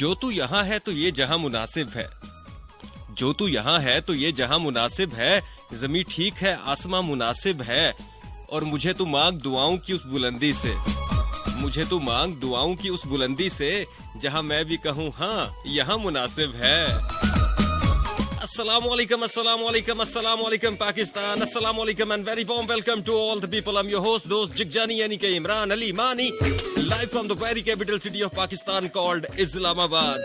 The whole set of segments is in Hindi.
जो तू यहाँ है तो ये जहां मुनासिब है, जो तू यहाँ है तो ये जहां मुनासिब है, जमी ठीक है आसमां मुनासिब है, और मुझे तू मांग दुआओं की उस बुलंदी से, मुझे तू मांग दुआओं की उस बुलंदी से, जहां मैं भी कहूँ हाँ यहाँ मुनासिब है। Assalamu alaikum, assalamu alaikum, assalamu alaikum Pakistan, assalamu alaikum and very warm welcome to all the people. I'm your host, dost Jigjani yani ke Imran Ali Mani, live from the very capital city of Pakistan called Islamabad.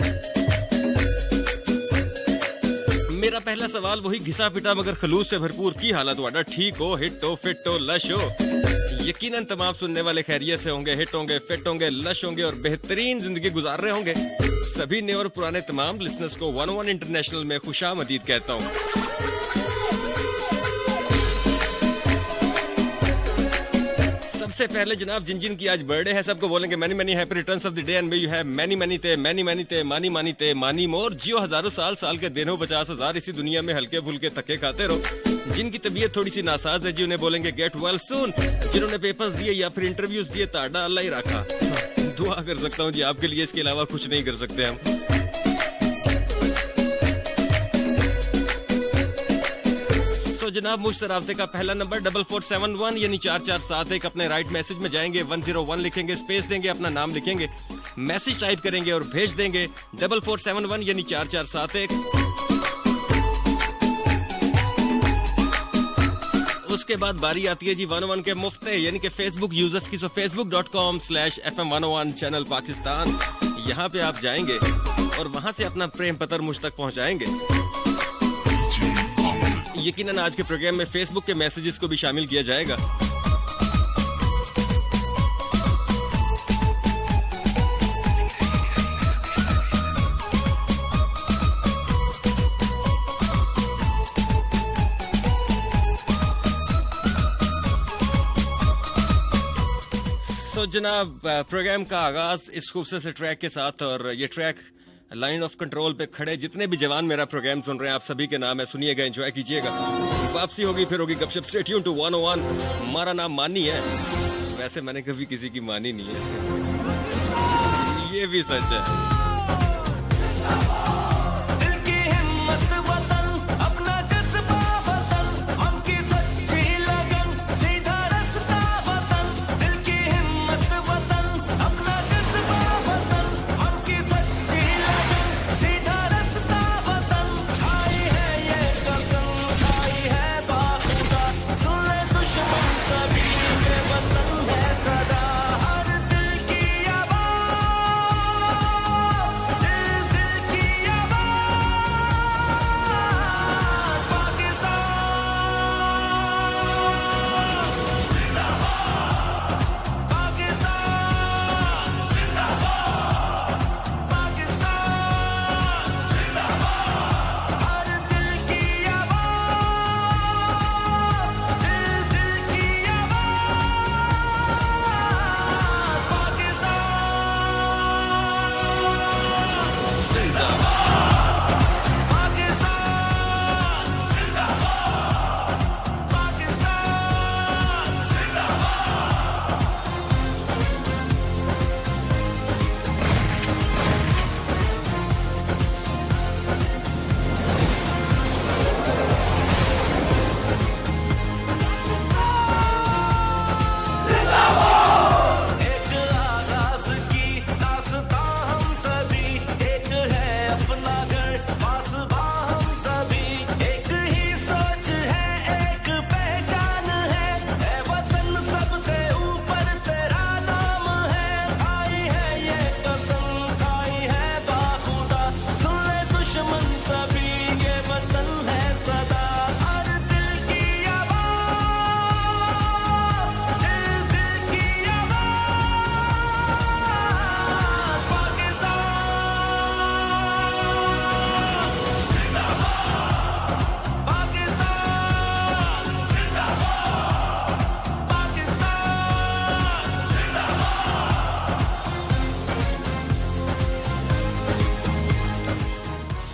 मेरा पहला सवाल वही घिसा पिटा मगर खलूस से भरपूर की हालत वाड़ा, ठीक हो, हिट हो, फिट हो, लश हो। यकीनन तमाम सुनने वाले खैरियत से होंगे, हिट होंगे, फिट होंगे, लश होंगे और बेहतरीन जिंदगी गुजार रहे होंगे। सभी नए और पुराने तमाम लिसनर्स को 101 इंटरनेशनल में खुशामदीद कहता हूँ। सबसे पहले जनाब जिन जिन की आज बर्थडे है सबको बोलेंगे many many happy returns of the day and may you have many many ते मानी मानी ते मानी मोर, जियो हजारों साल, साल के दिन हो 50,000, इसी दुनिया में हल्के फुल्के थके खाते रहो। जिनकी तबीयत थोड़ी सी नासाज है जी उन्हें बोलेंगे गेट वेल सून, जिन्होंने पेपर्स दिए या फिर इंटरव्यूज दिए ताड़ा अल्लाह ही रखा। दुआ कर सकता हूँ जी आपके लिए, इसके अलावा कुछ नहीं कर सकते हम। तो जनाब मुझसे राब्ते का पहला नंबर 4471 यानी 4471, अपने राइट मैसेज में जाएंगे, 101 लिखेंगे, स्पेस देंगे, अपना नाम लिखेंगे, मैसेज टाइप करेंगे और भेज देंगे 4471 यानी 4471। उसके बाद बारी आती है जी 101 के मुफ्ते यानी कि फेसबुक यूजर्स की। facebook.com/FM101 चैनल पाकिस्तान, यहाँ पे आप जाएंगे और वहां से अपना प्रेम पत्र मुझ तक पहुंचाएंगे। यकीनन आज के प्रोग्राम में फेसबुक के मैसेजेस को भी शामिल किया जाएगा। तो जनाब प्रोग्राम का आगाज इस खूबसूरत से ट्रैक के साथ, और ये ट्रैक लाइन ऑफ कंट्रोल पे खड़े जितने भी जवान मेरा प्रोग्राम सुन रहे हैं आप सभी के नाम है, सुनिएगा, एंजॉय कीजिएगा। वापसी होगी फिर होगी गपशप, स्टे ट्यून टू 101। हमारा नाम मानी है, वैसे मैंने कभी किसी की मानी नहीं है, ये भी सच है।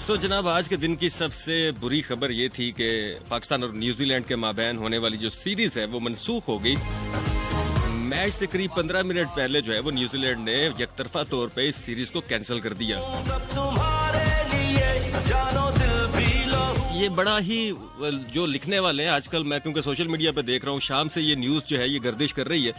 तो जनाब आज के दिन की सबसे बुरी खबर ये थी कि पाकिस्तान और न्यूजीलैंड के माबैन होने वाली जो सीरीज है वो मनसूख हो गई। मैच से करीब 15 मिनट पहले जो है वो न्यूजीलैंड ने एकतरफा तौर पे इस सीरीज को कैंसिल कर दिया। ये बड़ा ही जो लिखने वाले हैं आजकल, मैं क्योंकि सोशल मीडिया पे देख रहा हूँ, शाम से ये न्यूज जो है ये गर्दिश कर रही है।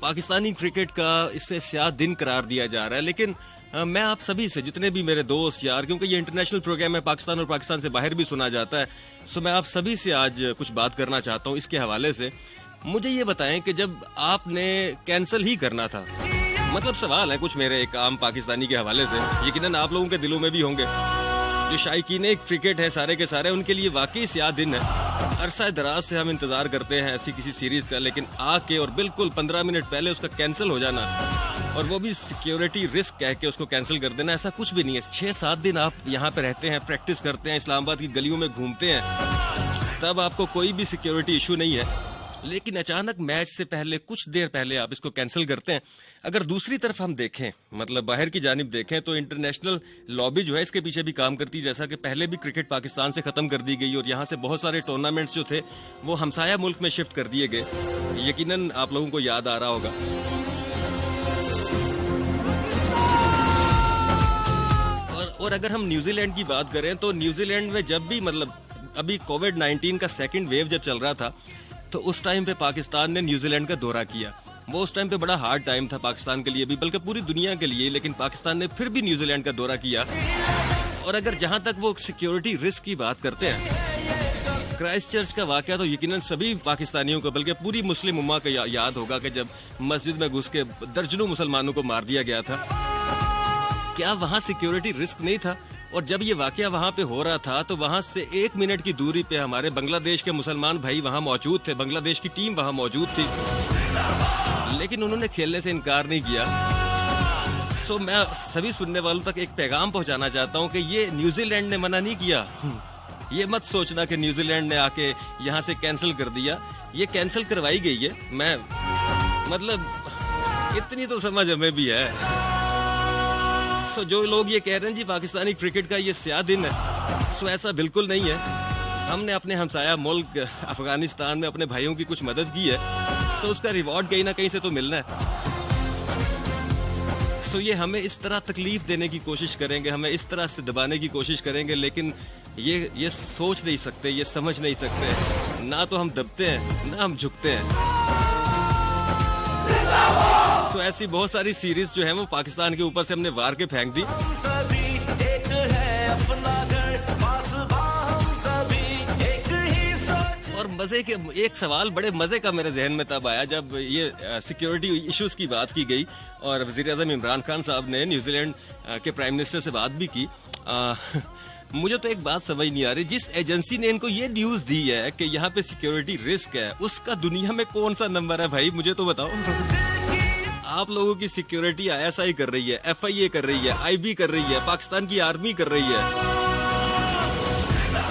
पाकिस्तानी क्रिकेट का इससे स्याह दिन करार दिया जा रहा है। लेकिन मैं आप सभी से, जितने भी मेरे दोस्त यार, क्योंकि ये इंटरनेशनल प्रोग्राम है, पाकिस्तान और पाकिस्तान से बाहर भी सुना जाता है, मैं आप सभी से आज कुछ बात करना चाहता हूँ इसके हवाले से। मुझे ये बताएं कि जब आपने कैंसिल ही करना था, मतलब सवाल है कुछ मेरे एक आम पाकिस्तानी के हवाले से, यकीनन आप लोगों के दिलों में भी होंगे, जो शायकीन क्रिकेट है सारे के सारे, उनके लिए वाकई स्याह दिन है। अरसा दराज से हम इंतजार करते हैं ऐसी किसी सीरीज का, लेकिन आके और बिल्कुल 15 मिनट पहले उसका कैंसिल हो जाना, और वो भी सिक्योरिटी रिस्क कह के उसको कैंसिल कर देना, ऐसा कुछ भी नहीं है। 6-7 दिन आप यहाँ पे रहते हैं, प्रैक्टिस करते हैं, इस्लामाबाद की गलियों में घूमते हैं, तब आपको कोई भी सिक्योरिटी इशू नहीं है। लेकिन अचानक मैच से पहले, कुछ देर पहले आप इसको कैंसिल करते हैं। अगर दूसरी तरफ हम देखें, मतलब बाहर की जानिब देखें, तो इंटरनेशनल लॉबी जो है इसके पीछे भी काम करती है। जैसा कि पहले भी क्रिकेट पाकिस्तान से खत्म कर दी गई और यहाँ से बहुत सारे टूर्नामेंट्स जो थे वो हमसाया मुल्क में शिफ्ट कर दिए गए, यकीनन आप लोगों को याद आ रहा होगा। और अगर हम न्यूजीलैंड की बात करें तो न्यूजीलैंड में जब भी, मतलब अभी कोविड-19 का सेकंड वेव जब चल रहा था, तो उस टाइम पे पाकिस्तान ने न्यूजीलैंड का दौरा किया। वो उस टाइम पे बड़ा हार्ड टाइम था पाकिस्तान के लिए भी, बल्कि पूरी दुनिया के लिए, लेकिन पाकिस्तान ने फिर भी न्यूजीलैंड का दौरा किया। और अगर जहां तक वो सिक्योरिटी रिस्क की बात करते हैं, क्राइस्टचर्च का वाकया तो यकीनन सभी पाकिस्तानियों को, बल्कि पूरी मुस्लिम उम्मा को याद होगा कि जब मस्जिद में घुस के दर्जनों मुसलमानों को मार दिया गया था। क्या वहां सिक्योरिटी रिस्क नहीं था? और जब ये वाकया वहां पे हो रहा था तो वहां से 1 मिनट की दूरी पे हमारे बांग्लादेश के मुसलमान भाई वहां मौजूद थे, बांग्लादेश की टीम वहां मौजूद थी, लेकिन उन्होंने खेलने से इनकार नहीं किया। मैं सभी सुनने वालों तक एक पैगाम पहुंचाना चाहता हूं कि ये न्यूजीलैंड ने मना नहीं किया। ये मत सोचना कि न्यूजीलैंड ने आके यहाँ से कैंसिल कर दिया, ये कैंसिल करवाई गई है। मैं मतलब इतनी तो समझ हमें भी है। जो लोग ये कह रहे हैं जी पाकिस्तानी क्रिकेट का ये स्याह दिन है, ऐसा बिल्कुल नहीं है। हमने अपने हमसाया मुल्क अफगानिस्तान में अपने भाइयों की कुछ मदद की है, उसका रिवॉर्ड कहीं ना कहीं से तो मिलना है। ये हमें इस तरह तकलीफ देने की कोशिश करेंगे, हमें इस तरह से दबाने की कोशिश करेंगे, लेकिन ये सोच नहीं सकते, ये समझ नहीं सकते। ना तो हम दबते हैं ना हम झुकते हैं। ऐसी बहुत सारी सीरीज जो है वो पाकिस्तान के ऊपर से हमने वार के फेंक दी। और मजे के एक सवाल बड़े मजे का मेरे जहन में तब आया जब ये सिक्योरिटी इश्यूज की बात की गई और वज़ीर-ए-आज़म इमरान खान साहब ने न्यूजीलैंड के प्राइम मिनिस्टर से बात भी की। मुझे तो एक बात समझ नहीं आ रही, जिस एजेंसी ने इनको ये न्यूज दी है कि यहाँ पे सिक्योरिटी रिस्क है, उसका दुनिया में कौन सा नंबर है भाई, मुझे तो बताओ। आप लोगों की सिक्योरिटी ISI कर रही है, FIA कर रही है, IB कर रही है, पाकिस्तान की आर्मी कर रही है।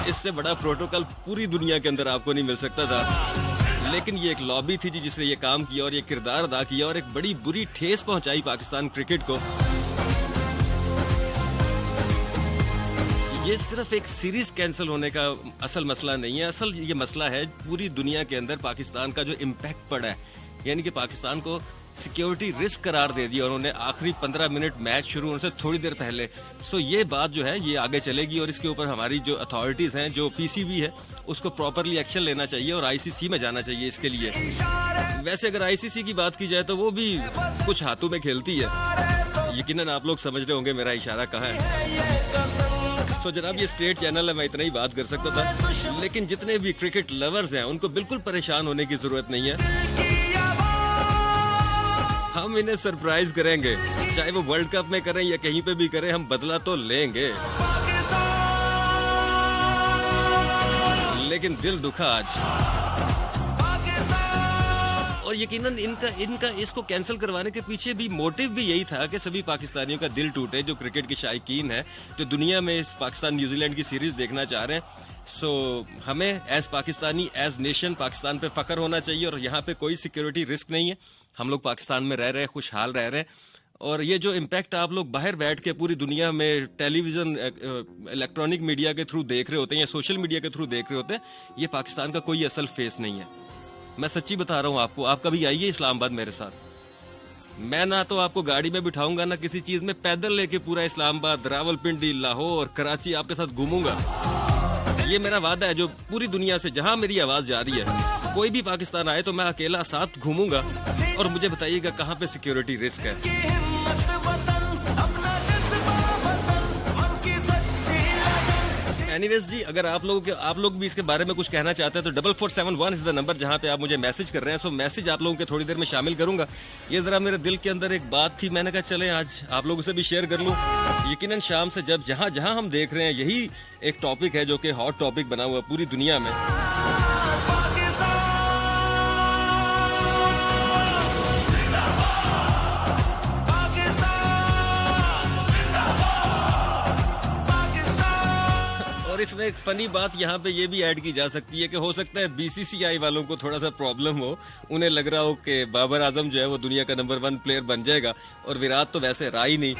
इससे बड़ा प्रोटोकॉल पूरी दुनिया के अंदर आपको नहीं मिल सकता था। लेकिन ये एक लॉबी थी जिसने ये काम किया और ये किरदार अदा किया और एक बड़ी बुरी ठेस पहुंचाई पाकिस्तान क्रिकेट को। ये सिर्फ एक सीरीज कैंसिल होने का असल मसला नहीं है, असल ये मसला है पूरी दुनिया के अंदर पाकिस्तान का जो इम्पैक्ट पड़ा है, यानी कि पाकिस्तान को सिक्योरिटी रिस्क करार दे दिया उन्होंने आखिरी 15 मिनट मैच शुरू होने से थोड़ी देर पहले। ये बात जो है ये आगे चलेगी और इसके ऊपर हमारी जो अथॉरिटीज हैं, जो PCB है, उसको प्रॉपरली एक्शन लेना चाहिए और ICC में जाना चाहिए इसके लिए। वैसे अगर ICC की बात की जाए तो वो भी कुछ हाथों में खेलती है, यकीनन आप लोग समझ रहे होंगे मेरा इशारा कहाँ है। जनाब ये स्टेट चैनल है, मैं इतना ही बात कर सकता था, लेकिन जितने भी क्रिकेट लवर्स हैं उनको बिल्कुल परेशान होने की जरूरत नहीं है। हम इन्हें सरप्राइज करेंगे, चाहे वो वर्ल्ड कप में करें या कहीं पे भी करें, हम बदला तो लेंगे। लेकिन दिल दुखा आज, और यकीनन इनका इसको कैंसिल करवाने के पीछे भी मोटिव भी यही था कि सभी पाकिस्तानियों का दिल टूटे जो क्रिकेट के शायकीन है, जो दुनिया में इस पाकिस्तान न्यूजीलैंड की सीरीज देखना चाह रहे हैं। हमें as Pakistani, as nation Pakistan पे फख्र होना चाहिए और यहाँ पे कोई सिक्योरिटी रिस्क नहीं है। हम लोग पाकिस्तान में रह रहे हैं, खुशहाल रह रहे हैं। और ये जो इम्पैक्ट आप लोग बाहर बैठ के पूरी दुनिया में टेलीविजन, इलेक्ट्रॉनिक मीडिया के थ्रू देख रहे होते हैं या सोशल मीडिया के थ्रू देख रहे होते हैं, ये पाकिस्तान का कोई असल फेस नहीं है। मैं सच्ची बता रहा हूँ आपको, आप कभी आइए इस्लामाबाद मेरे साथ, मैं ना तो आपको गाड़ी में बिठाऊंगा ना किसी चीज में, पैदल लेके पूरा इस्लामाबाद, रावलपिंडी, लाहौर, कराची आपके साथ घूमूंगा। ये मेरा वादा है, जो पूरी दुनिया से जहां मेरी आवाज जा रही है, कोई भी पाकिस्तान आए तो मैं अकेला साथ घूमूंगा। और मुझे बताइएगा कहाँ पे सिक्योरिटी रिस्क है। एनीवेज जी, अगर आप लोग भी इसके बारे में कुछ कहना चाहते हैं तो 4471 इज द नंबर जहां पे आप मुझे मैसेज कर रहे हैं। सो मैसेज आप लोगों के थोड़ी देर में शामिल करूंगा। ये जरा मेरे दिल के अंदर एक बात थी, मैंने कहा चले आज आप लोगों से भी शेयर कर लूं। यकीनन शाम से जब जहां हम देख रहे हैं, यही एक टॉपिक है जो कि हॉट टॉपिक बना हुआ पूरी दुनिया में। इसमें एक फनी बात यहाँ पे ये भी ऐड की जा सकती है कि हो सकता है बीसीसीआई वालों को थोड़ा सा प्रॉब्लम हो, उन्हें लग रहा हो कि बाबर आजम जो है वो दुनिया का नंबर 1 प्लेयर बन जाएगा और विराट तो वैसे रहा ही नहीं।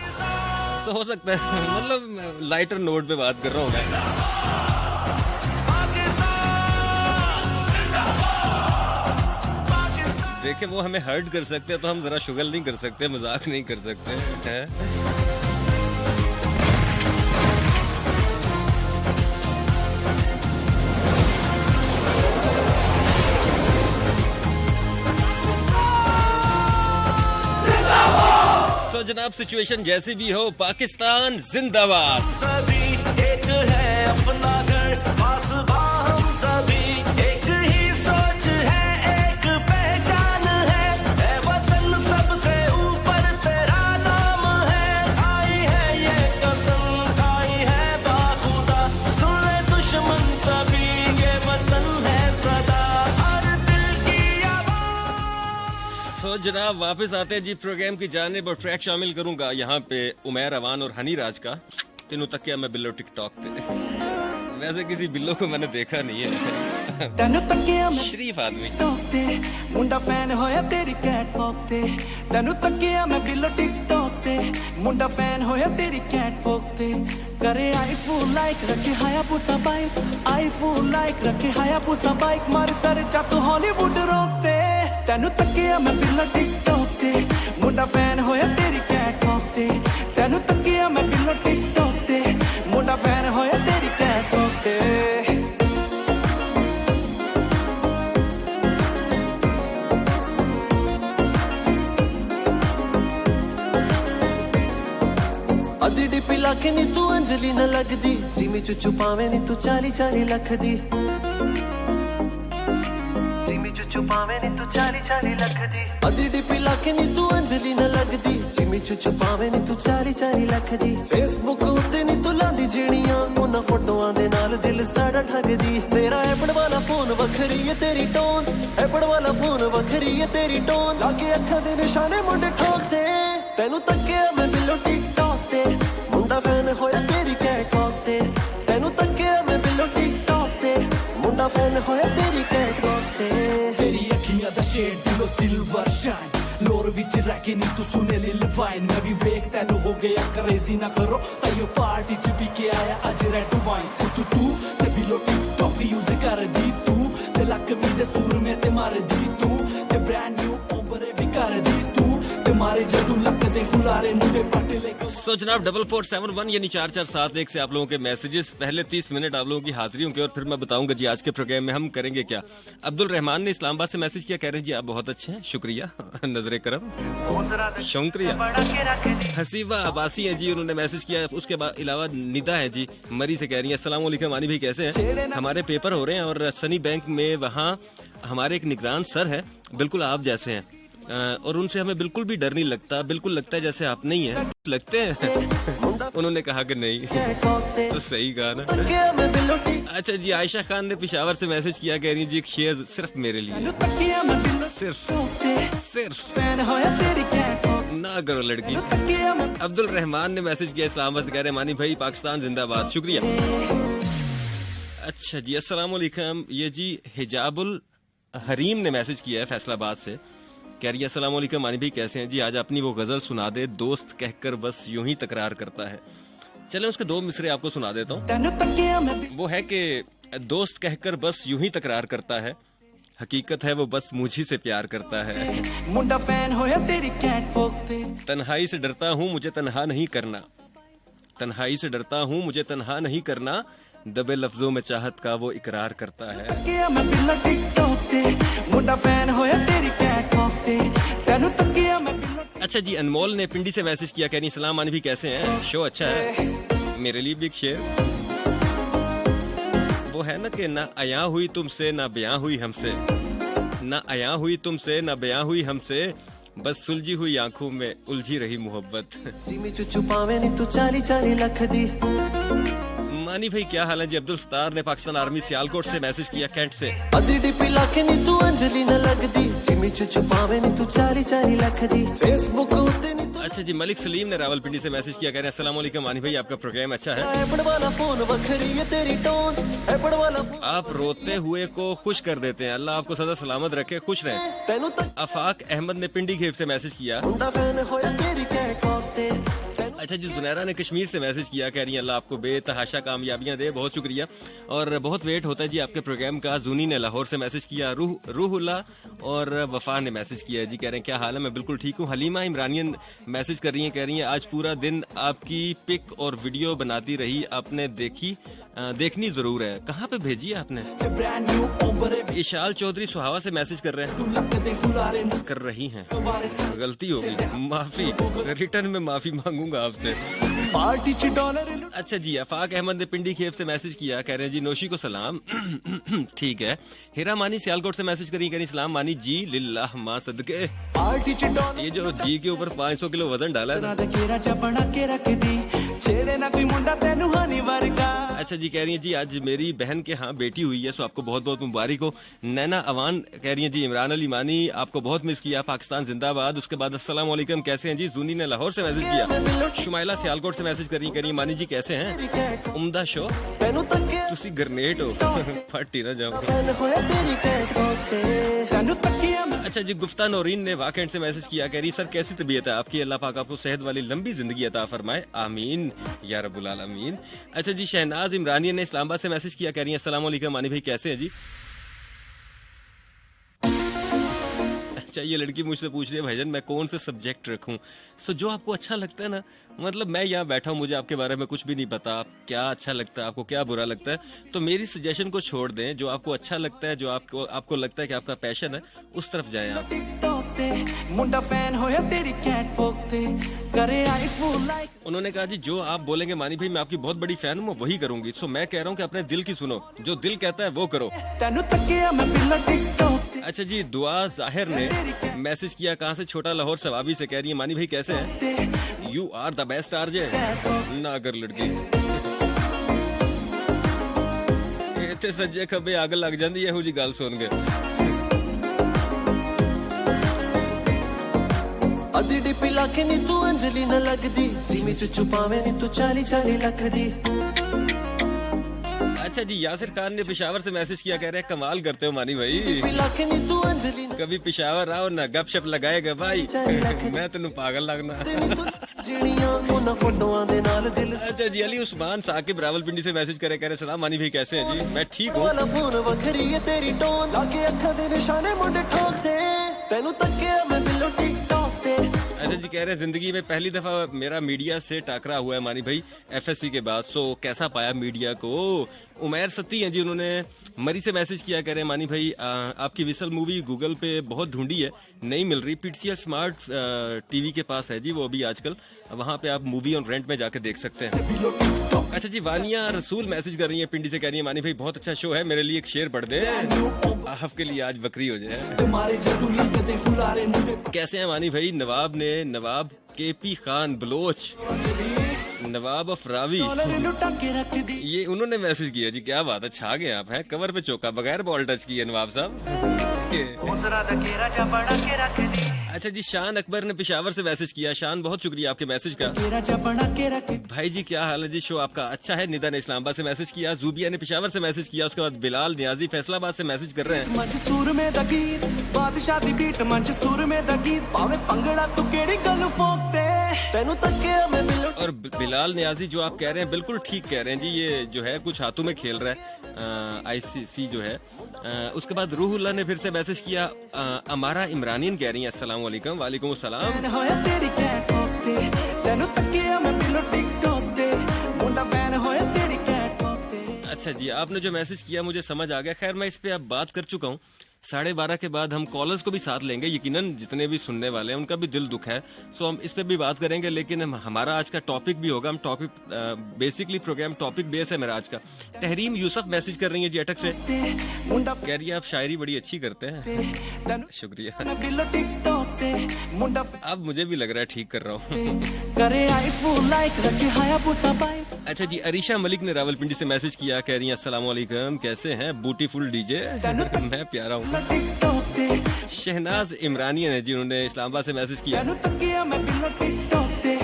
तो हो सकता है, मतलब लाइटर नोट पे बात कर रहा हूँ मैं। देखे वो हमें हर्ट कर सकते हैं तो हम जरा शुगल नहीं कर सकते, मजाक नहीं कर सकते हैं। जनाब सिचुएशन जैसी भी हो, पाकिस्तान जिंदाबाद। सभी एक है अपना घर, पास हम सभी एक ही सोच है, एक पहचान है वतन सबसे ऊपर तेरा नाम है। आई है ये कसम खाई है बाखुदा, सुन ले दुश्मन सभी ये वतन है सदा हर दिल की आवाज। सो जनाब वापस आते हैं जी प्रोग्राम की जानिब और ट्रैक शामिल करूंगा यहाँ पे उमैर अवान और हनी राज का तीनों तक क्या मैं बिल्लो टिकटॉक पे। वैसे किसी बिल्लो को मैंने देखा नहीं है। शरीफ आदमी मुंडा फैन होया तेरी कैट वॉक ते, तेनू तकिया मैं बिल्लो टिकटॉक ते, मुंडा फैन होया तेरी कैट वॉक ते। करे आईफोन लाइक रखे हायाबुसा बाइक, आईफोन लाइक रखे हायाबुसा बाइक, मारे सर चक हॉलीवुड रोकते, तेनू तकिया मैं बिल्लो टिकटॉक ते, मुंडा फैन होया तेरी कैट वॉक ते, तेनू तकिया मैं बिल्लो टिकटॉक ते, मुंडा फैन होया तेरी कैट वॉक ते। अद्धी डिपी लाके नी तू अंजलि न लगदी, जिमी चुचू पावे नी तू 40 लख दी, जिमी चुचू पावे नी तू 40 लख दी। अद्धी डिपी लाके नी तू अंजलि न लगदी, जिमी चुचू पावे नी तू 40 लख दी। फेसबुक उत्ते नी तू लांदी जेड़ियां उन्हां फोटोआं दे नाल दिल साड़ा ठगदी। तेरा एपड़ वाला फोन वखरी है तेरी टोन, एपड़ वाला फोन वखरी है तेरी टोन, लागे अखां दे निशाने मुंडे ठोकदे, तेनू तक्किया मैं बिल्लो टिकटॉक ते, मुंडा फैन होया तेरी कैट वॉक ते, तेनू तक्किया मैं बिल्लो टिकटॉक ते, मुंडा फैन होया तेरी कैट वॉक ते। तेरी अखियां दा शेड दिलो सिल्वर शाइन, लोर विच रह के नी तू सुने लिल वाइन, मैं भी वेख तेनू हो गया क्रेजी ना करो, ताइयो पार्टी च पी के आया अज रेड वाइन। तू ते बिल्लो टिकटॉक यूज कर दी तू, ते लक मी दे सुर में ते मार दी तू, ते ब्रांड न्यू ओबरे भी कर दी तू, ते मारे जदू लक दे हुलारे मुंडे पट ले। सो जनाब 4471 यानी 4471 से आप लोगों के मैसेजेस, पहले 30 मिनट आप लोगों की हाजिरी होंगे और फिर मैं बताऊंगा जी आज के प्रोग्राम में हम करेंगे क्या। अब्दुल रहमान ने इस्लामाबाद से मैसेज किया, कह रहे हैं जी आप बहुत अच्छे हैं, शुक्रिया, नजरे करम, शुक्रिया। हसीबा अब्बासी है जी, उन्होंने मैसेज किया। उसके बाद अलावा निदा है जी, मरी से कह रही है अस्सलाम वालेकुम आनी भाई कैसे हैं, हमारे पेपर हो रहे हैं और सनी बैंक में वहाँ हमारे एक निगरान सर है, बिल्कुल आप जैसे हैं और उनसे हमें बिल्कुल भी डर नहीं लगता, बिल्कुल लगता है जैसे आप नहीं है, लगते हैं। उन्होंने कहा कि नहीं, तो सही कहा ना। अच्छा जी, आयशा खान ने पेशावर से मैसेज किया, कह रही जी एक शेयर सिर्फ मेरे लिए, सिर्फ ना करो लड़की। अब्दुल रहमान ने मैसेज किया इस्लामाबाद से, कह रहे मानी भाई पाकिस्तान जिंदाबाद, शुक्रिया। अच्छा जी अस्सलाम वालेकुम, ये जी हिजाबुल हरीम ने मैसेज किया है फैसलाबाद से, कह रही है अस्सलाम वालेकुम मानी भाई कैसे हैं जी, आज अपनी वो गजल सुना दे, दोस्त कहकर बस यूं ही तकरार करता है। चले उसके 2 मिसरे आपको सुना देता हूँ। वो है कि दोस्त कहकर बस यूं ही तकरार करता है, हकीकत है वो बस मुझी से प्यार करता है। मुंडा फैन होया तेरी कैट फोक ते। तन्हाई से डरता हूँ मुझे तन्हा नहीं करना, तन्हाई से डरता हूँ मुझे तन्हा नहीं करना, दबे लफ्जों में चाहत का वो इकरार करता है। किया मैं बिल्ला टिकटॉक ते, मुंडा फैन होया तेरी कैट फोक ते, तेनू तकिया मैं बिल्ला। अच्छा जी, अनमोल ने पिंडी से मैसेज किया, कह रही सलाम मानी भी कैसे हैं, शो अच्छा है। मेरे लिए भी एक शेर, वो है ना कि ना अया हुई तुमसे ना बयां हुई हमसे, ना अया हुई तुमसे ना बयां हुई हमसे, बस सुलझी हुई आंखों में उलझी रही मोहब्बत। जिमी चुचु पावे नी तू 40 लाख दी। मानी भाई क्या हाल है जी। अब्दुल सत्तार ने पाकिस्तान आर्मी सियालकोट से मैसेज किया, कैंट से। अदी डिपी लाके नी तू अंजलि न लगदी, जिमी चुचु पावे नी तू 40 लाख दी। फेसबुक उते नी तू। अच्छा जी, मलिक सलीम ने रावलपिंडी से मैसेज किया, कह रहे हैं अस्सलाम वालेकुम मानी भाई, आपका प्रोग्राम अच्छा है। बड़वाला फोन वखरी है तेरी टोन, है बड़वाला फोन। आप रोते हुए को खुश कर देते हैं, अल्लाह आपको सदा सलामत रखे, खुश रहें। तेनू तक अफाक अहमद ने पिंडी खेप से मैसेज किया। मुंडा फैन होया तेरी कैट फोक ते। अच्छा जी, जुनैरा ने कश्मीर से मैसेज किया, कह रही हैं अल्लाह आपको बेतहाशा कामयाबियां दे, बहुत शुक्रिया और बहुत वेट होता है जी आपके प्रोग्राम का। जूनी ने लाहौर से मैसेज किया, रूहुल्ला और वफा ने मैसेज किया जी, कह रहे हैं क्या हाल है, मैं बिल्कुल ठीक हूँ। हलीमा इमरानियन मैसेज कर रही हैं, कह रही हैं आज पूरा दिन आपकी पिक और वीडियो बनाती रही, आपने देखनी जरूर है, कहाँ पे भेजी है आपने। इशाल चौधरी सुहावा से मैसेज कर रहे हैं, कर रही हैं, गलती होगी, माफी, रिटर्न में माफी मांगूंगा आपसे। पार्टी च डॉलर। अच्छा जी, अफाक अहमद ने पिंडी खेप से मैसेज किया, कह रहे हैं जी नोशी को सलाम। ठीक है। हिरा मानी सियालकोट से मैसेज करी, कह रही सलाम मानी जी लिल्लाह मां सदके। पार्टी च डॉलर। ये जो जी के ऊपर 500 किलो वजन डाला है। अच्छा जी, कह रही हैं जी आज मेरी बहन के यहाँ बेटी हुई है, सो आपको बहुत बहुत मुबारक हो। नैना अवान कह रही हैं जी इमरान अली मानी आपको बहुत मिस किया, पाकिस्तान जिंदाबाद। उसके बाद अस्सलाम वालेकुम कैसे हैं जी। जूनी ने लाहौर से मैसेज किया। शुमाइला सियालकोट से मैसेज करी मानी जी कैसे हैं, उम्दा शो, तुसी ग्रेनेड हो, फट ही ना जाओ। अच्छा जी, गुफ्ता नौरीन ने वाकई से मैसेज किया, कह रही सर कैसी तबीयत है आपकी, अल्लाह पाक आपको सेहत वाली लंबी जिंदगी अता फरमाए, आमीन या रब्बुल आलमीन। अच्छा जी, शहनाज इमरानिया ने इस्लामाबाद से मैसेज किया, कह रही है अस्सलाम वालेकुम मानी भाई कैसे हैं जी। अच्छा, ये लड़की मुझसे पूछ रही है भाईजान मैं कौन से सब्जेक्ट रखूं। सो जो आपको अच्छा लगता है ना, मतलब मैं यहाँ बैठा हूँ, मुझे आपके बारे में कुछ भी नहीं पता, आप क्या अच्छा लगता है, आपको क्या बुरा लगता है, तो मेरी सजेशन को छोड़ दें, जो आपको अच्छा लगता है, जो आपको लगता है कि आपका पैशन है, उस तरफ जाएं आप। मुंडा फैन होया तेरी कैट फोक ते, करे आई फूल लाइक। उन्होंने कहा जी जो आप बोलेंगे मानी भाई मैं आपकी बहुत बड़ी फैन हूँ, मैं वही करूंगी। सो मैं कह रहा हूँ कि अपने दिल की सुनो, जो दिल कहता है वो करो। तेनू तकिया मैं बिल्ला टिकटॉक ते। अच्छा जी, दुआ जाहिर ने मैसेज किया, कहाँ से, छोटा लाहौर सवाबी से, कह रही है मानी भाई कैसे हैं, you are the best RJ. ना कर लड़की इतने सज्जे खबे आग लग जाती है जी गल सुन के। अदी डिपी लाके नी तू अंजलि न लगदी, जिमी चुचु पावे नी तू 40 लाख दी। अच्छा जी, यासिर खान ने पेशावर से मैसेज किया, कह रहे हैं कमाल करते हो मानी भाई, कभी पेशावर आओ ना गपशप लगाएगा भाई, मैं तेन पागल लगना। अच्छा जी, अली उस्मान साकिब रावलपिंडी से मैसेज करे, कह रहे सलाम मानी भाई कैसे हैं जी, मैं ठीक हूँ। अच्छा जी, कह रहे हैं जिंदगी में पहली दफा मेरा मीडिया से टाकरा हुआ है मानी भाई एफएससी के बाद, सो कैसा पाया मीडिया को। उमैर सत्ती हैं जी, उन्होंने मरी से मैसेज किया, कह रहे हैं मानी भाई आपकी विसल मूवी गूगल पे बहुत ढूंढी है, नहीं मिल रही, पीटीसीएल स्मार्ट टीवी के पास है जी वो अभी आजकल, वहाँ पे आप मूवी ऑन रेंट में जाके देख सकते हैं। अच्छा जी, वानिया रसूल मैसेज कर रही है पिंडी से, कह रही है मानी भाई बहुत अच्छा शो है, मेरे लिए एक शेर पढ़ दे, आपके लिए आज बकरी हो जाए। कैसे हैं मानी भाई। नवाब केपी खान बलोच, नवाब अफरावी, ये उन्होंने मैसेज किया जी, क्या बात है, छा गए आप हैं, कवर पे चौका बगैर बॉल टच किए नवाब साहब। अच्छा जी, शान अकबर ने पेशावर से मैसेज किया, शान बहुत शुक्रिया आपके मैसेज का। भाई जी क्या हाल है जी, शो आपका अच्छा है। निदा ने इस्लामाबाद से मैसेज किया, जूबिया ने पेशावर से मैसेज किया, उसके बाद बिलाल नियाजी फैसलाबाद से मैसेज कर रहे हैं। और बिलाल नियाजी जो आप कह रहे हैं बिल्कुल ठीक कह रहे हैं जी, ये जो है कुछ हाथों में खेल रहा है, आईसीसी जो है उसके बाद रूहुल्लाह ने फिर से मैसेज किया। अमारा इमरानियन कह रही हैं अस्सलाम वालेकुम। वालेकुम अस्सलाम। अच्छा जी, आपने जो मैसेज किया मुझे समझ आ गया। खैर मैं इस पे अब बात कर चुका हूँ। 12:30 के बाद हम कॉलर्स को भी साथ लेंगे, यकीनन जितने भी सुनने वाले हैं उनका भी दिल दुख है, सो हम इस पे भी बात करेंगे। लेकिन हमारा आज का टॉपिक भी होगा, हम topic basically program topic base है मेरा आज का। तहरीम यूसुफ मैसेज कर रही है जी अटक से, कह रही है आप शायरी बड़ी अच्छी करते हैं, शुक्रिया। अब मुझे भी लग रहा है ठीक कर रहा हूँ। अच्छा जी, अरीशा मलिक ने रावलपिंडी से मैसेज किया, कह रही है अस्सलाम वालेकुम, कैसे हैं ब्यूटीफुल डीजे। मैं प्यारा हूँ। शहनाज इमरानियन है जी, उन्होंने इस्लामाबाद से मैसेज किया,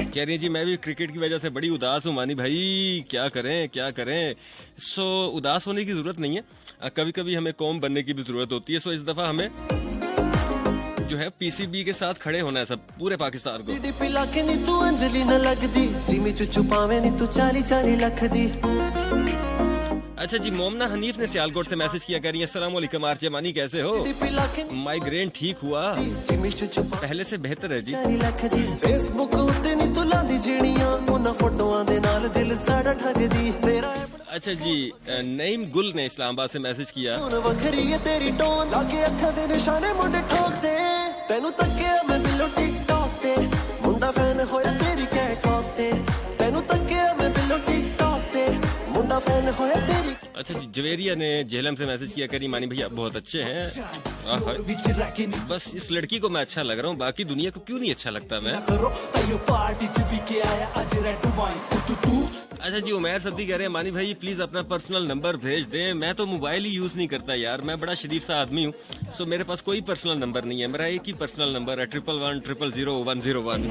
कह रही है जी मैं भी क्रिकेट की वजह से बड़ी उदास हूँ मानी भाई, क्या करें। सो उदास होने की जरूरत नहीं है, कभी कभी हमें कौम बनने की भी जरूरत होती है। सो इस दफा हमें जो है पीसीबी के साथ खड़े होना है सब, पूरे पाकिस्तान को। तू अंजलि न लगदी, जिमी चुचू पावे नी तू 40 लाख दी। अच्छा जी, मोमना हनीफ ने सियालकोट से मैसेज किया, कह रही है अस्सलाम वालेकुम आरजे मानी, कैसे हो। माइग्रेन ठीक हुआ, पहले से बेहतर है जी। फेसबुक उत्ते नी तू लांदी जेड़ियां, उन्हां फोटोआं दे नाल दिल साड़ा ठगदी। तेरा अच्छा जी, नईम गुल ने इस्लामाबाद से मैसेज किया, वखरी है तेरी टोन, लागे अखां दे निशाने मुंडे ठोकदे। तेनू तक्के मैं बिल्लो टिकटॉक ते, मुंडा फैन होया तेरी कैटवॉक ते। तेनू तक्के मैं बिल्लो टिकटॉक ते, मुंडा फैन होया तेरी। अच्छा जी, जवेरिया ने जेहलम से मैसेज किया, करी मानी भैया बहुत अच्छे हैं, बस इस लड़की को मैं अच्छा लग रहा हूँ, बाकी दुनिया को क्यों नहीं अच्छा लगता मैं। अच्छा जी, उमैर सद्दी कह रहे हैं मानी भाई प्लीज अपना पर्सनल नंबर भेज दें, मैं तो मोबाइल ही यूज नहीं करता यार, मैं बड़ा शरीफ सा आदमी हूँ, सो मेरे पास कोई पर्सनल नंबर नहीं है, मेरा एक ही पर्सनल नंबर है 11100101।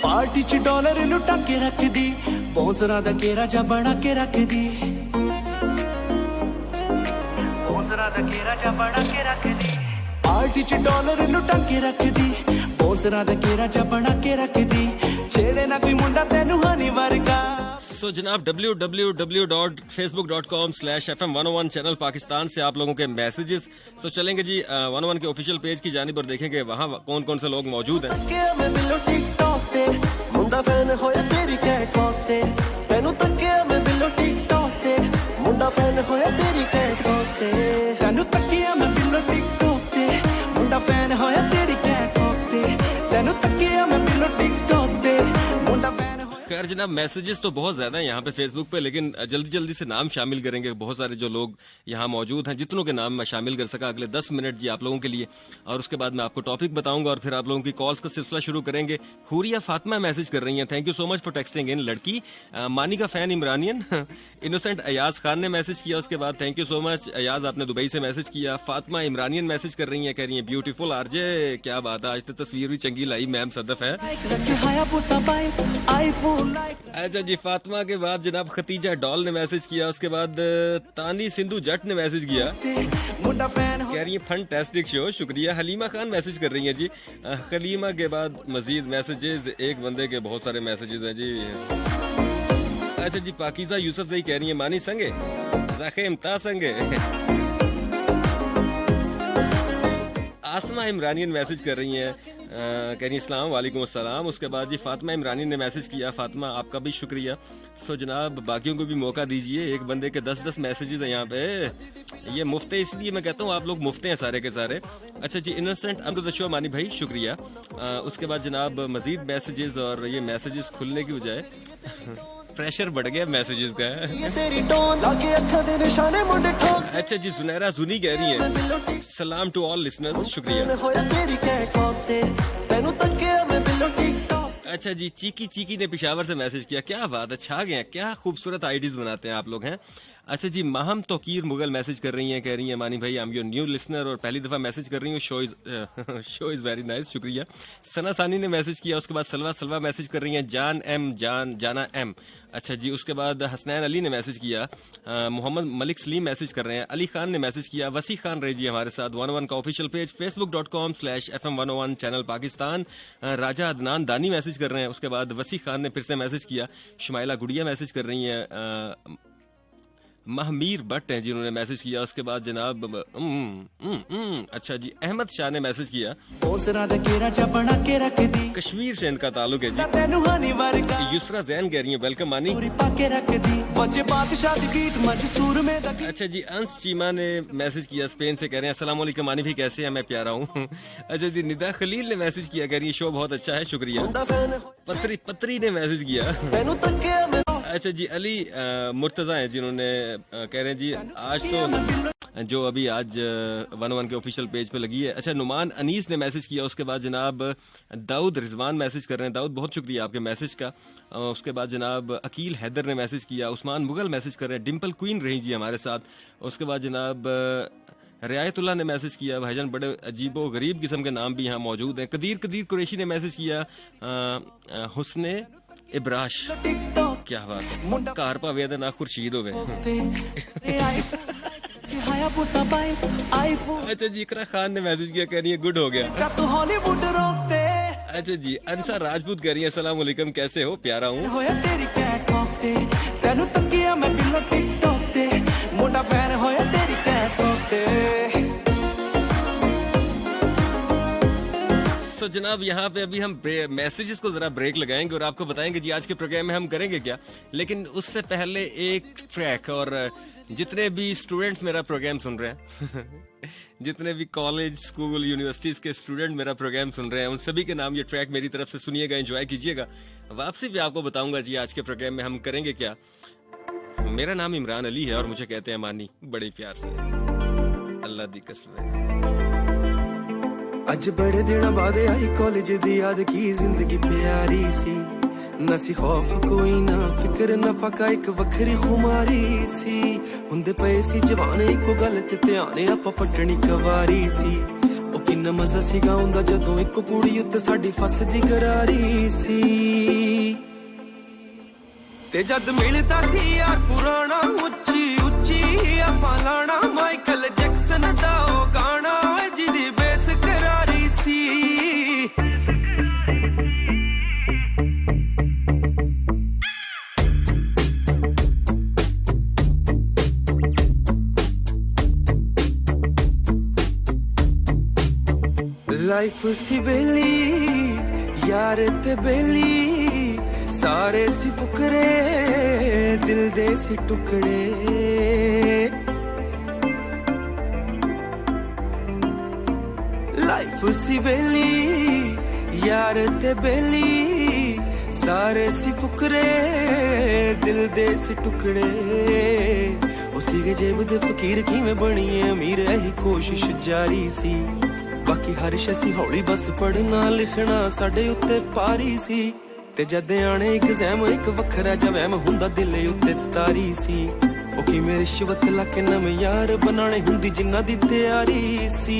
पार्टी च डॉलर लुटा के रख दी, बोसरा दा केरा जा बना के रख दी। पार्टी च डॉलर लुटा के रख दी, बोसरा दा केरा जा बना के रख दी। छेड़े ना कोई मुंडा तेनू हानी वर्गा। सो जनाब www.facebook.com/FM101 चैनल पाकिस्तान से आप लोगों के मैसेजेस तो चलेंगे जी 101 के ऑफिशियल पेज की जानिब और देखेंगे वहाँ कौन कौन से लोग मौजूद हैं। मुंडा फैन होया तेरी कैटवॉक ते, तेनू तक्के मैं बिल्लो टिकटॉक ते। मुंडा फैन होया तेरी कैटवॉक ते, तेनू तक्के मैं बिल्लो टिकटॉक ते। मुंडा फैन होया तेरी कैटवॉक ते, तेनू तक्के मैं बिल्लो टिकटॉक ते। मुंडा फैन। खैर जनाब, मैसेजेस तो बहुत ज्यादा हैं यहाँ पे फेसबुक पे, लेकिन जल्दी जल्दी से नाम शामिल करेंगे। बहुत सारे जो लोग यहाँ मौजूद हैं, जितनों के नाम मैं शामिल कर सका अगले 10 मिनट जी आप लोगों के लिए, और उसके बाद मैं आपको टॉपिक बताऊंगा और फिर आप लोगों की कॉल्स का सिलसिला शुरू करेंगे। हुरिया फातिमा मैसेज कर रही हैं, thank you so much for texting in लड़की। मानी का फैन इमरानियन। इनोसेंट अयाज खान ने मैसेज किया, उसके बाद thank you so much Ayaz, आपने दुबई से मैसेज किया। फातिमा इमरानियन मैसेज कर रही है, कह रही है ब्यूटीफुल आरजे, क्या बात है, आज तो तस्वीर भी चंगी लाई, मैम सदफ है। अच्छा जी, फातिमा के बाद जनाब खतीजा डॉल ने मैसेज किया, उसके बाद तानी सिंधु जट ने मैसेज किया, कह रही है फंटास्टिक शो, शुक्रिया। हलीमा खान मैसेज कर रही है जी। हलीमा के बाद मजीद मैसेजेस, एक बंदे के बहुत सारे मैसेजेस हैं जी। अच्छा जी, पाकिजा यूसुफ से कह रही है मानी संगे ज़ाखिम ता संगे। आसमा इमरानियन मैसेज कर रही हैं, कह रही अस्सलाम वालेकुम अस्सलाम। उसके बाद जी फातिमा इमरानी ने मैसेज किया, फातिमा आपका भी शुक्रिया। सो जनाब बाकियों को भी मौका दीजिए, एक बंदे के 10-10 मैसेजेस हैं यहाँ पे, ये मुफ्त है इसलिए मैं कहता हूँ आप लोग मुफ्त हैं सारे के सारे। अच्छा जी, इनोसेंट अमरुद शो मानी भाई शुक्रिया। उसके बाद जनाब मजीद मैसेजेस, और ये मैसेजेस खुलने की बजाय प्रेशर बढ़ गया मैसेजेस का। अच्छा जी, जुनैरा जुनी कह रही है सलाम टू ऑल लिसनर्स, शुक्रिया। अच्छा जी, चीकी चीकी ने पेशावर से मैसेज किया, क्या बात है, छा गए हैं, क्या खूबसूरत आईडीज बनाते हैं आप लोग हैं। अच्छा जी, माहम तोकीर मुगल मैसेज कर रही हैं, कह रही हैं मानी भाई I am your new listener और पहली दफा मैसेज कर रही हूँ, शो इज वेरी नाइस, शुक्रिया। सना सानी ने मैसेज किया, उसके बाद सलवा मैसेज कर रही हैं, जाना एम। अच्छा जी, उसके बाद हसनैन अली ने मैसेज किया, मोहम्मद मलिक सलीम मैसेज कर रहे हैं, अली खान ने मैसेज किया, वसी खान रहे जी हमारे साथ 101 का official page facebook.com/FM101 channel Pakistan. Raja Adnan Dani message कर रहे हैं, उसके बाद वसी खान ने फिर से मैसेज किया, शुमाइला गुड़िया मैसेज कर रही हैं, महमीर भट्ट हैं जिन्होंने मैसेज किया। उसके बाद जनाब अच्छा जी अहमद शाह ने मैसेज किया। कश्मीर से इनका ताल्लुक है जी। युसरा जैन कह रही है वेलकम मानी। अच्छा जी अंश चीमा ने मैसेज किया स्पेन से, कह रहे हैं अस्सलाम वालेकुम मानी भी कैसे हैं, मैं प्यारा हूँ। अच्छा जी निदा खलील ने मैसेज किया, कह रही है शो बहुत अच्छा है शुक्रिया। पत्री ने मैसेज किया। अच्छा जी अली मुर्तजा हैं जिन्होंने कह रहे हैं जी आज तो जो अभी आज 101 के ऑफिशियल पेज पे लगी है। अच्छा नुमान अनीस ने मैसेज किया। उसके बाद जनाब दाऊद रिजवान मैसेज कर रहे हैं। दाऊद बहुत शुक्रिया आपके मैसेज का। उसके बाद जनाब अकील हैदर ने मैसेज किया। उस्मान मुगल मैसेज कर रहे हैं। डिम्पल क्वीन रही जी हमारे साथ। उसके बाद जनाब रियायतुल्लाह ने मैसेज किया। भाईजान बड़े अजीबो गरीब किस्म के नाम भी यहाँ मौजूद हैं। कदीर कुरैशी ने मैसेज किया। हुस्ने इब्राश क्या बात है, कारपा वेद ना खुर्शीद होवे। अच्छा जी इकरा खान ने मैसेज किया, कह रही है गुड हो गया। अच्छा जी अंसा राजपूत कह रही है अस्सलाम वालेकुम कैसे हो, प्यारा हूँ। तो जनाब यहाँ पे अभी हम मैसेजेस को जरा ब्रेक लगाएंगे और आपको बताएंगे जी आज के प्रोग्राम में हम करेंगे क्या। लेकिन उससे पहले एक ट्रैक, और जितने भी स्टूडेंट्स मेरा प्रोग्राम सुन रहे हैं जितने भी कॉलेज स्कूल यूनिवर्सिटीज के स्टूडेंट मेरा प्रोग्राम सुन रहे हैं उन सभी के नाम ये ट्रैक मेरी तरफ से सुनिएगा, एंजॉय कीजिएगा। वापसी पे आपको बताऊंगा जी आज के प्रोग्राम में हम करेंगे क्या। मेरा नाम इमरान अली है और मुझे कहते हैं मानी बड़े प्यार से। अल्लाह दी कसम है। अज बड़े दिन बाद आई कॉलेज दी याद की जिंदगी प्यारी सी, न सी खौफ कोई ना फिक्र न फका एक वखरी खुमारी सी। हुंदे पए सी जवाने इको गल ते ध्यान आपां पटनी कवारी सी। ओ किन्ना मजा सीगा हुंदा जदों इको कुड़ी उत्ते साडी फसदी करारी सी। ते जद मिलदा सी यार पुराना उच्ची उच्ची आपां लाना माइकल जैक्सन दा ओ गाना जिदी बेस करारी सी। लाइफ सी बेली यार ते बेली सारे सी फुकरे दिल दे सी टुकड़े। लाइफ सी बेली यार ते बेली सारे सी फुकरे दिल दे सी टुकड़े। उसी के जेब दे फकीर किवें बणीए अमीर यही कोशिश जारी सी। बाकी हर शैसी हौली बस पढ़ना लिखना साडे उत्ते पारी सी। ते जद आने एग्जाम एक वखरा जा वहम हुंदा दिल उत्ते तारी सी। ओ किवें रिश्वत लाके नवें यार बनाने हुंदी जिन्ना दी तैयारी सी।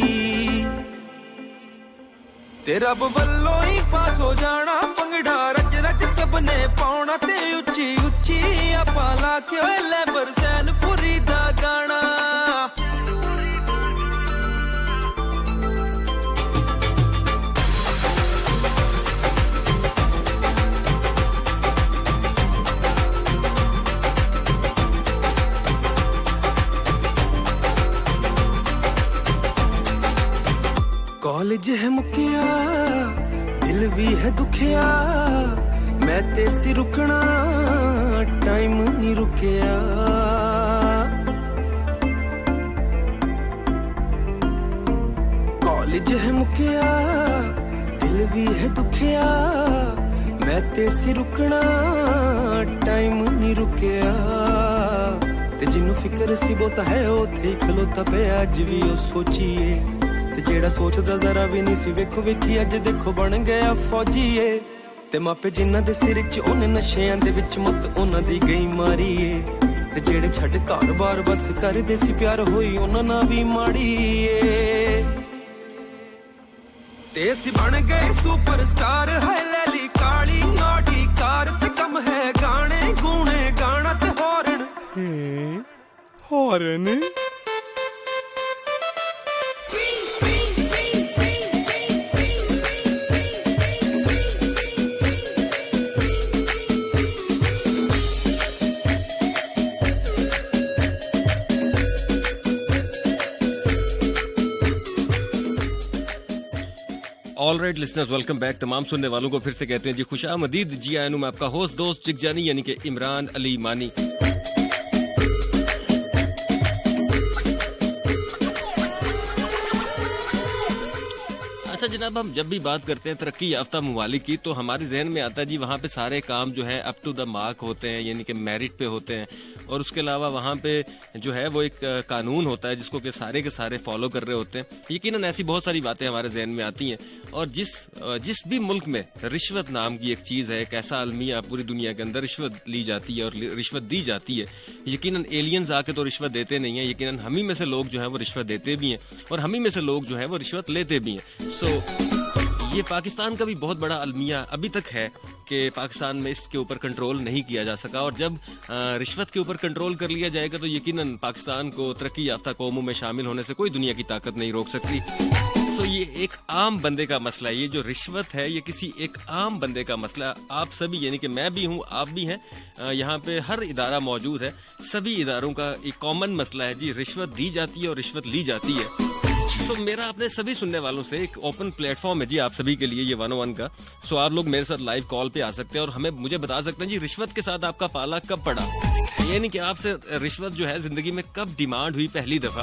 ते रब वल्लों ही पास हो जाना पंगड़ा रज रज सबने पाउना। ते उच्ची उच्ची आपां लाके लैबर सैनपुरी दा गाना। कॉलेज है मुकिया दिल भी है दुखिया मैं ते सी रुकना टाइम नहीं रुकिया। कॉलेज है मुकिया दिल भी है दुखिया मैं ते सी रुकना टाइम नहीं रुकिया। ते जिन्नू फिक्र सी वो है उथे ही खलोता पे अज भी ओ सोचिए। ते जेड़ा सोचदा जरा भी नहीं सी वेखो वेखी अज देखो बन गया फौजीए। ते मापे जिन्ना दे सिर च ओने नशेआं दे विच मत ओना दी गई मारीए। ते जेड़े छड़ घर बार बस करदे सी प्यार होई ओना ना भी माड़ीए। ते असी बन गए सुपरस्टार है लैली काली नाडी कार ते कम है गाने गूने गाना ते horn horn. Alright listeners, welcome back. तमाम सुनने वालों को फिर से कहते हैं जी खुशामदीद। जी आया हूं मैं आपका होस्ट दोस्त जिगजानी यानी कि इमरान अली मानी। अच्छा जनाब, हम जब भी बात करते हैं तरक्की याफ्ता ममालिक की तो हमारे जहन में आता है जी वहाँ पे सारे काम जो है अप टू द मार्क होते हैं, यानी कि मेरिट पे होते हैं। और उसके अलावा वहाँ पे जो है वो एक कानून होता है जिसको कि सारे के सारे फॉलो कर रहे होते हैं। यकीनन ऐसी बहुत सारी बातें हमारे जहन में आती हैं। और जिस भी मुल्क में रिश्वत नाम की एक चीज़ है, एक ऐसा अलमिया पूरी दुनिया के अंदर रिश्वत ली जाती है और रिश्वत दी जाती है। यकीनन एलियंस आके तो रिश्वत देते नहीं है, यकीनन हम ही में से लोग जो है वो रिश्वत देते भी हैं और हम ही में से लोग जो है वो रिश्वत लेते भी हैं। सो ये पाकिस्तान का भी बहुत बड़ा अलमिया अभी तक है कि पाकिस्तान में इसके ऊपर कंट्रोल नहीं किया जा सका। और जब रिश्वत के ऊपर कंट्रोल कर लिया जाएगा तो यकीनन पाकिस्तान को तरक्की याफ्ता कौमों में शामिल होने से कोई दुनिया की ताकत नहीं रोक सकती। तो ये एक आम बंदे का मसला है, ये जो रिश्वत है ये किसी एक आम बंदे का मसला। आप सभी यानी कि मैं भी हूँ, आप भी हैं, यहाँ पे हर इदारा मौजूद है। सभी इदारों का एक कॉमन मसला है जी, रिश्वत दी जाती है और रिश्वत ली जाती है। तो मेरा अपने सभी सुनने वालों से एक ओपन प्लेटफॉर्म है जी आप सभी के लिए, ये 101 का। सो आप लोग मेरे साथ लाइव कॉल पे आ सकते हैं और मुझे बता सकते हैं जी रिश्वत के साथ आपका पाला कब पड़ा, यानी कि आपसे रिश्वत जो है जिंदगी में कब डिमांड हुई पहली दफा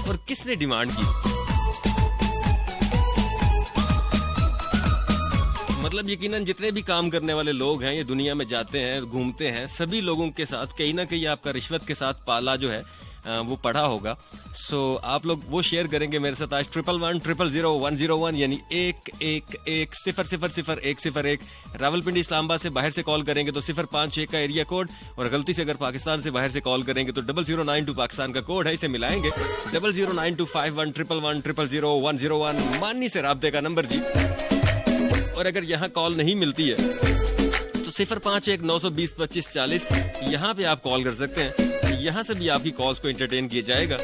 और किसने डिमांड की। मतलब यकीनन जितने भी काम करने वाले लोग हैं, ये दुनिया में जाते हैं, घूमते हैं, सभी लोगों के साथ कहीं ना कहीं आपका रिश्वत के साथ पाला जो है वो पढ़ा होगा। सो आप लोग वो शेयर करेंगे मेरे साथ आज 11100101 यानी 1110000101। रावलपिंडी इस्लामाबाद से बाहर से कॉल करेंगे तो 056 का एरिया कोड, और गलती से अगर पाकिस्तान से बाहर से कॉल करेंगे तो 0092 पाकिस्तान का कोड है, इसे मिलाएंगे 009251000101 मानी से राब्ते का नंबर जी। और अगर यहाँ कॉल नहीं मिलती है तो 051-920-2540 यहाँ पे आप कॉल कर सकते हैं। यहाँ से भी आपकी कॉल्स को एंटरटेन किया जाएगा।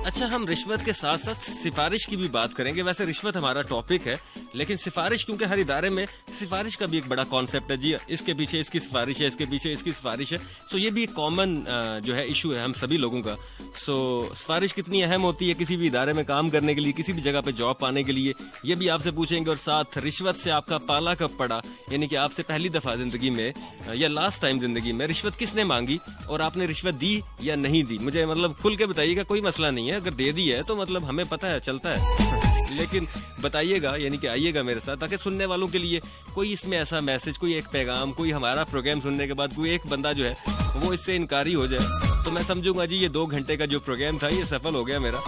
अच्छा, हम रिश्वत के साथ साथ सिफारिश की भी बात करेंगे। वैसे रिश्वत हमारा टॉपिक है, लेकिन सिफारिश क्योंकि हर इदारे में सिफारिश का भी एक बड़ा कॉन्सेप्ट है जी, इसके पीछे इसकी सिफारिश है, इसके पीछे इसकी सिफारिश है। सो ये भी एक कॉमन जो है इशू है हम सभी लोगों का। सो सिफारिश कितनी अहम होती है किसी भी इदारे में काम करने के लिए, किसी भी जगह पे जॉब पाने के लिए, ये भी आपसे पूछेंगे। और साथ रिश्वत से आपका पाला कब पड़ा, यानी कि आपसे पहली दफा जिंदगी में या लास्ट टाइम जिंदगी में रिश्वत किसने मांगी और आपने रिश्वत दी या नहीं दी। मुझे मतलब खुल के बताइएगा, कोई मसला नहीं है, अगर दे दी है तो मतलब हमें पता है, चलता है लेकिन बताइएगा, यानी कि आइएगा मेरे साथ, ताकि सुनने वालों के लिए कोई इसमें ऐसा मैसेज, कोई एक पैगाम, कोई हमारा प्रोग्राम सुनने के बाद कोई एक बंदा जो है वो इससे इनकारी हो जाए तो मैं समझूंगा जी ये 2 घंटे का जो प्रोग्राम था ये सफल हो गया मेरा।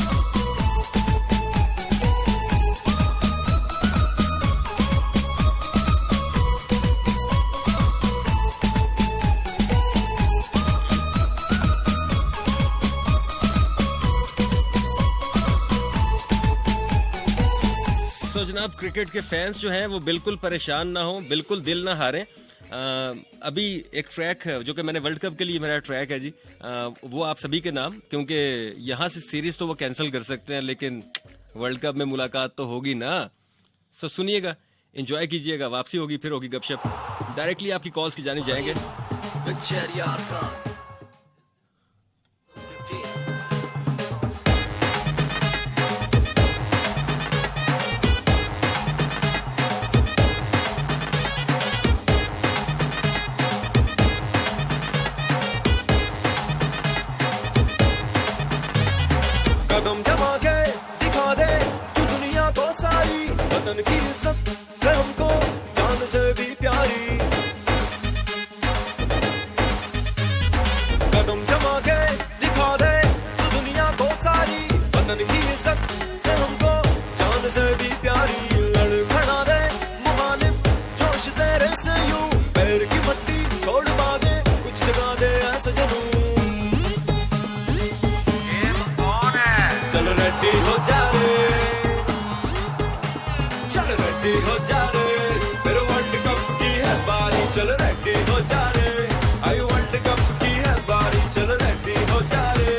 तो जनाब, क्रिकेट के फैंस जो हैं वो बिल्कुल परेशान ना हो, बिल्कुल दिल ना हारें। अभी एक ट्रैक है जो कि मैंने वर्ल्ड कप के लिए मेरा ट्रैक है जी, वो आप सभी के नाम, क्योंकि यहाँ से सीरीज तो वो कैंसिल कर सकते हैं लेकिन वर्ल्ड कप में मुलाकात तो होगी ना। सो सुनिएगा, एंजॉय कीजिएगा, वापसी होगी, फिर होगी गपशप। डायरेक्टली आपकी कॉल्स की जानिब जाएंगे। कदम जमा के दिखा दे तू दुनिया को सारी, वतन की इज्जत है हमको जान से भी प्यारी। कदम जमा के दिखा दे तू दुनिया को सारी, वतन की इज्जत है हमको जान से भी प्यारी। लड़ खड़ा दे मुखालिफ जोश तेरे से यूं, पैर की मट्टी छोड़ बागे कुछ जगा दे ऐसा जनू। चल रेडी हो जा रे, चल रेडी हो जा रे, फिर वर्ल्ड कप की है बारी। चल रेडी हो जा रे, आई वर्ल्ड कप की है बारी। चल रेडी हो जा रे,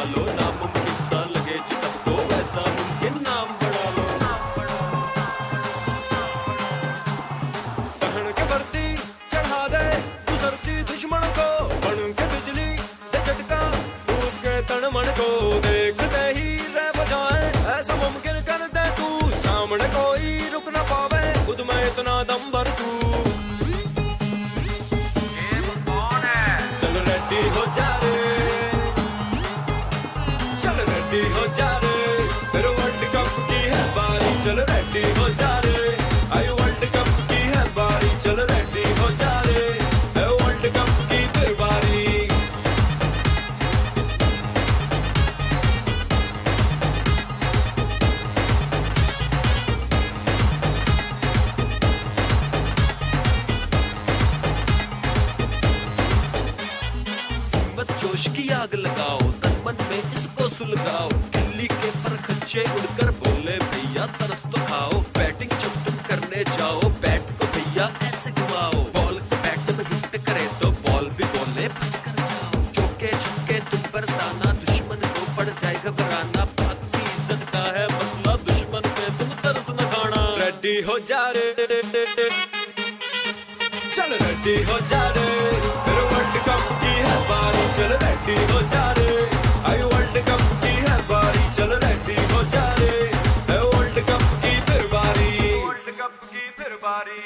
बढ़ा लो, नामुमकिन सा लगे जो सबको वैसा मुमकिन नाम बढ़ा लो। पहन के वर्दी चढ़ा दे तू सर्दी दुश्मन को, बन के बिजली दे झटका तू उसके तन मन को, देखते ही रह बजाए ऐसा मुमकिन कर दे तू, सामने कोई रुक ना पावे खुद में इतना दम भर तू। कौन है? चल रेडी हो जा रे, चल रेडी हो जा रे, फिर वर्ल्ड कप की है बारी, चल रेडी हो जा रे, आई वर्ल्ड कप की है बारी, चल रेडी हो जा रे, है वर्ल्ड कप की फिर बारी। जोश की आग लगाओ, तन मन में इसको सुलगाओ, गिल्ली के पर खच्चे उड़कर बोले भैया तरस तो खाओ, बैटिंग जब तुम करने जाओ बैट को भैया ऐसे घुमाओ, बॉल को बैट जब हिट करे तो बॉल भी बोले बस कर जाओ, चौके छक्के तुम बरसाना, दुश्मन को पड़ जाए घबराना, पाक की इज्जत का है मसला, दुश्मन पे तुम तरस न खाना। रेडी हो जा रे, चल रेडी हो जा रे, फिर वर्ल्ड कप की है बारी, चल रेडी हो जा रे, आई वर्ल्ड कप की है बारी, चल रेडी हो जा रे, है वर्ल्ड कप की फिर बारी, वर्ल्ड कप की फिर बारी।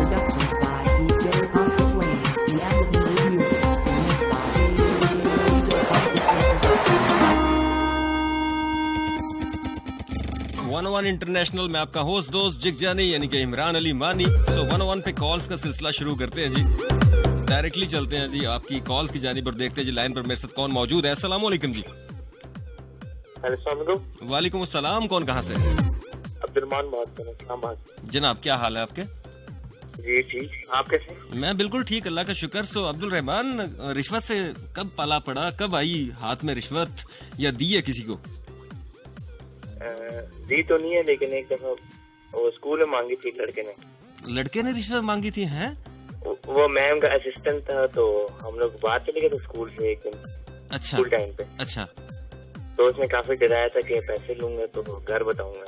Productions by DJ Patrick Wayne, the Amazon Music, and mixed by DJ Patrick 101 international में आपका होस्ट दोस्त जिगजानी यानी कि इमरान अली मानी। तो 101 पे कॉल्स का सिलसिला शुरू करते हैं जी, डायरेक्टली चलते हैं जी आपकी कॉल्स की जानिब और देखते हैं जी लाइन पर मेरे साथ कौन मौजूद है। अस्सलाम वालेकुम जी। वालेकुम अस्सलाम, कौन कहाँ से? अब्दुलरहमान बात कर रहा हूँ। जनाब क्या हाल है आपके? जी ठीक, आप कैसे? मैं बिल्कुल ठीक, अल्लाह का शुक्र। सो अब्दुल रहमान, रिश्वत से कब पाला पड़ा, कब आई हाथ में रिश्वत या दी है किसी को? दी तो नहीं है, लेकिन एक दफा वो स्कूल में मांगी थी लड़के ने। लड़के ने रिश्वत मांगी थी? हैं? वो मैम का असिस्टेंट था, तो हम लोग बाहर चले गए थे स्कूल से एक दिन। अच्छा, स्कूल टाइम पे। अच्छा तो उसने काफी डराया था कि पैसे लूंगा तो घर बताऊंगा।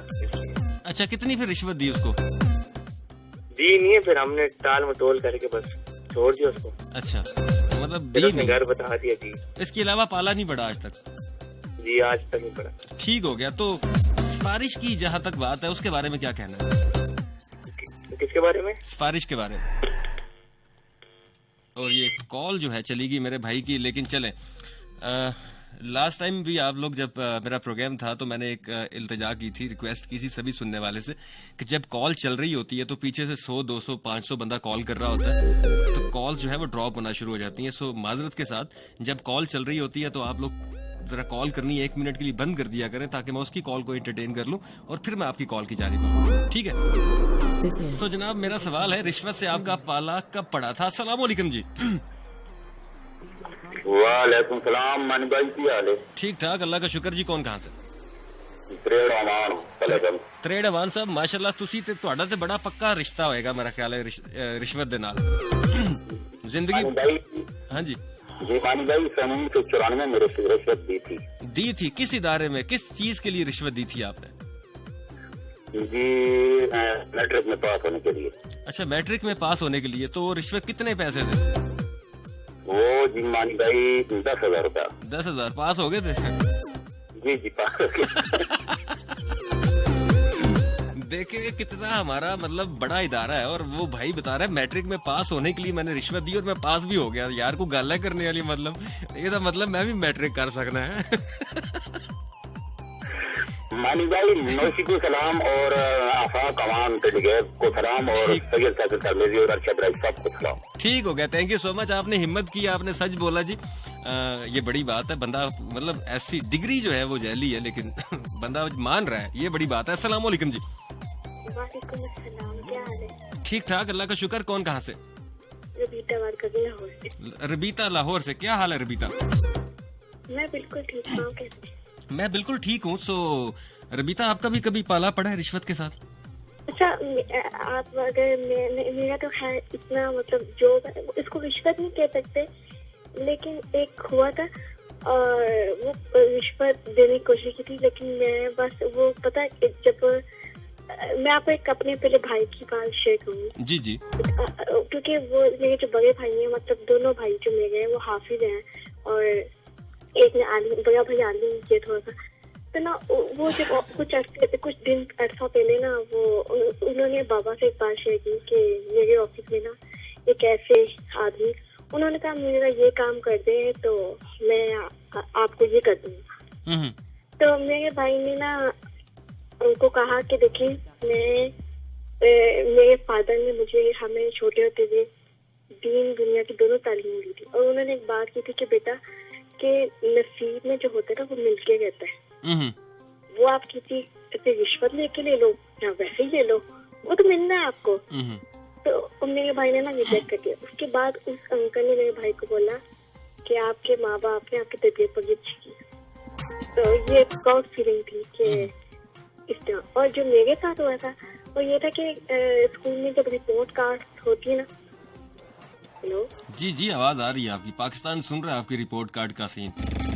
अच्छा, कितनी फिर रिश्वत दी उसको? दी नहीं है, फिर हमने टाल मटोल करके बस छोड़ दिया उसको। अच्छा, मतलब फिर दी उसने नहीं। घर बता दिया जी। इसके अलावा पाला नहीं पड़ा आज तक? जी आज तक नहीं पड़ा। ठीक हो गया। तो सिफारिश की जहाँ तक बात है उसके बारे में क्या कहना है? किसके बारे में? सिफारिश के बारे में। और ये कॉल जो है चली गई मेरे भाई की, लेकिन चले लास्ट टाइम भी आप लोग जब मेरा प्रोग्राम था तो मैंने एक इल्तिजा की थी, रिक्वेस्ट की थी सभी सुनने वाले से कि जब कॉल चल रही होती है तो पीछे से 100, 200, 500 बंदा कॉल कर रहा होता है, तो कॉल जो है वो ड्रॉप होना शुरू हो जाती हैं। सो माजरत के साथ जब कॉल चल रही होती है तो आप लोग जरा कॉल करनी 1 मिनट के लिए बंद कर दिया करें, ताकि मैं उसकी कॉल को एंटरटेन कर लूं और फिर मैं आपकी कॉल की जानिब आऊं। ठीक है? तो जनाब मेरा सवाल है, रिश्वत से आपका पाला कब पड़ा था? अस्सलाम वालेकुम जी। वालेकुम सलाम, मन भाई की हाल है? ठीक ठाक, अल्लाह का शुक्र जी। कौन कहाँ से? त्रेड़ अमान साहब, माशाल्लाह तुसी ते ਤੁਹਾਡਾ ਤੇ बड़ा पक्का रिश्ता होएगा मेरा ख्याल है रिश्वत दे नाल जिंदगी। हाँ जी जी मानी भाई, सन 1994 में मेरे से रिश्वत दी थी। किस इदारे में, किस चीज के लिए रिश्वत दी थी आपने? जी मैट्रिक में पास होने के लिए। अच्छा, मैट्रिक में पास होने के लिए। तो रिश्वत कितने पैसे थे? वो जी मानी भाई 10,000 रुपया। 10,000 पास हो गए थे? जी जी पास हो गए। देखे कितना हमारा मतलब बड़ा इदारा है, और वो भाई बता रहा है मैट्रिक में पास होने के लिए मैंने रिश्वत दी और मैं पास भी हो गया। यार को गाला करने वाली, मतलब ये तो मतलब मैं भी मैट्रिक कर सकना है। मानी भाई नौशी को सलाम और आफाक अवाम को सलाम और सैयद साकिर तरमेजी और अरशद राय सबको सलाम। ठीक हो गया, थैंक यू सो मच। आपने हिम्मत की, आपने सच बोला जी। ये बड़ी बात है। बंदा मतलब ऐसी डिग्री जो है वो जैली है, लेकिन बंदा मान रहा है, ये बड़ी बात है। अस्सलाम वालेकुम जी। वालेकुम अस्सलाम, क्या हाल है? ठीक ठाक, अल्लाह का शुक्र। कौन कहाँ से? रबीता बात कर रही हूँ लाहौर से। रबीता लाहौर से। क्या हाल है रबीता? मैं बिल्कुल ठीक हूँ, कैसे? मैं बिल्कुल ठीक हूँ। सो रबीता, आपका भी कभी पाला पड़ा है रिश्वत के साथ? अच्छा, आप अगर मेरा तो खैर इतना मतलब जो इसको रिश्वत नहीं कह सकते, लेकिन एक हुआ था और वो रिश्वत देने की कोशिश की थी, लेकिन मैं बस वो पता जब मैं आपको एक अपने पहले भाई की बात शेयर करूँगी। जी जी। क्योंकि वो मेरे जो बड़े भाई हैं, मतलब दोनों भाई जो मेरे हैं वो हाफिज हैं और एक ने आलिम, बड़ा भाई आलिम किया थोड़ा सा। तो ना वो जब कुछ दिन अरसा पहले ना वो उन्होंने बाबा से एक बात शेयर की कि मेरे ऑफिस में ना एक ऐसे आदमी, उन्होंने कहा मेरा ये काम कर दे तो मैं आपको ये कर दूंगा। तो मेरे भाई ने ना उनको कहा कि देखिए मेरे फादर ने मुझे हमें छोटे होते हुए दीन दुनिया की दोनों तालीम दी थी, और उन्होंने एक बात की थी कि बेटा कि नसीब में जो होता है ना वो मिलके रहता है। वो आप किसी ऐसे रिश्वत लेके ले लो या वैसे ही ले लो, वो तो मिलना है आपको। तो मेरे भाई ने ना रिजेक्ट कर दिया। उसके बाद उस अंकल ने मेरे भाई को बोला कि आपके माँ बाप ने आपकी तबीयत पर अच्छी की। तो ये प्राउड फीलिंग थी कि इस तरह। और जो मेरे साथ हुआ था वो ये था कि स्कूल में जब रिपोर्ट कार्ड होती है ना। हेलो जी जी, आवाज आ रही है आपकी। पाकिस्तान सुन रहा है आपकी रिपोर्ट कार्ड का सीन।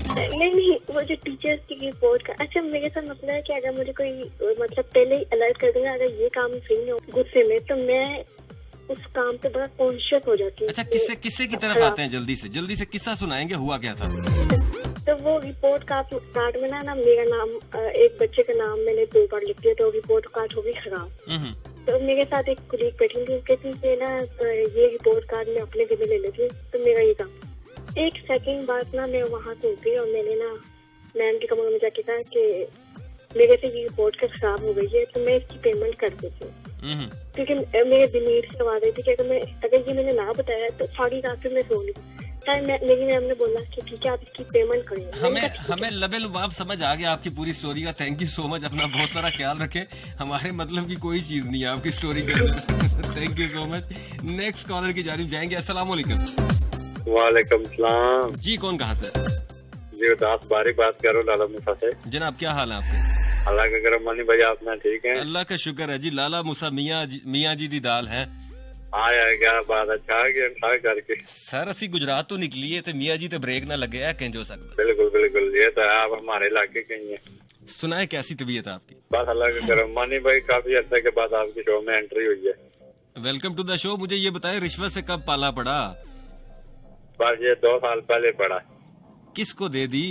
नहीं, वो जो टीचर्स की रिपोर्ट का। अच्छा, मेरे साथ मतलब है कि अगर मुझे कोई मतलब पहले ही अलर्ट कर देगा अगर ये काम सही हो गुस्से में, तो मैं उस काम पे बड़ा कॉन्शियस हो जाती हूँ। अच्छा, किस्से की तरफ आते हैं? जल्दी से किस्सा सुनाएंगे, हुआ क्या था? तो वो रिपोर्ट कार्ड में ना मेरा नाम, एक बच्चे का नाम मैंने 2 बार लिख दिया, तो रिपोर्ट कार्ड हो गई खराब। तो मेरे साथ एक कुलीग बैठी थी, कहती थी ना ये रिपोर्ट कार्ड मैं अपने दिन में ले लेती, तो मेरा ये काम। एक सेकंड बाद ना मैं वहाँ से उठी और मैंने ना मैम के कमरे में जाके कहा कि मेरे से ये रिपोर्ट खराब हो गई है, तो मैं इसकी पेमेंट कर देती हूँ। क्योंकि मेरे दिमाग से आवाज आई थी कि अगर ये मैंने ना बताया तो सारी रात फिर मैं सो ली। मेरी मैम ने बोला कि ठीक है आप इसकी पेमेंट करेंगे। हमें लबे लुबाब समझ आ गया आपकी पूरी स्टोरी का। Thank you so much. अपना बहुत सारा ख्याल रखें। हमारे मतलब की कोई चीज नहीं है आपकी स्टोरी के अंदर। Thank you so much. Next collar की जानिब जाएंगे। अस्सलाम वालेकुम। वालेकुम सलाम जी, कौन कहाँ से? जी दास बारी बात करो लाला मूसा से। जनाब, क्या हाल है आपके? अल्लाह का करम मानी भाई, आप ना ठीक है? अल्लाह का शुक्र है जी। लाला मूसा मियाँ जी दी दाल है। आया क्या बात, अच्छा आ गया ठा करके। सर असी गुजरात तो निकली है, तो मियाँ जी तो ब्रेक ना लगे है कहीं हो सकता। बिल्कुल बिल्कुल, ये तो आप हमारे इलाके के ही है। सुनाए, कैसी तबीयत है आपकी? बस अल्लाह का करम मानी भाई, काफी अर्से के बाद आपकी शो में एंट्री हुई है। Welcome to the show. मुझे ये बताए, रिश्वत से कब पाला पड़ा? बस ये 2 साल पहले पड़ा। किसको दे दी?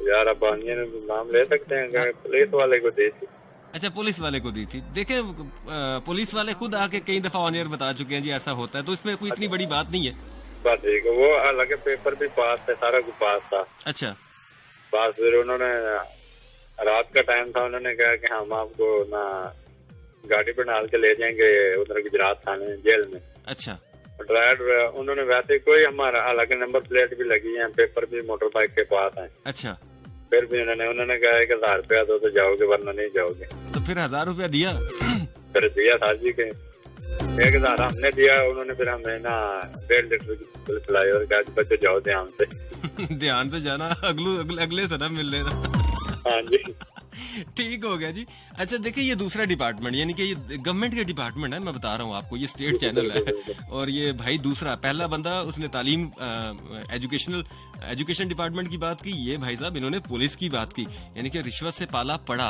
यार अब नाम ले सकते हैं, पुलिस वाले को दी थी। अच्छा, पुलिस वाले को दी थी। देखे, पुलिस वाले खुद आके कई दफा ऑन एयर बता चुके हैं जी ऐसा होता है, तो इसमें कोई इतनी बड़ी बात नहीं है। बस ठीक है, वो अलग पेपर भी पास था, सारा कुछ पास था। अच्छा, बस फिर उन्होंने रात का टाइम था, उन्होंने कहा कि हम आपको ना गाड़ी पर डाल के ले जाएंगे उधर गुजरात थाने जेल में। अच्छा। ड्राइवर उन्होंने वैसे कोई हमारा अलग नंबर प्लेट भी लगी है, पेपर भी मोटर बाइक के पास है। अच्छा। फिर भी उन्होंने कहा 1000 रुपया दो तो जाओगे, वरना नहीं जाओगे। तो फिर 1000 रुपया दिया? फिर दिया था जी के 1000 हमने दिया, उन्होंने फिर हमें ना 1.5 लीटर की बोतल पिलाई और कहा बच्चों जाओ ध्यान से। ध्यान से जाना, अगले सदम मिल लेना। हाँ जी, ठीक हो गया जी। अच्छा, देखिए ये दूसरा डिपार्टमेंट, यानी कि ये गवर्नमेंट के डिपार्टमेंट है। मैं बता रहा हूँ आपको, ये स्टेट चैनल है। और ये भाई दूसरा, पहला बंदा उसने तालीम एजुकेशन डिपार्टमेंट की बात की। ये भाई साहब इन्होंने पुलिस की बात की, यानी कि रिश्वत से पाला पड़ा।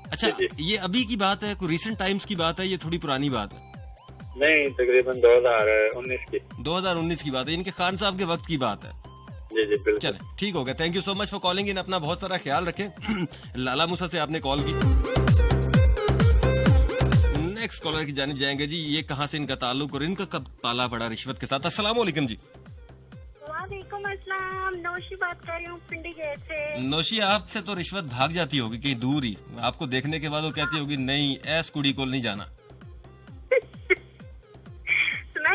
अच्छा, ये अभी की बात है, कोई रिसेंट टाइम्स की बात है, ये थोड़ी पुरानी बात है? नहीं, तकरीबन 2019 की। 2019 की बात है, इनके खान साहब के वक्त की बात है। जी जी बिल्कुल। चले, ठीक हो गया। Thank you so much for calling in. अपना बहुत सारा ख्याल रखें। लाला मूसा से आपने कॉल की। नेक्स्ट कॉलर की जानिब जाएंगे जी। ये कहाँ से इनका ताल्लुक और इनका कब पाला पड़ा रिश्वत के साथ? अस्सलाम वालेकुम जी। वालेकुम अस्सलाम, नौशी बात कर रही हूँ पिंडी गेट से। नौशी, आपसे तो रिश्वत भाग जाती होगी कहीं दूर ही। आपको देखने के बाद वो कहती होगी नहीं, ऐस कुड़ी को नहीं जाना।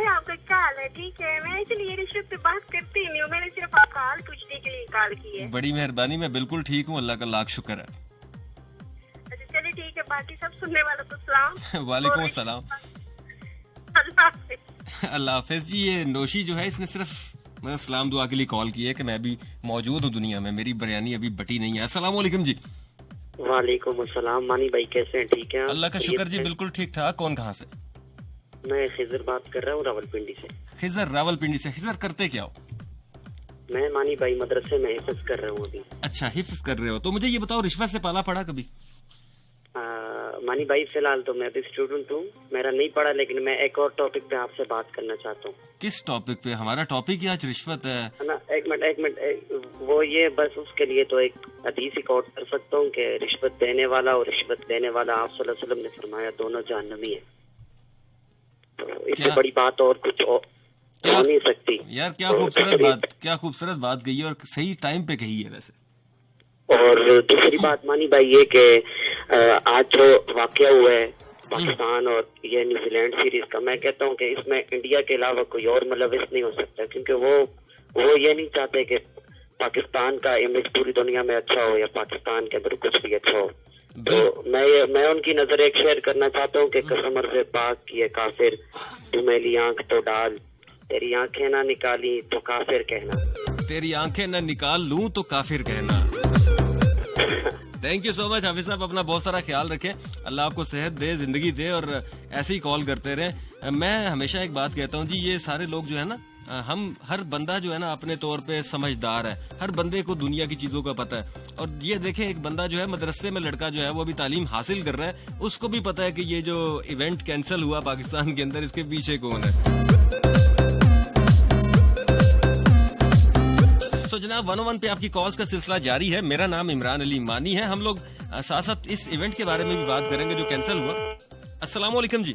आपका क्या हाल है? ठीक है, मैं इसलिए रिश्वत पे बात करती नहीं हूँ, मैंने सिर्फ आपका हाल पूछने के लिए कॉल की है। बड़ी मेहरबानी, मैं बिल्कुल ठीक हूँ, अल्लाह का लाख शुक्र है। अच्छा चलिए ठीक है, बाकी सब सुनने वालों को सलाम। वालेकुम अस्सलाम। अल्लाह हाफिज। अल्लाह हाफिज जी। ये नोशी जो है इसने सिर्फ मैं सलाम दुआ के लिए कॉल की है कि मैं भी मौजूद हूँ दुनिया में, मेरी बिरयानी अभी बटी नहीं है। अस्सलाम वालेकुम जी। वालेकुम अस्सलाम। मानी भाई कैसे हैं? ठीक है? अल्लाह का शुक्र जी, बिल्कुल ठीक ठाक। कौन कहाँ से? मैं खिजर बात कर रहा हूँ रावलपिंडी से। खिजर रावलपिंडी से। खिजर करते क्या हो? मैं मानी भाई मदरसे में हिफ्ज कर रहा हूँ अभी। अच्छा, हिफ्ज कर रहे हो। तो मुझे ये बताओ, रिश्वत से पाला पड़ा कभी? मानी भाई फिलहाल तो मैं भी स्टूडेंट हूँ, मेरा नहीं पढ़ा, लेकिन मैं एक और टॉपिक पे आपसे बात करना चाहता हूँ। किस टॉपिक पे? हमारा टॉपिक ही आज रिश्वत है ना। एक मिनट वो ये बस उसके लिए तो एक हदीस ही कोट कर सकता हूँ कि रिश्वत देने वाला और रिश्वत लेने वाला आप सल्लल्लाहु अलैहि वसल्लम ने फरमाया दोनों जहन्नमी है। तो इससे बड़ी बात और कुछ हो नहीं सकती यार। क्या खूबसूरत बात, क्या खूबसूरत बात कही है और सही टाइम पे कही है वैसे। और दूसरी बात मानी भाई ये कि आज जो वाकया हुआ है पाकिस्तान और ये न्यूजीलैंड सीरीज का, मैं कहता हूँ कि इसमें इंडिया के अलावा कोई और मुलविस नहीं हो सकता, क्योंकि वो ये नहीं चाहते कि पाकिस्तान का इमेज पूरी दुनिया में अच्छा हो या पाकिस्तान के अंदर कुछ भी अच्छा हो। तो मैं उनकी नजर एक शेयर करना चाहता हूँ कि कसम से पाक किए काफिर, तू मेरी आंख तो डाल, तेरी आंखें ना निकाली तो काफिर कहना, तेरी आंखें ना निकाल लूं तो काफिर कहना। थैंक यू सो मच हाफिज साहब, अपना बहुत सारा ख्याल रखें, अल्लाह आपको सेहत दे, जिंदगी दे और ऐसे ही कॉल करते रहें। मैं हमेशा एक बात कहता हूँ जी, ये सारे लोग जो है ना, हम हर बंदा जो है ना अपने तौर पे समझदार है, हर बंदे को दुनिया की चीजों का पता है। और ये देखें, एक बंदा जो है मदरसे में लड़का जो है वो अभी तालीम हासिल कर रहा है, उसको भी पता है कि ये जो इवेंट कैंसिल हुआ पाकिस्तान के अंदर, इसके पीछे कौन है। तो जनाब 101 पे आपकी कॉल्स का सिलसिला जारी है। मेरा नाम इमरान अली मानी है। हम लोग साथ साथ इस इवेंट के बारे में भी बात करेंगे जो कैंसिल हुआ। अस्सलाम वालेकुम जी।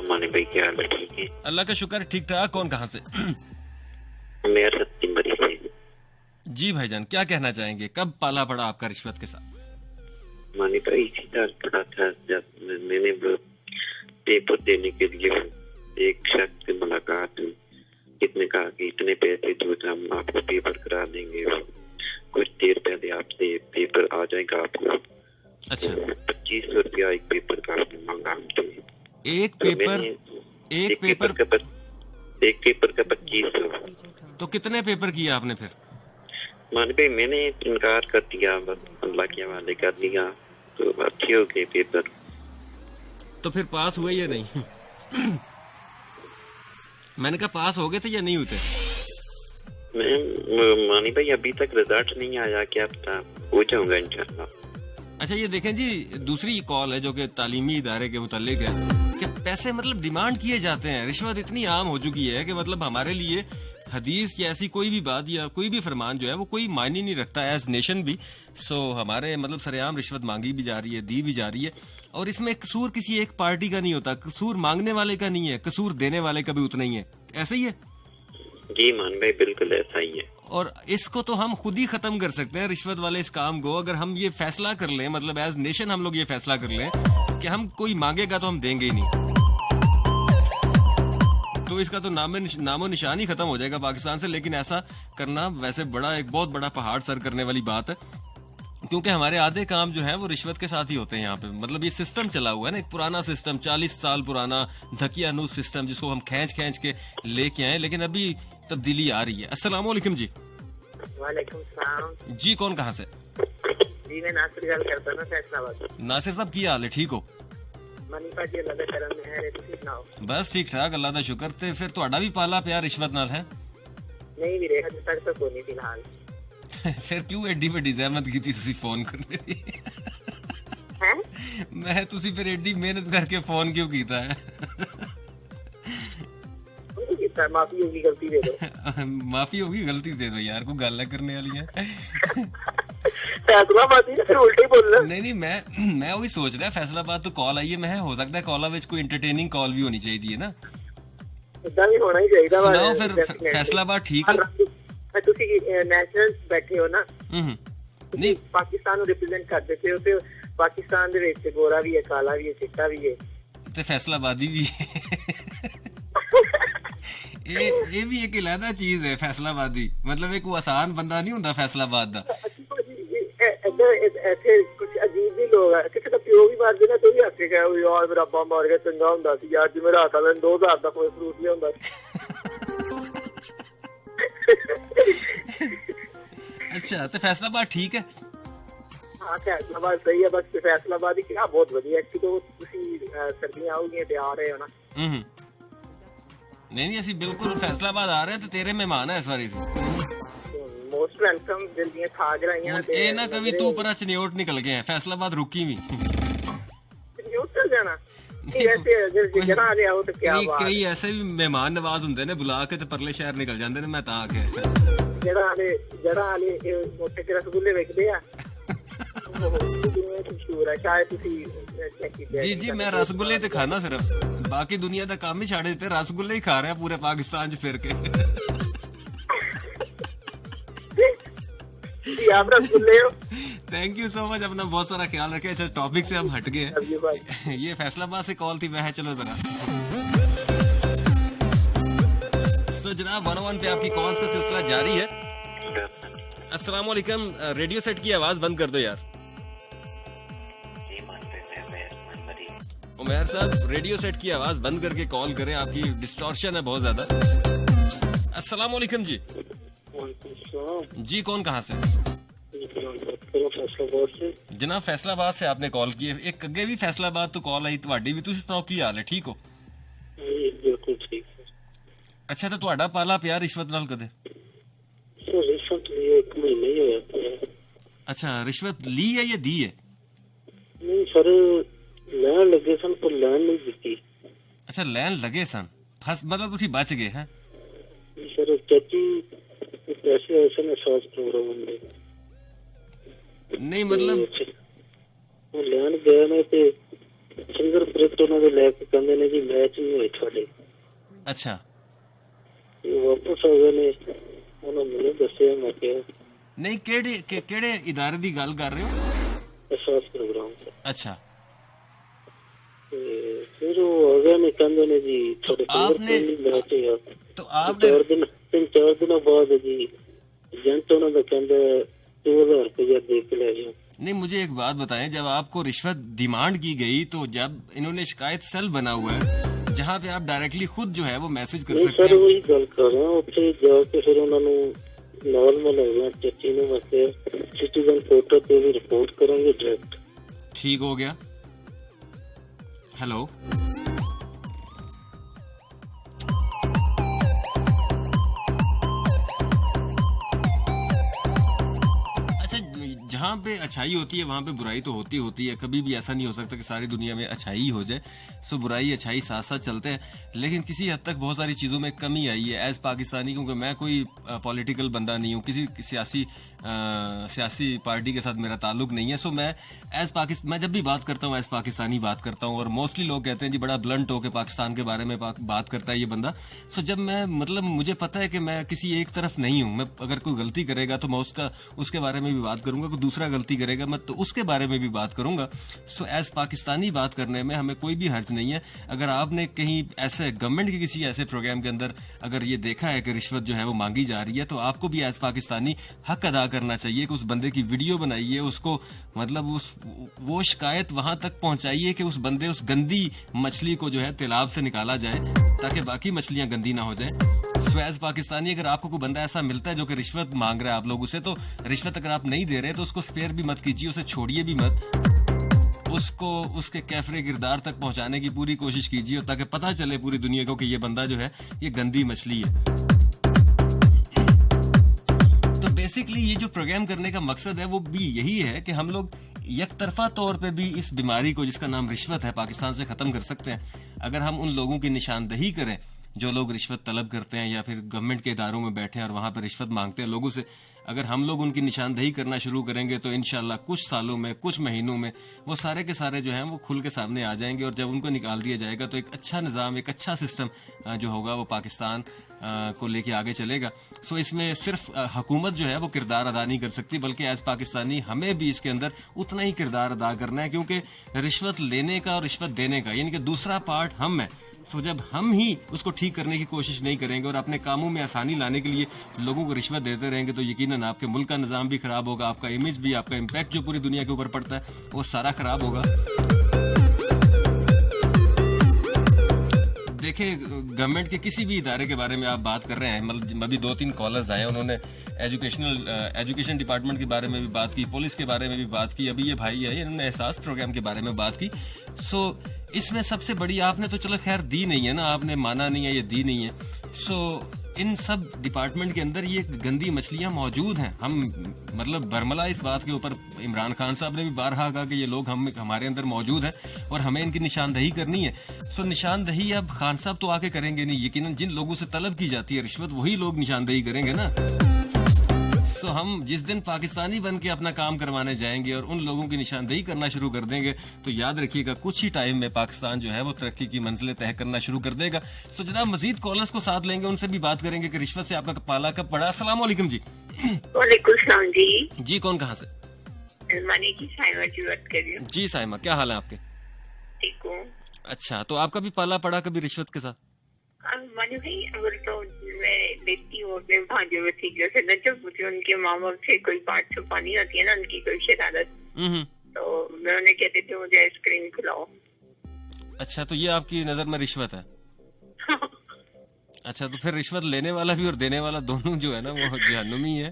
मानी भाई क्या हाल है? ठीक है, अल्लाह का शुक्र, ठीक ठाक। कौन कहाँ से? मेरा सत्ती मरी से। जी भाईजान, क्या कहना चाहेंगे? कब पाला पड़ा आपका रिश्वत के साथ? मानी भाई सीधा पड़ा था जब मैंने पेपर देने के लिए एक शख्स से मुलाकात हुई, किसने कहा कि इतने पैसे दो तो हम आपको पेपर करा देंगे, कुछ देर पहले आपसे पेपर आ जाएगा आपको। अच्छा, 2500 रुपया एक पेपर का आपने मांगा हमसे। एक पेपर का 2500। तो कितने पेपर किए आपने फिर? मान भाई मैंने इनकार कर दिया, बस अल्लाह के हवाले कर दिया, तो अच्छे हो गए पेपर। तो फिर पास हुए या नहीं? मैंने कहा पास हो गए थे या नहीं होते? मानी भाई अभी तक रिजल्ट नहीं आया, क्या पता हो जाऊंगा इंशाल्लाह। अच्छा, ये देखें जी, दूसरी कॉल है जो कि तालीमी इदारे के मुताल्लिक है कि पैसे मतलब डिमांड किए जाते हैं। रिश्वत इतनी आम हो चुकी है कि मतलब हमारे लिए हदीस या ऐसी कोई भी बात या कोई भी फरमान जो है वो कोई मायने नहीं रखता एज नेशन भी। सो हमारे मतलब सरेआम रिश्वत मांगी भी जा रही है, दी भी जा रही है, और इसमें कसूर किसी एक पार्टी का नहीं होता, कसूर मांगने वाले का नहीं है, कसूर देने वाले का भी उतना ही है। ऐसा ही है जी मान भाई, बिल्कुल ऐसा ही है। और इसको तो हम खुद ही खत्म कर सकते हैं, रिश्वत वाले इस काम को। अगर हम ये फैसला कर लें, मतलब एज नेशन हम लोग ये फैसला कर लें कि हम कोई मांगेगा तो हम देंगे ही नहीं, तो इसका तो नामो निशान ही खत्म हो जाएगा पाकिस्तान से। लेकिन ऐसा करना वैसे एक बहुत बड़ा पहाड़ सर करने वाली बात है, क्योंकि हमारे आधे काम जो है वो रिश्वत के साथ ही होते हैं यहाँ पे। मतलब ये सिस्टम चला हुआ है ना, एक पुराना सिस्टम, 40 साल पुराना धकियानूस सिस्टम, जिसको हम खींच के लेके आए, लेकिन अभी तब्दीली आ रही है। अस्सलाम वालेकुम जी। वालेकुम सलाम जी, कौन कहाँ से? जी मैं नासिर गल करता हूं फैसलाबाद। नासिर साहब की हाल है? ठीक हो? मनीपा जी अल्लाह दे करम में है, तुसी सुनाओ? बस ठीक ठाक, अल्लाह दा शुक्र। ते फिर ਤੁਹਾਡਾ भी पाला प्यार रिश्वत नाल है? नहीं भी अजे तक तो कोई नहीं फिलहाल। फिर क्यों एडी वड्डी ज़हमत कीती तुसी फोन करने दी? हैं? मैं तुसी फिर एडी मेहनत करके फोन क्यों कीता है? माफी होगी, गलती दे दो। माफी होगी, गलती दे दो यार, कोई गल करने वाली है। फैसलाबाद फिर उल्टे बोलना। नहीं, मैं वही सोच रहा, फैसलाबाद तो कॉल आई है, मैं हो सकता है कॉल विच कोई एंटरटेनिंग कॉल भी होनी चाहिए ना। इतना भी होना ही चाहिए। सुनाओ फिर, फैसलाबाद ठीक है? तुसी नेशनल बैठे हो ना, नहीं पाकिस्तान को रिप्रेजेंट करते थे, तो पाकिस्तान दे विच गोरा भी है, काला भी है, चिट्टा भी है, ते फैसलाबादी भी है। ये भी एक अलहदा चीज है फैसलाबादी, मतलब एक आसान बंदा नहीं होता फैसलाबाद दा। ऐसे कुछ ਲੋਕ ਹੈ, ਕਿਸੇ ਦਾ ਪਿਓ ਵੀ ਮਰ ਜਾਣਾ ਤੇ ਵੀ ਹੱਸ ਕੇ ਕਹੇ ਵੀ ਯਾਰ ਮੇਰਾ ਅੱਬਾ ਮਰ ਗਿਆ ਚੰਗਾ ਹੁੰਦਾ ਸੀ ਯਾਰ, ਜਿਵੇਂ ਰਾਤ ਮੈਨੂੰ 2000 ਦਾ ਕੋਈ ਫਰੂਟ ਲਿਆਉਂਦਾ ਸੀ। अच्छा तो फैसलाबाद ठीक है। ਹਾਂ ਫੈਸਲਾਬਾਦ ਸਹੀ ਹੈ, ਬਸ ਫੈਸਲਾਬਾਦ ਹੀ ਕਿਹਾ ਬਹੁਤ ਵਧੀਆ। ਕਿ ਤੁਸੀਂ ਸਰਦੀਆਂ ਆਉਗੀਆਂ ਤੇ ਆ ਰਹੇ ਹੋ ਨਾ। नहीं नहीं ਅਸੀਂ ਬਿਲਕੁਲ ਫੈਸਲਾਬਾਦ ਆ ਰਹੇ ਤੇ ਤੇਰੇ ਮਹਿਮਾਨ ਹੈ ਇਸ ਵਾਰੀ ਸੀ। Most welcome. ਦਿਲ ਦੀਆਂ ਖਾਜਰਾਈਆਂ ਤੇ ਇਹ ਨਾ ਕਵੀ ਤੂੰ ਪਰਾਂ ਚਨਿਓਟ ਨਿਕਲ ਗਿਆ, ਫੈਸਲਾਬਾਦ ਰੁਕੀ ਵੀ ਚਲ ਜਾਣਾ। ਕਈ ਐਸੇ ਵੀ ਮਹਿਮਾਨ ਨਵਾਜ਼ ਹੁੰਦੇ ਨੇ, ਬੁਲਾ ਕੇ ਤੇ ਪਰਲੇ ਸ਼ਹਿਰ ਨਿਕਲ ਜਾਂਦੇ ਨੇ। ਮੈਂ ਤਾਂ ਆ ਕੇ ਜੜਾ ਵਾਲੇ ਮੋਟੇ ਚ ਰਸਗੁੱਲੇ ਵੇਚਦੇ ਆ। ਸ਼ਾਇਦ ਤੁਸੀਂ ਜੀ ਜੀ ਮੈਂ ਰਸਗੁੱਲੇ ਤੇ ਖਾਣਾ, ਸਿਰਫ ਬਾਕੀ ਦੁਨੀਆ ਦਾ ਕੰਮ ਹੀ ਛੱਡ ਦਿੱਤੇ, ਰਸਗੁੱਲੇ ਹੀ ਖਾ ਰਿਹਾ ਪੂਰੇ ਪਾकिस्तान ਚ फिर के। आप रसगुल्ले हो। थैंक यू सो मच, अपना बहुत सारा ख्याल रखे। अच्छा टॉपिक से हम हट गए हैं। ये फैसलाबाद से कॉल थी वह, चलो जरा। तो जनाब 101 पे आपकी कॉल्स का सिलसिला जारी है। अस्सलाम वालेकुम, रेडियो सेट की आवाज बंद कर दो यार। उमैर साहब रेडियो सेट की आवाज बंद करके कॉल करें, आपकी डिस्टॉर्शन है बहुत ज्यादा। अस्सलाम वालेकुम जी। जी कौन कहाँ से? जनाब फैसलाबाद से आपने कॉल की है। एक अगे भी फैसलाबाद तो कॉल आई, ਤੁਹਾਡੀ ਵੀ। ਤੁਸੀਂ ਸੁਣਾਓ ਕੀ ਹਾਲ ਹੈ, ਠੀਕ ਹੋ? ਬਿਲਕੁਲ ਠੀਕ ਹੈ। ਅੱਛਾ ਤਾਂ ਤੁਹਾਡਾ ਪਾਲਾ ਪਿਆ ਰਿਸ਼ਵਤ ਨਾਲ ਕਦੇ? ਰਿਸ਼ਵਤ ਲਈ 1 ਮਹੀਨਾ ਹੀ ਹੋਇਆ। ਅੱਛਾ ਰਿਸ਼ਵਤ ਲਈ ਹੈ ਜਾਂ ਦੀ ਹੈ? ਨਹੀਂ ਸਰ, ਲੈਣ ਲੱਗੇ ਸਨ ਪਰ ਲੈਣ ਨਹੀਂ ਦਿੱਤੀ। ਅੱਛਾ ਲੈਣ ਲੱਗੇ ਸਨ, ਮਤਲਬ ਤੁਸੀਂ ਬਚ ਗਏ ਹੈ? ਸਰ ਚਾਚੀ ਪੈਸੇ ਐਸੇ ਨੇ ਸਾਥ ਪ੍ਰੋਗਰਾਮ ਹੁੰਦੇ ਨਹੀਂ, ਮਤਲਬ ਉਹ ਲੈਣ ਗਏ ਨੇ ਤੇ ਸਿੰਗਰ ਪ੍ਰਿੰਟ ਉਹਨਾਂ ਦੇ ਲੈ ਕੇ ਕਹਿੰਦੇ ਨੇ ਜੀ ਮੈਚ ਨਹੀਂ ਹੋਏ ਤੁਹਾਡੇ। ਅੱਛਾ ਵਾਪਸ ਆ ਗਏ ਨੇ, ਉਹਨਾਂ ਮੈਨੂੰ ਦੱਸਿਆ। ਮੈਂ ਕਿਹਾ ਨਹੀਂ, ਕਿਹੜੇ ਇਦਾਰੇ ਦੀ ਗੱਲ ਕਰ ਰਹੇ ਹੋ? ਸਾਥ ਪ੍ਰੋਗਰਾਮ। ਅੱਛਾ फिर वो आ गए ने कहते ने जी थोड़े आपने तो आपने 3-4 दिनों बाद जी एजेंट उन्होंने कहते 2000 रुपया दे के ले जाओ। नहीं मुझे एक बात बताएं, जब आपको रिश्वत डिमांड की गई तो जब इन्होंने शिकायत सेल बना हुआ है जहाँ पे आप डायरेक्टली खुद जो है वो मैसेज कर सकते हैं। सर वही गल कर रहा हूँ, उत्थे जाके फिर उन्होंने नॉर्मल है चाची ने वैसे सिटीजन पोर्टल पे भी रिपोर्ट करेंगे डायरेक्ट। ठीक हो गया। हेलो जहाँ पे अच्छाई होती है वहाँ पे बुराई तो होती है। कभी भी ऐसा नहीं हो सकता कि सारी दुनिया में अच्छाई ही हो जाए। सो बुराई अच्छाई साथ साथ चलते हैं, लेकिन किसी हद तक बहुत सारी चीज़ों में कमी आई है एज पाकिस्तानी। क्योंकि मैं कोई पॉलिटिकल बंदा नहीं हूँ, किसी सियासी पार्टी के साथ मेरा ताल्लुक नहीं है। सो मैं मैं जब भी बात करता हूँ एज पाकिस्तानी बात करता हूँ, और मोस्टली लोग कहते हैं जी बड़ा ब्लंट होकर पाकिस्तान के बारे में बात करता है ये बंदा। सो जब मैं मतलब मुझे पता है कि मैं किसी एक तरफ नहीं हूँ। मैं अगर कोई गलती करेगा तो मैं उसके बारे में भी बात करूंगा, कोई दूसरा गलती करेगा मैं तो उसके बारे में भी बात करूंगा। सो एज पाकिस्तानी बात करने में हमें कोई भी हर्ज नहीं है। अगर आपने कहीं ऐसे गवर्नमेंट के किसी ऐसे प्रोग्राम के अंदर अगर ये देखा है कि रिश्वत जो है वो मांगी जा रही है, तो आपको भी एज पाकिस्तानी हक अदा करना चाहिए कि उस बंदे की वीडियो बनाइए, उसको मतलब वो शिकायत वहां तक पहुंचाइए कि उस बंदे उस गंदी मछली को जो है तालाब से निकाला जाए ताकि बाकी मछलियां गंदी ना हो जाए। सो एज पाकिस्तानी अगर आपको कोई बंदा ऐसा मिलता है जो कि रिश्वत मांग रहा है आप लोगों से, तो रिश्वत अगर आप नहीं दे रहे तो उसको स्पेयर भी मत कीजिए, उसे छोड़िए भी मत, उसको उसके कैफरे किरदार तक पहुंचाने की पूरी कोशिश कीजिए ताकि पता चले पूरी दुनिया को कि ये बंदा जो है ये गंदी मछली है। तो बेसिकली ये जो प्रोग्राम करने का मकसद है वो भी यही है कि हम लोग यकतरफा तौर पे भी इस बीमारी को जिसका नाम रिश्वत है पाकिस्तान से खत्म कर सकते हैं। अगर हम उन लोगों की निशानदही करें जो लोग रिश्वत तलब करते हैं या फिर गवर्नमेंट के इदारों में बैठे हैं और वहां पर रिश्वत मांगते हैं लोगों से, अगर हम लोग उनकी निशानदही करना शुरू करेंगे तो इंशाल्लाह कुछ सालों में कुछ महीनों में वो सारे के सारे जो हैं वो खुल के सामने आ जाएंगे। और जब उनको निकाल दिया जाएगा तो एक अच्छा निज़ाम, एक अच्छा सिस्टम जो होगा वो पाकिस्तान को लेके आगे चलेगा। सो इसमें सिर्फ हुकूमत जो है वो किरदार अदा नहीं कर सकती, बल्कि एज पाकिस्तानी हमें भी इसके अंदर उतना ही किरदार अदा करना है, क्योंकि रिश्वत लेने का और रिश्वत देने का यानी कि दूसरा पार्ट हम है। सो जब हम ही उसको ठीक करने की कोशिश नहीं करेंगे और अपने कामों में आसानी लाने के लिए लोगों को रिश्वत देते रहेंगे तो यकीनन यकीनन आपके मुल्क का निज़ाम भी खराब होगा, आपका इमेज भी, आपका इम्पैक्ट जो पूरी दुनिया के ऊपर पड़ता है वो सारा खराब होगा। देखिए, गवर्नमेंट के किसी भी इदारे के बारे में आप बात कर रहे हैं, मतलब अभी 2-3 कॉलर्स आए, उन्होंने एजुकेशन डिपार्टमेंट के बारे में भी बात की, पुलिस के बारे में भी बात की, अभी ये भाई है इन्होंने एहसास प्रोग्राम के बारे में बात की। सो इसमें सबसे बड़ी, आपने तो चलो खैर दी नहीं है ना, आपने माना नहीं है, ये दी नहीं है। सो इन सब डिपार्टमेंट के अंदर ये गंदी मछलियां मौजूद हैं। हम मतलब बरमला इस बात के ऊपर, इमरान खान साहब ने भी बारहा कहा कि ये लोग हमारे अंदर मौजूद हैं और हमें इनकी निशानदही करनी है। सो निशानदही अब खान साहब तो आके करेंगे नहीं, यकीनन जिन लोगों से तलब की जाती है रिश्वत वही लोग निशानदही करेंगे ना। सो हम जिस दिन पाकिस्तानी बन के अपना काम करवाने जाएंगे और उन लोगों की निशानदही करना शुरू कर देंगे तो याद रखिएगा कुछ ही टाइम में पाकिस्तान जो है वो तरक्की की मंजिलें तय करना शुरू कर देगा। तो जनाब मजीद कॉलर्स को साथ लेंगे, उनसे भी बात करेंगे कि रिश्वत से आपका पाला कब पड़ा। अस्सलाम वालेकुम जी। वालेकुम सलाम जी। जी कौन कहाँ से? की साइमा जी बात कर रही हूँ। जी साइमा, क्या हाल है आपके? ठीक हूँ। अच्छा, तो आपका भी पाला पड़ा कभी रिश्वत के साथ? मानी भाई, अगर तो मैं लेती हूँ अपने भांजे भतीजों से ना, जब मुझे उनके माँ बाप से कोई बात छुपानी होती है ना, उनकी कोई शरारत, तो मैं उन्हें कहती थी मुझे आइसक्रीम खिलाओ। अच्छा, तो ये आपकी नजर में रिश्वत है? अच्छा, तो फिर रिश्वत लेने वाला भी और देने वाला दोनों जो है ना वो जहन्नुमी है।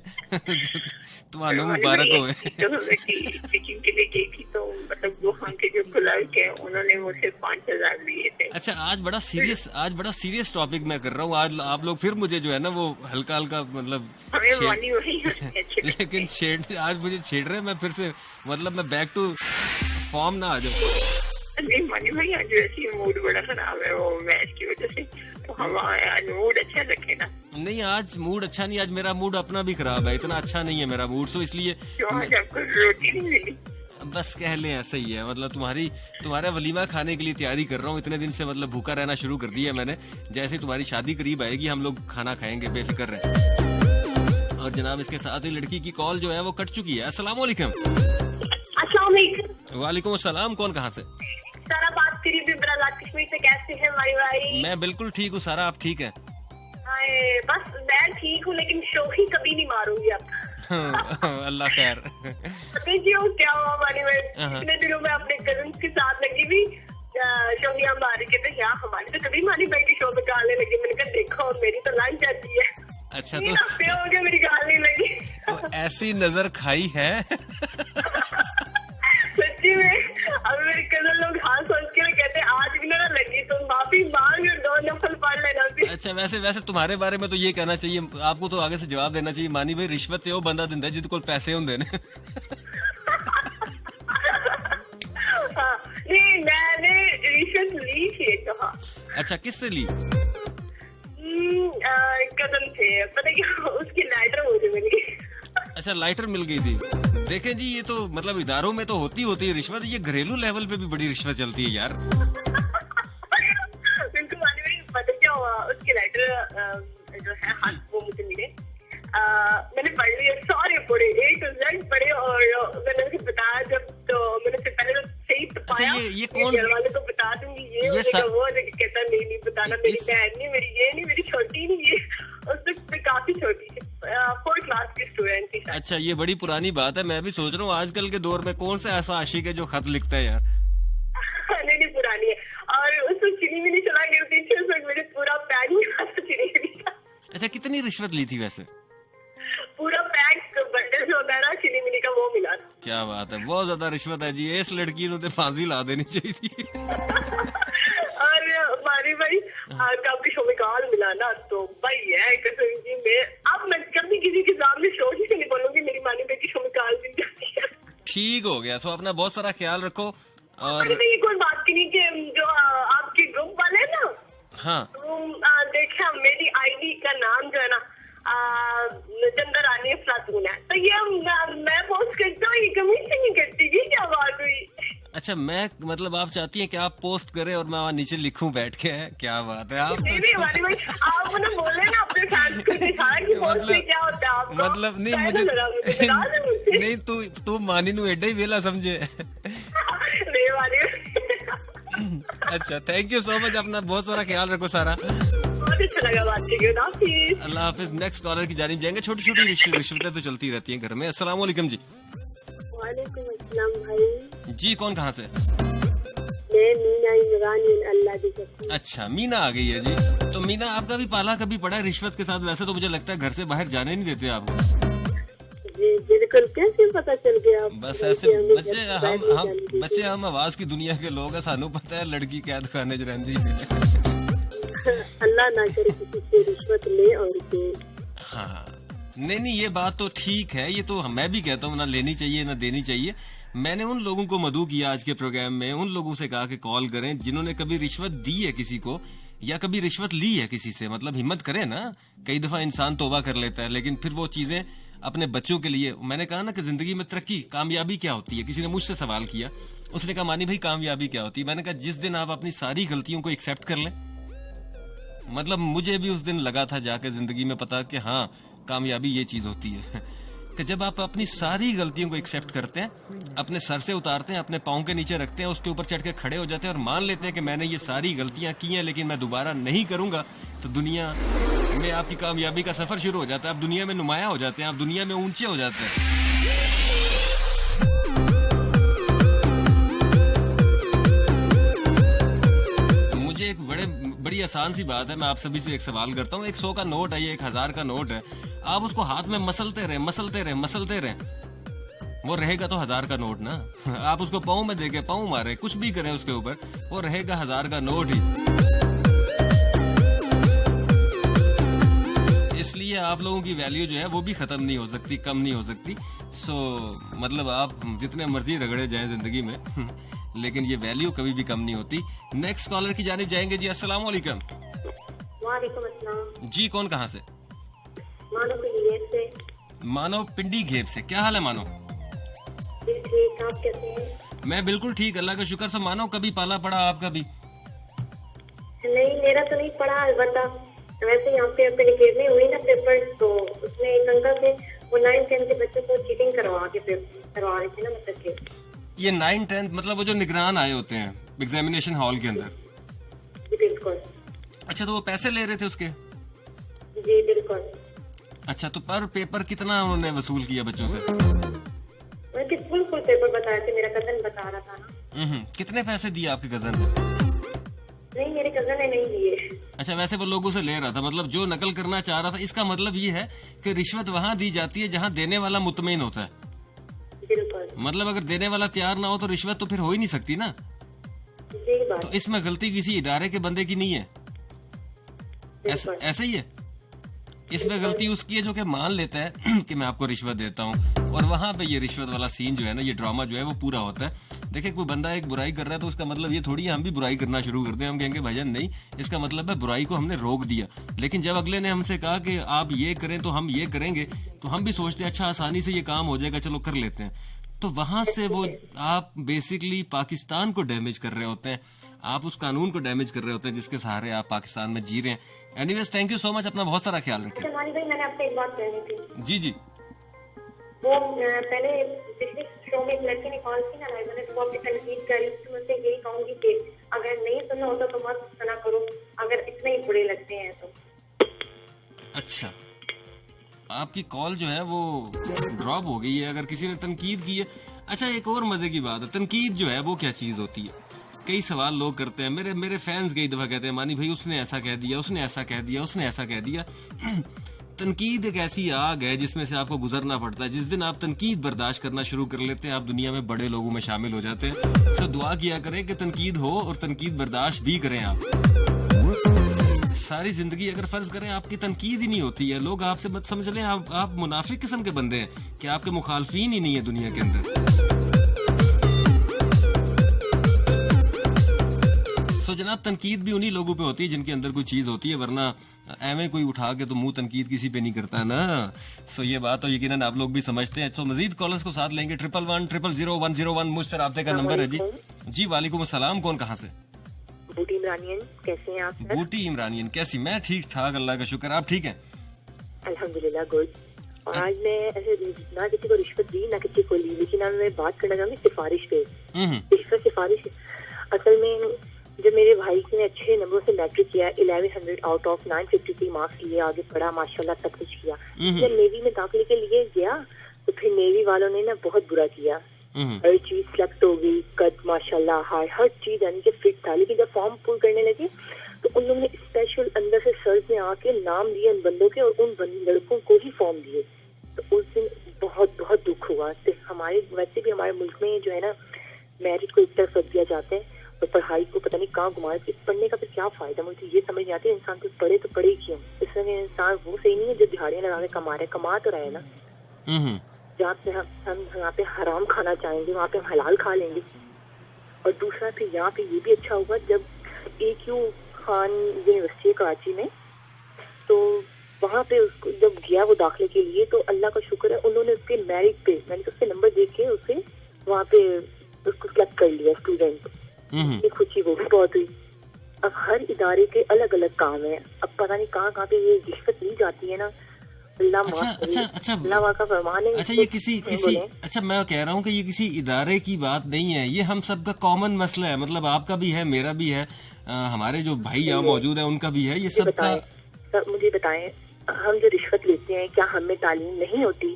तुम्हारा मुबारक हो। के लिए गई थी तो मतलब वहाँ के जो क्लर्क है उन्होंने मुझे 5,000 दिए थे। अच्छा, आज बड़ा सीरियस टॉपिक मैं कर रहा हूँ। आज आप लोग फिर मुझे जो है ना वो हल्का हल्का मतलब लेकिन आज मुझे छेड़ रहे हैं। मैं फिर से मतलब मैं बैक टू फॉर्म ना आ जाऊँ। नहीं मानी भाई, आज वैसे ही मूड बड़ा खराब है वो मैच की वजह से, तो हम आज मूड अच्छा रखे ना। नहीं, आज मूड अच्छा नहीं, आज मेरा मूड अपना भी खराब है, इतना अच्छा नहीं है मेरा मूड। सो इसलिए आज आपको रोटी नहीं मिली? बस कह लें ऐसा ही है, मतलब तुम्हारा वलीमा खाने के लिए तैयारी कर रहा हूँ। इतने दिन से मतलब भूखा रहना शुरू कर दिया मैंने। जैसे तुम्हारी शादी करीब आएगी हम लोग खाना खाएंगे, बेफिक्र रहे। और जनाब इसके साथ ही लड़की की कॉल जो है वो कट चुकी है। अस्सलाम वालेकुम। वालेकुम अस्सलाम। कौन कहाँ से? सारा बात करी कश्मीर से। कैसे हैं हमारी भाई? मैं बिल्कुल ठीक हूँ सारा, आप ठीक हैं? बस मैं ठीक हूँ लेकिन शोखी कभी नहीं मारूंगी आप। अल्लाह खैर। क्या हुआ हमारी भाई, इतने दिनों में अपने कजन के साथ लगी भी शोखियां मार रही थी। यहाँ हमारी तो कभी मानी भाई की शो में गालने लगी। मैंने कहा देखो मेरी तो लाइन जाती है। अच्छा, तो हो गया मेरी गालने लगी। तो ऐसी नजर खाई है सच्ची में। अब मेरे कजन लोग हाथ सोच के कहते हैं आज भी ना लगी तो माफी मांग और 2 नफल पढ़ लेना। अच्छा, वैसे तुम्हारे बारे में तो ये कहना चाहिए आपको, तो आगे से जवाब देना चाहिए मानी भाई रिश्वत वो बंदा दिंदा जिद को पैसे होंगे ने। नहीं, मैंने रिश्वत ली थी कहा। अच्छा, किससे ली? कदम थे, पता क्या उसकी लाइटर मुझे मिल गई। अच्छा, लाइटर मिल गई थी। देखें जी, ये तो मतलब इदारों में तो होती है रिश्वत, ये घरेलू लेवल पे भी बड़ी रिश्वत चलती है यार। बिल्कुल मानी भाई, पता क्या हुआ, उसकी लाइटर जो है हाथ वो मुझे मिले। मैंने पढ़ लिया, सारे पढ़े, A to Z पढ़े और मैंने उसे बताया जब, तो मैंने उससे पहले तो सही पाया। ये कौन घर वाले को बता दूंगी ये वो कहता नहीं बताना, मेरी बहन नहीं, मेरी ये नहीं, मेरी छोटी नहीं, ये उससे काफी छोटी है, 4th क्लास की स्टूडेंट थी। अच्छा, ये बड़ी पुरानी बात है। मैं भी सोच रहा हूँ आजकल के दौर में कौन सा ऐसा आशिक है जो खत लिखता है यार। नहीं पुरानी है। और उसको चीनी भी नहीं चला गया पीछे से, मेरे पूरा पैक चीनी भी। अच्छा, कितनी रिश्वत ली थी वैसे? पूरा पैक बंडल जो होता है ना चीनी मिनी का, वो मिला। क्या बात है, बहुत ज्यादा रिश्वत है जी। इस लड़की ने तो फांसी ला देनी चाहिए थी। और मारी भाई आपके शो में कॉल मिला ना, तो भाई है कसम जी अब मैं कभी किसी के सामने शो ही से नहीं बोलूंगी मेरी मानी भाई की शो में कॉल मिल जाती है। ठीक हो गया। सो अपना बहुत सारा ख्याल रखो। और ये कोई बात की नहीं कि जो आपके ग्रुप वाले ना, हाँ देखा मेरी आईडी का नाम जो है ना चंदा रानी खातून है, तो ये मैं पोस्ट करता हूँ, ये कमी से नहीं करती। ये क्या बात हुई? अच्छा, मैं मतलब आप चाहती हैं कि आप पोस्ट करें और मैं वहाँ नीचे लिखूं बैठ के? क्या बात है आप नहीं भाई, आप ना बोले ना अपने फैंस को दिखाया कि पोस्ट क्या होता है आपको। मतलब नहीं मुझे नहीं, तू मानी नू एडा ही वेला समझे। नहीं मानी। अच्छा, थैंक यू सो मच। अपना बहुत सारा ख्याल रखो सारा। बहुत अच्छा लगा बात करके। अल्लाह हाफिज। नेक्स्ट कॉलर की जानिब जाएंगे। छोटी छोटी रिश्वतें तो चलती रहती हैं घर में। अस्सलाम वालेकुम जी। वालेकुम अस्सलाम भाई। जी कौन कहाँ से? मैं मीना इमरान अल्लाह दी करती। अच्छा मीना आ गई है जी। तो मीना आपका भी पाला कभी पड़ा है रिश्वत के साथ? वैसे तो मुझे लगता है घर से बाहर जाने नहीं देते आपको। जी बिल्कुल, कैसे पता चल गया? बस ऐसे बच्चे हम आवाज की दुनिया के लोग हैं, सानू पता है लड़की कैद खाने च रही है। अल्लाह ना करे किसी से रिश्वत ले और दे। हाँ नहीं ये बात तो ठीक है, ये तो मैं भी कहता हूँ ना लेनी चाहिए ना देनी चाहिए। मैंने उन लोगों को मदऊ किया आज के प्रोग्राम में, उन लोगों से कहा कि कॉल करें जिन्होंने कभी रिश्वत दी है किसी को या कभी रिश्वत ली है किसी से। मतलब हिम्मत करें ना, कई दफा इंसान तौबा कर लेता है लेकिन फिर वो चीजें अपने बच्चों के लिए। मैंने कहा ना कि जिंदगी में तरक्की कामयाबी क्या होती है। किसी ने मुझसे सवाल किया, उसने कहा मानी भाई कामयाबी क्या होती है? मैंने कहा जिस दिन आप अपनी सारी गलतियों को एक्सेप्ट कर लें। मतलब मुझे भी उस दिन लगा था जाके जिंदगी में पता कि हाँ कामयाबी ये चीज होती है कि जब आप अपनी सारी गलतियों को एक्सेप्ट करते हैं, अपने सर से उतारते हैं, अपने पाँव के नीचे रखते हैं, उसके ऊपर चढ़ के खड़े हो जाते हैं और मान लेते हैं कि मैंने ये सारी गलतियां की हैं लेकिन मैं दोबारा नहीं करूंगा, तो दुनिया में आपकी कामयाबी का सफर शुरू हो जाता है। आप दुनिया में नुमाया हो जाते हैं, आप दुनिया में ऊंचे हो जाते हैं। मुझे एक बड़ी आसान सी बात है, मैं आप सभी से एक सवाल करता हूँ। 100 का नोट है, ये 1000 का नोट है, आप उसको हाथ में मसलते रहे, वो रहेगा तो 1000 का नोट ना। आप उसको पाँव में देके पाँव मारे, कुछ भी करें उसके ऊपर, वो रहेगा 1000 का नोट ही। इसलिए आप लोगों की वैल्यू जो है वो भी खत्म नहीं हो सकती, कम नहीं हो सकती। मतलब आप जितने मर्जी रगड़े जाएं जिंदगी में लेकिन ये वैल्यू कभी भी कम नहीं होती। नेक्स्ट कॉलर की जानिब जाएंगे जी। अस्सलाम वालेकुम। वालेकुम अस्सलाम जी कौन कहाँ से? मानव पिंडी से। मानव पिंडी घेप से। क्या हाल है मानव? ठीक, आप कैसे हैं? मैं बिल्कुल ठीक, अल्लाह का शुक्र। से मानव कभी पाला पड़ा आपका भी? नहीं मेरा तो नहीं पड़ा, अलबत्ता वैसे यहाँ पे अपने गेट में हुई ना पेपर, तो उसमें एक अंकल थे वो 9-10 के बच्चों को चीटिंग करवा रहे थे ना, मतलब के ये 9-10 मतलब वो जो निगरान आए होते हैं एग्जामिनेशन हॉल के अंदर? जी बिल्कुल। अच्छा तो वो पैसे ले रहे थे उसके? जी बिल्कुल। अच्छा तो पर पेपर कितना उन्होंने वसूल किया बच्चों से? फुल पेपर बताए थे, मेरा कजन बता रहा था ना। कितने पैसे दिए आपके कजन ने? नहीं मेरे कजन ने नहीं दिए। अच्छा वैसे वो लोगों से ले रहा था, मतलब जो नकल करना चाह रहा था। इसका मतलब ये है कि रिश्वत वहाँ दी जाती है जहाँ देने वाला मुतमईन होता है। बिल्कुल। मतलब अगर देने वाला तैयार ना हो तो रिश्वत तो फिर हो ही नहीं सकती ना। तो इसमें गलती किसी इदारे के बंदे की नहीं है, ऐसा ही है। इसमें गलती उसकी है जो कि मान लेता है कि मैं आपको रिश्वत देता हूँ, और वहां पे ये रिश्वत वाला सीन जो है ना, ये ड्रामा जो है वो पूरा होता है। देखिए कोई बंदा एक बुराई कर रहा है तो उसका मतलब ये थोड़ी है हम भी बुराई करना शुरू कर दें। हम कहेंगे भाईजान नहीं, इसका मतलब है बुराई को हमने रोक दिया। लेकिन जब अगले ने हमसे कहा कि आप ये करें तो हम ये करेंगे, तो हम भी सोचते हैं अच्छा आसानी से ये काम हो जाएगा, चलो कर लेते हैं। तो वहां से वो आप बेसिकली पाकिस्तान को डैमेज कर रहे होते हैं, आप उस कानून को डैमेज कर रहे होते हैं जिसके सहारे आप पाकिस्तान में जी रहे हैं। Anyways thank you so much, अपना बहुत सारा ख्याल रखें। अच्छा भाई मैंने आपसे एक बात कहनी थी। जी जी। वो पहले पिछले शो में एक लड़की ने कॉल की ना, मैंने तो आपकी तनकीद करी, तो मुझसे यही कहूंगी कि अगर नहीं सुनना होता तो मत सुना करो, अगर इतने ही बुरे लगते हैं तो। अच्छा आपकी कॉल जो है वो ड्रॉप हो गई है, अगर किसी ने तनकीद की है। अच्छा एक और मजे की बात है, तनकीद जो है वो क्या चीज होती है? कई सवाल लोग करते हैं, मेरे फैंस कई दफा कहते हैं मानी भाई उसने ऐसा कह दिया, उसने ऐसा कह दिया, उसने ऐसा कह दिया। तनकीद एक ऐसी आग है जिसमें से आपको गुजरना पड़ता है। जिस दिन आप तनकीद बर्दाश्त करना शुरू कर लेते हैं, आप दुनिया में बड़े लोगों में शामिल हो जाते हैं। तो दुआ किया करें कि तनकीद हो और तनकीद बर्दाश्त भी करें। आप सारी जिंदगी अगर फर्ज करें आपकी तनकीद ही नहीं होती है, लोग आपसे मत समझ लें आप मुनाफिक किस्म के बंदे हैं कि आपके मुखालफीन ही नहीं है दुनिया के अंदर। तो जनाब तनकीद भी उन्हीं लोगों पे होती है जिनके अंदर कोई चीज होती है, वरना एवं कोई उठा के तो मुंह तनकीद किसी पे नहीं करता ना। सो ये बात तो यकीनन आप लोग भी समझते हैं। तो मजीद कॉलर्स को साथ लेंगे। 11100101 मुझसे राब्ते का नंबर है जी। जी वालेकुम अस्सलाम, कौन कहाँ से? बूटी इमरानियन, कैसे हैं आप? बूटी इमरानियन कैसी? मैं ठीक ठाक अल्लाह का शुक्र, आप ठीक हैं? अल्हम्दुलिल्लाह गुड। और आज मैं ऐसे ना किसी को रिश्वत दी ना किसी को ली, लेकिन आज मैं बात करना चाहूंगी सिफारिश पे। रिश्वत सिफारिश असल में जब मेरे भाई ने अच्छे नंबरों से मैट्रिक किया, 1100 आउट ऑफ 953 मार्क्स लिए, आगे पढ़ा माशाल्लाह, सब कुछ किया। जब नेवी में दाखिले के लिए गया तो फिर नेवी वालों ने ना बहुत बुरा किया, हर चीज सेलेक्ट हो गई, कद माशाल्लाह, हर चीज यानी कि फिट था। लेकिन जब फॉर्म पुल करने लगे तो उन लोगों ने स्पेशल अंदर से सर्च में आके नाम दिए उन बंदों के और उन लड़कों को ही फॉर्म दिए। तो उस दिन बहुत बहुत दुख हुआ। तो हमारे वैसे भी हमारे मुल्क में जो है ना मैरिट को एक तरफ रख दिया जाता है और पढ़ाई को पता नहीं कहाँ घुमा। इस पढ़ने का फिर क्या फायदा, मुझे ये समझ नहीं आती। इंसान को पढ़े तो पढ़े क्यों? इसमें इंसान वो सही नहीं है जो दिहाड़ियाँ लगा के कमा रहे, कमा तो रहे ना। जहाँ पे हम यहाँ पे हराम खाना चाहेंगे वहाँ पे हम हलाल खा लेंगे। और दूसरा फिर यहाँ पे ये भी अच्छा होगा, जब AQ खान यूनिवर्सिटी है कराची में, तो वहाँ पे उसको जब गया वो दाखिले के लिए, तो अल्लाह का शुक्र है उन्होंने उसके मेरिट पे मैंने उसके नंबर देख के उसे वहाँ पे उसको सिलेक्ट कर लिया स्टूडेंट। इतनी खुशी वो भी बहुत हुई। अब हर इदारे के अलग अलग काम है, अब पता नहीं कहाँ कहाँ पे ये रिश्वत ली जाती है ना। अल्लाह का फरमान है। अच्छा, ये किसी अच्छा, मैं कह रहा हूँ कि ये किसी इदारे की बात नहीं है, ये हम सबका कॉमन मसला है। मतलब आपका भी है, मेरा भी है, हमारे जो भाई यहाँ मौजूद है उनका भी है, ये सबका। सर मुझे बताएं, हम जो रिश्वत लेते हैं क्या हमें तालीम नहीं होती?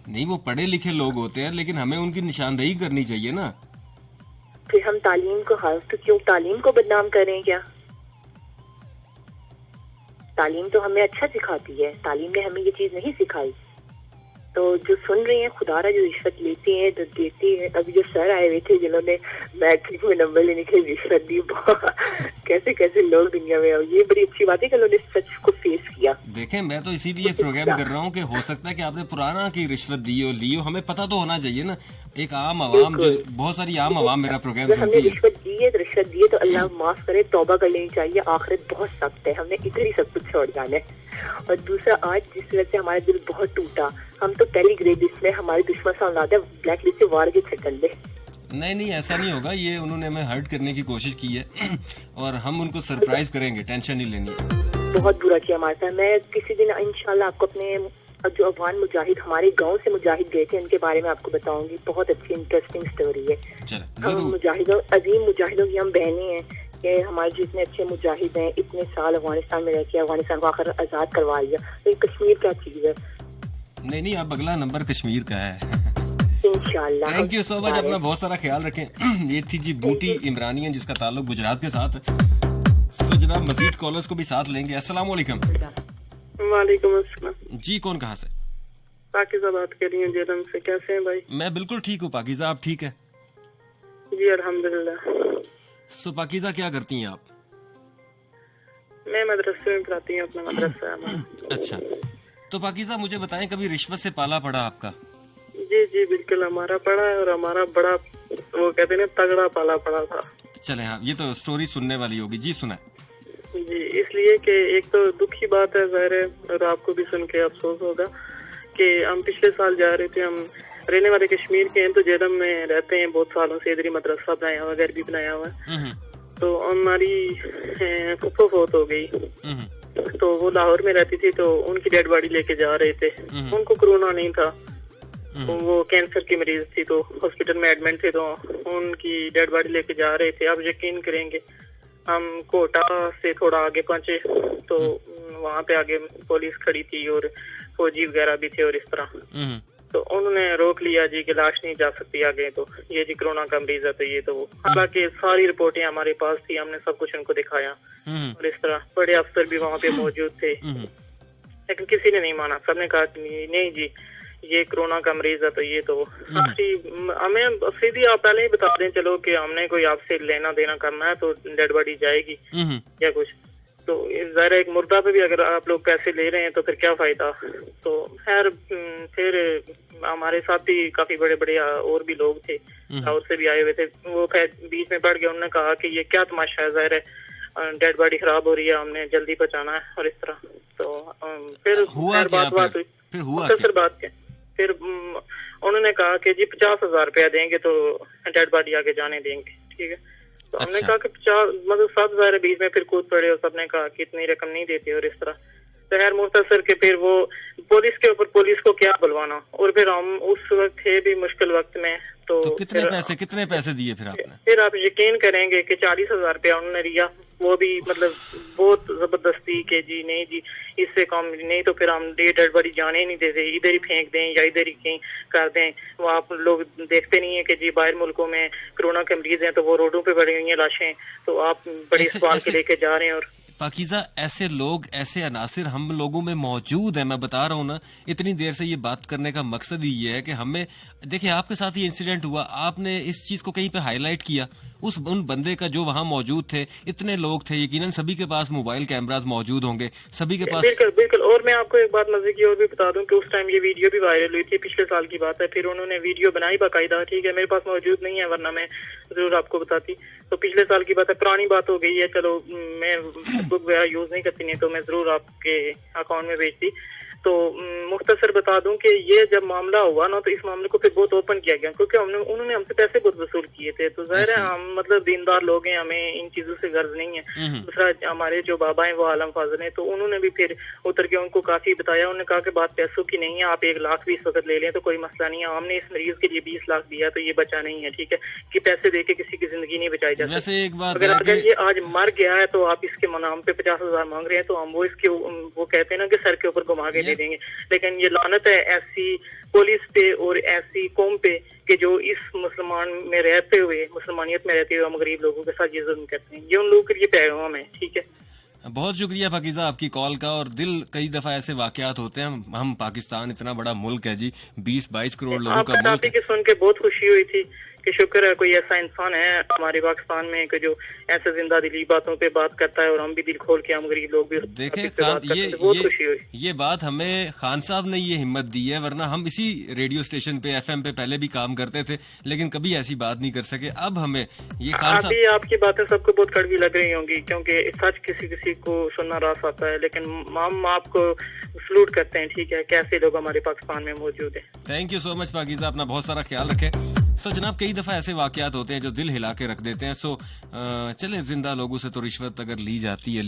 नहीं, वो पढ़े लिखे लोग होते हैं, लेकिन हमें उनकी निशानदेही करनी चाहिए ना। फिर हम तालीम को तो क्यों तालीम को बदनाम करें? क्या तालीम तो हमें अच्छा सिखाती है, तालीम ने हमें ये चीज नहीं सिखाई। तो जो सुन रहे हैं खुदारा जो रिश्वत लेते हैं जो देते हैं, अभी जो सर आए हुए थे जिन्होंने मैट्रिक में नंबर लेने के लिए रिश्वत दी, कैसे कैसे लोग दुनिया में, ये बड़ी अच्छी बात है कि उन्होंने सच को फेस किया। देखें, मैं तो इसीलिए प्रोग्राम कर रहा हूँ कि हो सकता है कि आपने पुराना की रिश्वत दी हो, ली हो, हमें पता तो होना चाहिए ना। एक आम आवाम, जो बहुत सारी आम आवाम मेरा प्रोग्राम सुनती है। हमने रिश्वत दी है तो रिश्वत दी है तो अल्लाह माफ करे, तौबा कर लेनी चाहिए। आखिरत बहुत सख्त है, हमने इधर ही सब कुछ छोड़ जाना है। और दूसरा, आज जिस वजह से हमारा दिल बहुत टूटा, हम तो टेलीग्रेड इसमें हमारे दुश्मन से औलाद है, ब्लैक लिस्ट से वार के छटन दे। नहीं, ऐसा नहीं होगा। ये उन्होंने हमें हर्ट करने की कोशिश की है और हम उनको सरप्राइज करेंगे, टेंशन नहीं लेनी है। बहुत बुरा किया हमारे साथ। मैं किसी दिन इंशाल्लाह आपको अपने जो अफगान मुजाहिद हमारे गांव से मुजाहिद गए थे उनके बारे में आपको बताऊंगी। बहुत अच्छी इंटरेस्टिंग स्टोरी है। हम मुजाहिदों, अजीम मुजाहिदों की हम बहनें हैं कि हमारे जो इतने अच्छे मुजाहिद हैं, इतने साल अफगानिस्तान में रह के अफगानिस्तान को आखिर आजाद करवा लिया। तो कश्मीर क्या चीज है? नहीं, अब अगला नंबर कश्मीर का है। इंशाल्लाह। थैंक यू सो मच, अपना बहुत सारा ख्याल रखें। ये थी जी बूटी इमरानियन, जिसका ताल्लुक गुजरात के साथ है। सो जनाब मजीद कॉलर्स को भी साथ लेंगे। अस्सलाम वालेकुम। वालेकुम अस्सलाम जी, कौन कहाँ से? पाकिज़ा बात कर रही हूँ जेलम से। कैसे हैं भाई? मैं बिल्कुल ठीक हूँ पाकिज़ा, आप ठीक है? जी अल्हम्दुलिल्लाह। सो पाकिज़ा क्या करती हैं आप? मैं मदरसे में पढ़ाती हूँ, अपना मदरसा है हमारा। अच्छा, तो पाकिज़ा मुझे बताएं, कभी रिश्वत से पाला पड़ा आपका? जी बिल्कुल, हमारा पड़ा है और हमारा बड़ा, वो कहते हैं तगड़ा पाला पड़ा था। चले, हाँ, ये तो स्टोरी सुनने वाली होगी। जी सुना जी, इसलिए कि एक तो दुख की बात है ज़ाहिर है, और आपको भी सुन के अफसोस होगा कि हम पिछले साल जा रहे थे, हम रहने वाले कश्मीर के हैं, तो जेलम में रहते हैं बहुत सालों से, इधर ही मदरसा बनाया हुआ, घर भी बनाया हुआ है। तो हमारी फुफ्फो फौत हो गई, तो वो लाहौर में रहती थी, तो उनकी डेड बॉडी लेके जा रहे थे। उनको कोरोना नहीं था, वो कैंसर की मरीज थी, तो हॉस्पिटल में एडमिट थे, तो उनकी डेड बॉडी लेके जा रहे थे। आप यकीन करेंगे, हम कोटा से थोड़ा आगे पहुंचे तो वहाँ पे आगे पुलिस खड़ी थी और फौजी वगैरह भी थे और इस तरह, तो उन्होंने रोक लिया जी कि लाश नहीं जा सकती आगे, तो ये जी कोरोना का मरीज है, तो ये तो। हालांकि सारी रिपोर्टें हमारे पास थी, हमने सब कुछ उनको दिखाया और इस तरह बड़े अफसर भी वहाँ पे मौजूद थे, लेकिन किसी ने नहीं माना। सबने कहा कि नहीं जी ये कोरोना का मरीज है, तो ये तो। हमें सीधी आप पहले ही बता दें चलो कि हमने कोई आपसे लेना देना करना है तो डेड बॉडी जाएगी या कुछ, तो ज़ाहिर एक मुर्दा पे भी अगर आप लोग पैसे ले रहे हैं तो फिर क्या फायदा। तो खैर फिर हमारे साथ ही काफी बड़े बड़े और भी लोग थे, और से भी आए हुए थे, वो बीच में पड़ गए। उन्होंने कहा कि ये क्या तमाशा है, ज़ाहिर है डेड बॉडी खराब हो रही है, हमने जल्दी पहुंचाना है और इस तरह। तो फिर बात हुई, फिर उन्होंने कहा कि जी 50,000 रुपया देंगे तो डेड बॉडी आगे जाने देंगे, ठीक है। तो हमने कहा कि 50 मतलब 7,000 बीच में फिर कूद पड़े और सबने कहा कि इतनी रकम नहीं देते और इस तरह। तो खैर मुख्तसर के फिर वो पुलिस के ऊपर पुलिस को क्या बुलवाना, और फिर हम उस वक्त थे भी मुश्किल वक्त में, तो कितने पैसे दिए फिर आपने? फिर आप यकीन करेंगे कि 40,000 रुपया उन्होंने लिया, वो भी मतलब बहुत जबरदस्ती के जी नहीं जी इससे कम नहीं तो फिर हम डेढ़ बड़ी जाने ही नहीं देते, इधर ही फेंक दें या इधर ही कहीं कर दें। वो आप लोग देखते नहीं है कि जी बाहर मुल्कों में कोरोना के मरीज हैं तो वो रोडों पे पड़ी हुई हैं लाशें, तो आप बड़ी सवाल के लेके जा रहे हैं। और पाकीज़ा ऐसे लोग, ऐसे अनासिर हम लोगों में मौजूद है। मैं बता रहा हूँ ना, इतनी देर से ये बात करने का मकसद ही ये है कि हमें, देखिए आपके साथ ये इंसिडेंट हुआ, आपने इस चीज को कहीं पे हाईलाइट किया, उन बंदे का जो वहाँ मौजूद थे, इतने लोग थे, यकीनन सभी के पास मोबाइल कैमरास मौजूद होंगे, सभी के पास। बिल्कुल बिल्कुल। और मैं आपको एक बात मजे की और भी बता दूं कि उस टाइम ये वीडियो भी वायरल हुई थी, पिछले साल की बात है। फिर उन्होंने वीडियो बनाई बाकायदा, ठीक है, मेरे पास मौजूद नहीं है वरना मैं जरूर आपको बताती। तो पिछले साल की बात है, पुरानी बात हो गई है, चलो मैं फेसबुक वगैरह यूज नहीं करती, नहीं तो मैं जरूर आपके अकाउंट में भेजती। तो मुख्तसर बता दूं कि ये जब मामला हुआ ना, तो इस मामले को फिर बहुत ओपन किया गया, क्योंकि उन्होंने हमसे पैसे बहुत वसूल किए थे। तो जाहिर है हम मतलब दीनदार लोग हैं, हमें इन चीजों से गर्ज नहीं है। दूसरा हमारे जो बाबा हैं वो आलम फाजल हैं, तो उन्होंने भी फिर उतर के उनको काफी बताया। उन्होंने कहा कि बात पैसों की नहीं है, आप 1 लाख भी इस वक्त ले लें तो कोई मसला नहीं है, हमने इस मरीज के लिए 20 लाख दिया तो ये बचा नहीं है, ठीक है, कि पैसे दे के किसी की जिंदगी नहीं बचाई जा सकती। अगर ये आज मर गया है तो आप इसके नाम पे 50,000 मांग रहे हैं, तो हम वो इसके वो कहते हैं ना कि सर के ऊपर घुमा के दे देंगे। लेकिन ये लानत है ऐसी पुलिस पे और ऐसी कौम पे कि जो इस मुसलमान में रहते हुए, मुसलमानियत में रहते हुए हम गरीब लोगों के साथ ये जुल्म करते हैं। ये उन लोगों के लिए पैगाम है, ठीक है। बहुत शुक्रिया पाकीज़ा आपकी कॉल का। और दिल, कई दफा ऐसे वाकयात होते हैं, हम पाकिस्तान इतना बड़ा मुल्क है जी, 20-22 करोड़ लोगों का मुल्क है। सुन के बहुत खुशी हुई थी कि शुक्र है कोई ऐसा इंसान है हमारे पाकिस्तान में कि जो ऐसे जिंदा दिली बातों पे बात करता है, और हम भी दिल खोल के, हम गरीब लोग भी देखें। ये बात हमें खान साहब ने ये हिम्मत दी है, वरना हम इसी रेडियो स्टेशन पे, FM पे पहले भी काम करते थे, लेकिन कभी ऐसी बात नहीं कर सके। अब हमें ये खान साहब, आपकी बातें सबको बहुत कड़वी लग रही होंगी, क्योंकि सच किसी किसी को सुनना रास आता है, लेकिन हम आपको सलूट करते हैं, ठीक है, कैसे लोग हमारे पाकिस्तान में मौजूद है। Thank you so much Pakeezah, अपना बहुत सारा ख्याल रखें। सो जनाब, कई दफा ऐसे वाकयात होते हैं जो दिल हिला के रख देते हैं। सो चले, जिंदा लोगों से तो रिश्वत अगर ली जाती है,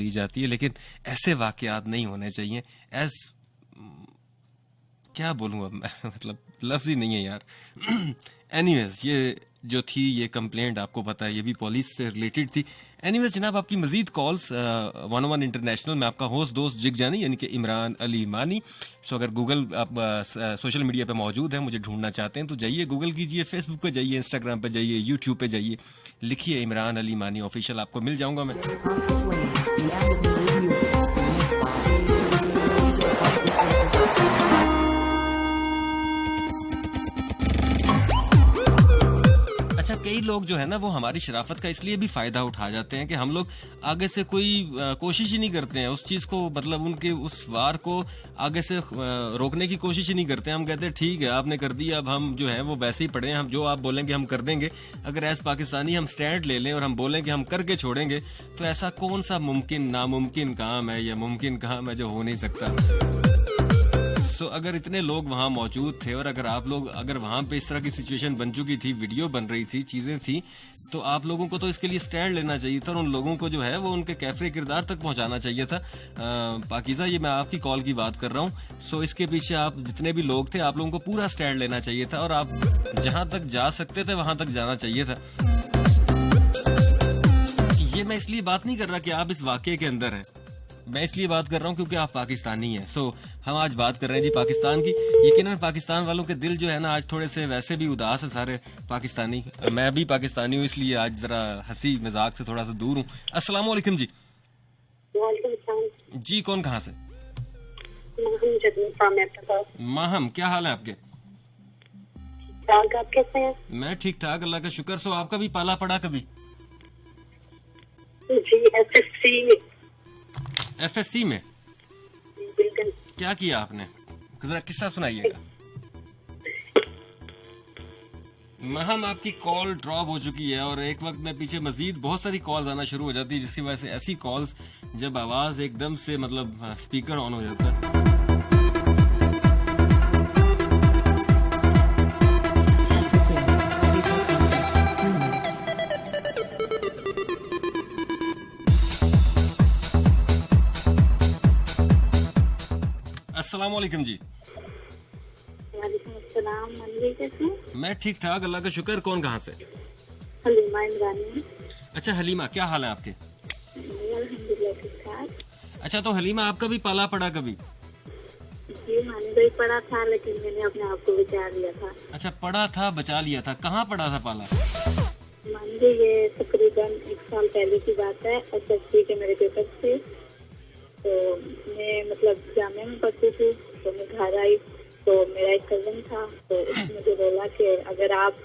लेकिन ऐसे वाकयात नहीं होने चाहिए। क्या बोलूं अब मैं, मतलब लफ्ज ही नहीं है यार। एनीवेज, ये जो थी ये कंप्लेंट, आपको पता है, ये भी पुलिस से रिलेटेड थी। एनीवेज जनाब, आपकी मजीद कॉल्स 101 इंटरनेशनल में आपका होस्ट दोस्त जिगजानी यानी कि इमरान अली मानी। सो अगर गूगल आप सोशल मीडिया पे मौजूद है, मुझे ढूंढना चाहते हैं तो जाइए, गूगल कीजिए, फेसबुक पे जाइए, इंस्टाग्राम पे जाइए, यूट्यूब पे जाइए, लिखिए इमरान अली मानी ऑफिशियल, आपको मिल जाऊंगा मैं। अच्छा, कई लोग जो है ना वो हमारी शराफत का इसलिए भी फायदा उठा जाते हैं कि हम लोग आगे से कोई कोशिश ही नहीं करते हैं उस चीज को, मतलब उनके उस वार को आगे से रोकने की कोशिश ही नहीं करते हैं। हम कहते हैं ठीक है आपने कर दिया, अब हम जो है वो वैसे ही पड़े हैं, हम जो आप बोलेंगे हम कर देंगे। अगर एज पाकिस्तानी हम स्टैंड ले लें और हम बोलें कि हम करके छोड़ेंगे, तो ऐसा कौन सा मुमकिन नामुमकिन काम है या मुमकिन काम है जो हो नहीं सकता। सो अगर इतने लोग वहां मौजूद थे और अगर आप लोग, अगर वहां पे इस तरह की सिचुएशन बन चुकी थी, वीडियो बन रही थी, चीजें थी, तो आप लोगों को तो इसके लिए स्टैंड लेना चाहिए था और उन लोगों को जो है वो उनके कैफरे किरदार तक पहुंचाना चाहिए था। पाकीज़ा, ये मैं आपकी कॉल की बात कर रहा हूँ। सो इसके पीछे आप जितने भी लोग थे, आप लोगों को पूरा स्टैंड लेना चाहिए था और आप जहां तक जा सकते थे वहां तक जाना चाहिए था। ये मैं इसलिए बात नहीं कर रहा कि आप इस वाकये के अंदर हैं, मैं इसलिए बात कर रहा हूँ क्योंकि आप पाकिस्तानी हैं। सो हम आज बात कर रहे हैं जी पाकिस्तान की। यकीनन पाकिस्तान वालों के दिल जो है ना आज थोड़े से वैसे भी उदास है, सारे पाकिस्तानी। मैं भी पाकिस्तानी हूँ, इसलिए आज जरा हंसी मजाक से थोड़ा सा दूर हूँ। अस्सलाम वालेकुम जी। जी, कौन कहाँ से? माहम, क्या हाल है आपके? आप कैसे हैं? मैं ठीक ठाक, अल्लाह का शुक्र। सो आपका भी पाला पड़ा कभी? जी, FSC में क्या किया आपने, जरा किस्सा सुनाइएगा। महम, आपकी कॉल ड्रॉप हो चुकी है और एक वक्त में पीछे मजीद बहुत सारी कॉल्स आना शुरू हो जाती है, जिसकी वजह से ऐसी कॉल्स जब आवाज एकदम से मतलब स्पीकर ऑन हो जाता है। अस्सलाम वालेकुम जी। सलाम मनवी कैसे हैं? मैं ठीक ठाक, अल्लाह का शुक्र। कौन कहाँ से? हलीमा इमरानी। अच्छा हलीमा, क्या हाल है आपके? अल्हम्दुलिल्लाह ठीक ठाक। अच्छा तो हलीमा, आपका भी पाला पड़ा कभी? जी मानी भाई पड़ा था, लेकिन मैंने अपने आप को बचा लिया था। अच्छा पड़ा था, बचा लिया था। कहाँ पड़ा था पाला? मान ली ये तकरीबन 1 साल पहले की बात है। SSC के मेरे पेपर थे, तो मैं मतलब जामे में पढ़ती थी, तो मैं घर आई तो मेरा एक कजन था, तो उसने मुझे बोला कि अगर आप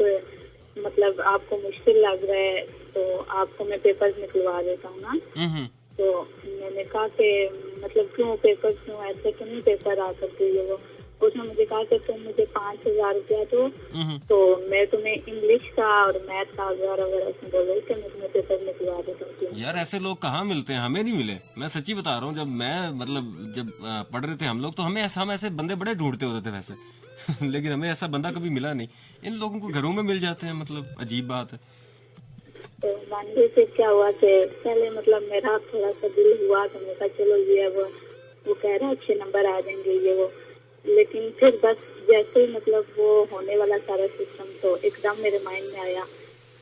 मतलब आपको मुश्किल लग रहा है तो आपको मैं पेपर्स निकलवा देता हूँ ना। तो मैंने कहा कि मतलब क्यों पेपर, क्यों ऐसे क्यों नहीं पेपर आ सकते ये वो। उसने मुझे कहा कि तुम मुझे 5,000 रुपया दो, तो मैं तुम्हें इंग्लिश का और मैथ का वगैरह उसने बोले कि मैं तुम्हें पेपर निकलवा देता हूँ। यार ऐसे लोग कहाँ मिलते हैं, हमें नहीं मिले। मैं सच्ची बता रहा हूँ, जब मैं मतलब जब पढ़ रहे थे हम लोग, तो हम ऐसे बंदे बड़े ढूंढते होते थे वैसे लेकिन हमें ऐसा बंदा कभी मिला नहीं। इन लोगों को घरों में मिल जाते हैं, मतलब अजीब बात है। तो मान ली फिर क्या हुआ कि पहले मतलब मेरा थोड़ा सा दिल हुआ तो मैं कहा चलो ये वो कह रहा है अच्छे नंबर आ जाएंगे ये वो, लेकिन फिर बस जैसे ही मतलब वो होने वाला सारा सिस्टम, तो एकदम मेरे माइंड में आया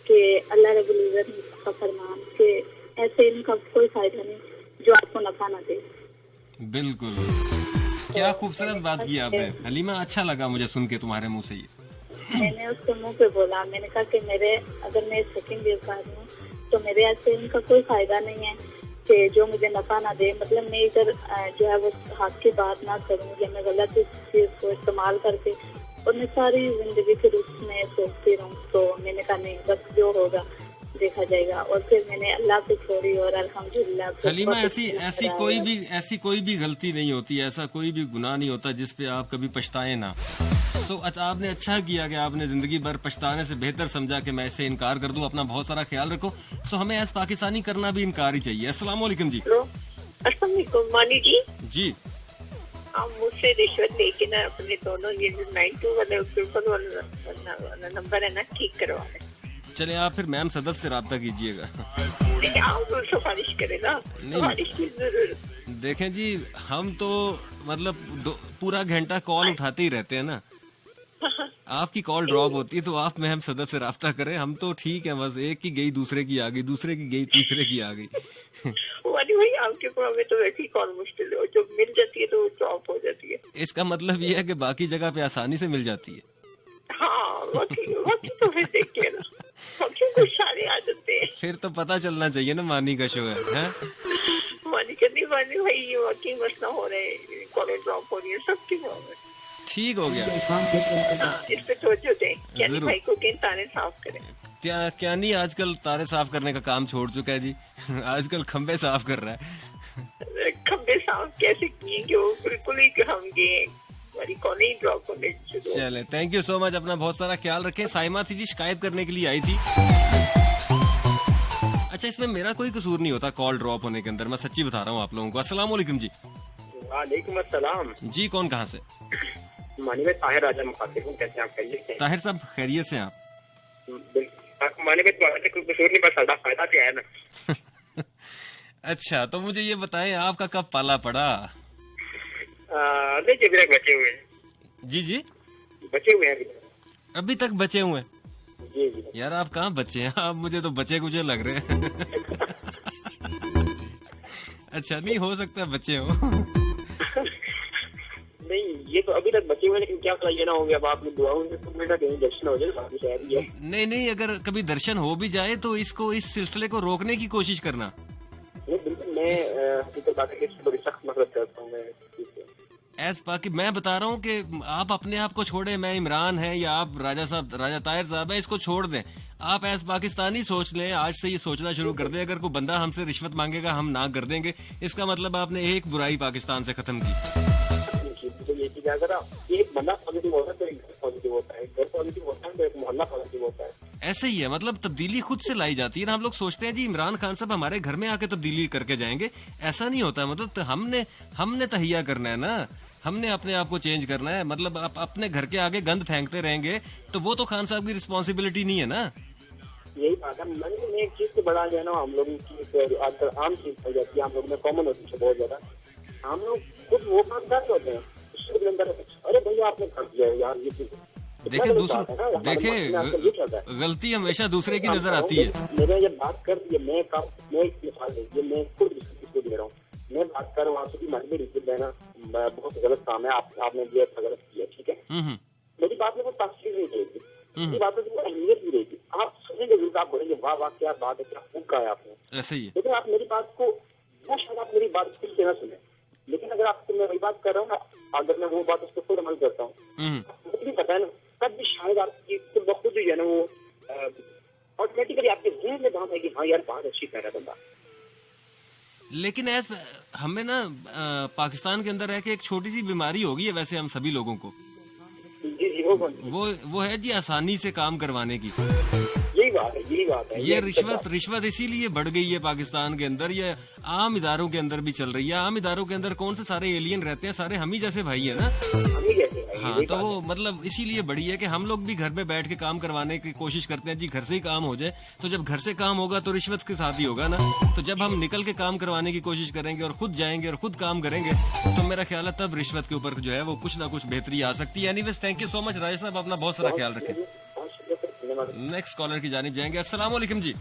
कि अल्लाह रब्बुल इज्जत का फरमान कि ऐसे इनका कोई फायदा नहीं जो आपको नफा ना दे। बिल्कुल, क्या खूबसूरत बात की आपने हलीमा। अच्छा लगा मुझे सुन के तुम्हारे मुंह से ये। मैंने उसके मुंह पे बोला, मैंने कहा कि मेरे अगर मैं सेकंड ईयर का हूँ तो मेरे ऐसे इनका कोई फायदा नहीं है कि जो मुझे नफा ना दे। मतलब मैं इधर जो है वो हाथ की बात ना करूँ या मैं गलत चीज को इस्तेमाल करके और मैं सारी जिंदगी फिर उसमें सोचती रहूँ। तो मैंने कहा नहीं, बस जो होगा देखा जाएगा। और फिर मैंने अल्लाह पे छोड़ी और अल्हम्दुलिल्लाह। हलीमा ऐसी कोई भी गलती नहीं होती, ऐसा कोई भी गुनाह नहीं होता जिस पे आप कभी पछताए ना। तो आपने अच्छा किया कि आपने जिंदगी भर पछताने से बेहतर समझा कि मैं इससे इनकार कर दूं। अपना बहुत सारा ख्याल रखो। तो हमें एज पाकिस्तानी करना भी इनकार ही चाहिए। अस्सलाम वालेकुम जी। अस्सलाम वालेकुम मानी जी। जी आप मुझसे रिश्वत लेके ना अपने दोनों ये जो 92 वाला नंबर है ना ठीक करवा लें। चले आप फिर मैम सदफ से राब्ता कीजिएगा। आप सिफारिश करें ना, सिफारिश की जरूरत। देखें जी, हम तो मतलब पूरा घंटा कॉल उठाते ही रहते हैं ना। आपकी कॉल ड्रॉप होती है तो आप मैम सदफ से राब्ता करें। हम तो ठीक है, बस एक की गई दूसरे की आ गई, दूसरे की गई तीसरे की आ गई। भाई आपके को हमें तो वैसी कॉल मुश्किल है, जो मिल जाती है तो ड्रॉप हो जाती है। इसका मतलब ये है कि बाकी जगह पे आसानी से मिल जाती है। हाँ बाकी तो फिर देख के ना कुछ सारे आ जाते हैं। फिर तो पता चलना चाहिए ना मानी का शो है। मानी करनी मानी भाई, ये वाकई मसला हो रहा है, कॉलेज ड्रॉप हो रही है, सबकी हो रहा है। ठीक हो गया, इस पे तवज्जो दें। यानी भाई को किन तारे साफ करें। क्या नहीं आजकल तारे साफ करने का काम छोड़ चुका है जी। आजकल खंबे साफ कर रहा है। खंबे साफ कैसे किए कि वो बिल्कुल ही हम गए ड्रॉप होने। चले, थैंक यू सो मच। अपना बहुत सारा ख्याल रखें। साइमा थी जी, शिकायत करने के लिए आई थी। अच्छा, इसमें मेरा कोई कसूर नहीं होता कॉल ड्रॉप होने के अंदर, मैं सच्ची बता रहा हूँ आप लोगों को। अस्सलाम वालेकुम जी। वालेकुम अस्सलाम जी। कौन कहाँ से? मानी में ताहिर राजा मुखातिब हूँ। कैसे आप खैरियत? ताहिर साहब खैरियत से आप? मानी में तुम्हारा कोई कसूर नहीं, बस सादा फायदा तो है ना। अच्छा, तो मुझे ये बताएं आपका कब पाला पड़ा? नहीं जी, अभी तक बचे हुए हैं। जी बचे हुए हैं अभी तक बचे हुए हैं। जी। यार आप कहाँ बचे हैं? आप मुझे तो बचे कुछ लग रहे हैं। अच्छा, नहीं हो सकता बचे हो। नहीं, ये तो अभी तक बचे हुए, लेकिन क्या ये ना हो गया अब आपकी दुआओं से तो मेरा कहीं दर्शन हो जाए, बाकी शायद ही है। नहीं, अगर कभी दर्शन हो भी जाए तो इस सिलसिले को रोकने की कोशिश करना। बिल्कुल, मैं बात है बड़ी सख्त मदद करता हूँ। बाकी मैं बता रहा हूँ कि आप अपने आप को छोड़े, मैं इमरान है या आप राजा ताहिर साहब है, इसको छोड़ दें। आप एज पाकिस्तानी सोच लें, आज से ये सोचना शुरू कर दें। अगर कोई बंदा हमसे रिश्वत मांगेगा हम ना कर देंगे, इसका मतलब आपने एक बुराई पाकिस्तान से खत्म की। अगर एक बंदा पॉजिटिव होता है तो एक घर पॉजिटिव होता है, घर पॉजिटिव होता है तो एक मोहल्ला पॉजिटिव होता है। ऐसे ही है, मतलब तब्दीली खुद से लाई जाती है ना। हम लोग सोचते हैं जी इमरान खान साहब हमारे घर में आके तब्दीली करके जाएंगे, ऐसा नहीं होता। मतलब हमने तहिया करना है ना, हमने अपने आप को चेंज करना है। मतलब आप अपने घर के आगे गंद फेंकते रहेंगे तो वो तो खान साहब की रिस्पॉन्सिबिलिटी नहीं है ना। यही बात है। मन में एक चीज से बड़ा जो है ना, हम लोगों की आजकल आम चीज हो जाती है, हम लोग में कॉमन होती है बहुत ज्यादा। हम लोग खुद वो काम कर होते हैं, अरे भैया आपने कर दिया यार ये चीज, देखिए गलती हमेशा दूसरे की नजर आती है। मैंने ये बात कर दी, मैं एक मिसाल है, मैं खुद इसको दे रहा हूँ। मैं बात कर रहा हूँ आपसे मजबूरी रिश्ते देना बहुत गलत काम है, आपने दिया गलत किया, ठीक है। मेरी बात में कोई तासीर नहीं रहेगी, मेरी बात में कोई अहमियत नहीं रहेगी। आप सुनेंगे जरूर, आप बोलेंगे वाह वाह क्या बात है, क्या खूब कहा है आपने, ऐसे ही है। लेकिन आप मेरी बात को वो शायद आप मेरी बात फिर से ना सुने। लेकिन अगर आपसे मैं वही बात कर रहा हूँ ना, अगर मैं वो बात उसको खुद अमल करता हूँ, मुझे भी पता है ना, तब भी शायद आपकी खुद ब खुद जो है ना वो ऑटोमेटिकली आपके जहन में बात है कि हाँ यार बात अच्छी कर रहा है बंदा। लेकिन हमें ना पाकिस्तान के अंदर रह के एक छोटी सी बीमारी हो गई है वैसे हम सभी लोगों को। वो है जी आसानी से काम करवाने की। यही बात है। ये रिश्वत इसीलिए बढ़ गई है पाकिस्तान के अंदर। ये आम इदारों के अंदर भी चल रही है। आम इदारों के अंदर कौन से सारे एलियन रहते हैं, सारे हम ही जैसे भाई है ना। हाँ, तो वो मतलब इसीलिए बड़ी है कि हम लोग भी घर पे बैठ के काम करवाने की कोशिश करते हैं जी, घर से ही काम हो जाए। तो जब घर से काम होगा तो रिश्वत के साथ ही होगा ना। तो जब हम निकल के काम करवाने की कोशिश करेंगे और खुद जाएंगे और खुद काम करेंगे तो मेरा ख्याल है तब रिश्वत के ऊपर जो है वो कुछ ना कुछ बेहतरी आ सकती है। Anyways thank you so much Rai साहब, अपना बहुत सारा ख्याल रखें। नेक्स्ट कॉलर की जानिब जाएंगे। अस्सलाम वालेकुम जी।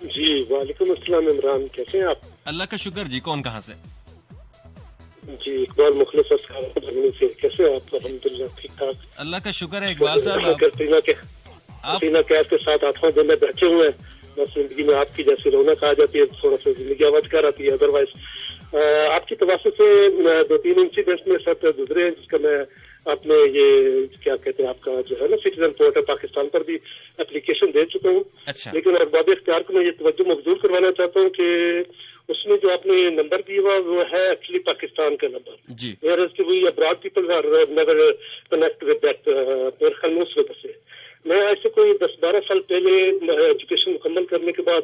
जी वालेकुम अस्सलाम। इमरान कैसे हैं आप? अल्लाह का शुक्र जी। कौन कहाँ से? जी इकबाल मुखलिस जर्मनी से। कैसे हैं आप? अल्हम्दुलिल्लाह ठीक ठाक, अल्लाह का शुक्र है। इकबाल साहब हसीना कैद के साथ आठवां दिन में बैठे हुए हैं। बस जिंदगी में आपकी जैसी रौनक आ जाती है, थोड़ा सा जिंदगी आवाज कर आती है। अदरवाइज आपकी तवज्जो से 2-3 इंसिडेंट्स में साथ गुजरे हैं, जिसका मैं आपने ये क्या कहते हैं आपका जो है ना सिटीजन पोर्टल पाकिस्तान पर भी एप्लीकेशन दे चुका हूँ। अच्छा। लेकिन अरबाब इख्तियार को मैं ये तवज्जो मबजूल करवाना चाहता हूँ कि उसमें जो आपने नंबर दिया हुआ वो है एक्चुअली पाकिस्तान का नंबर जी। Abroad people are never connect with that. मेरे ख्याल में उस वजह से मैं ऐसे कोई 10-12 साल पहले एजुकेशन मुकम्मल करने के बाद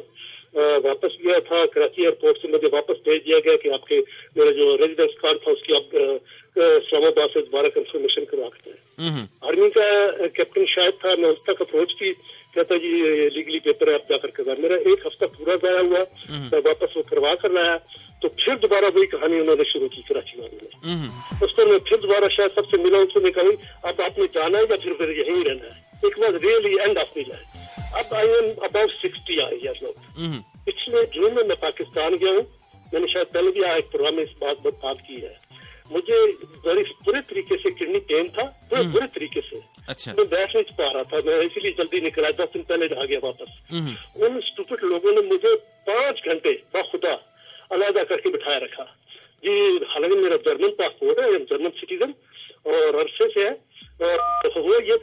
वापस गया था कराची एयरपोर्ट से। मुझे वापस भेज दिया गया कि आपके मेरा जो रेजिडेंस कार्ड था उसकी आप इस्लामाबाद से दोबारा कंफर्मेशन करवा सकते हैं। आर्मी का कैप्टन शायद था, मैं उस तक अप्रोच की, कहता जी लीगली पेपर है आप जाकर करवा। मेरा 1 हफ्ता पूरा जाया हुआ, मैं वापस वो करवा कर लाया तो फिर दोबारा वही कहानी उन्होंने शुरू की कराची वालों ने। उस पर मैं फिर दोबारा शायद सबसे मिला, उन्होंने कहा अब आपने जाना है या फिर यहीं रहना है। It was really end of the life. अब I am about 60 years old. पिछले जून में मैं पाकिस्तान गया हूँ। मैंने शायद पहले भी एक प्रोग्राम में इस बात की है। मुझे बड़ी बुरे तरीके से किडनी पेन था, बुरे तरीके से। अच्छा। मैं बैठ नहीं पा रहा था, मैं इसीलिए जल्दी निकला, 10 दिन पहले आ गया वापस। उन स्टूपिड लोगों ने मुझे 5 घंटे बाखुदा अलग करके बिठाया रखा जी। हालांकि मेरा जर्मन पासपोर्ट है, जर्मन सिटीजन और अरसे से है। और हुआ ये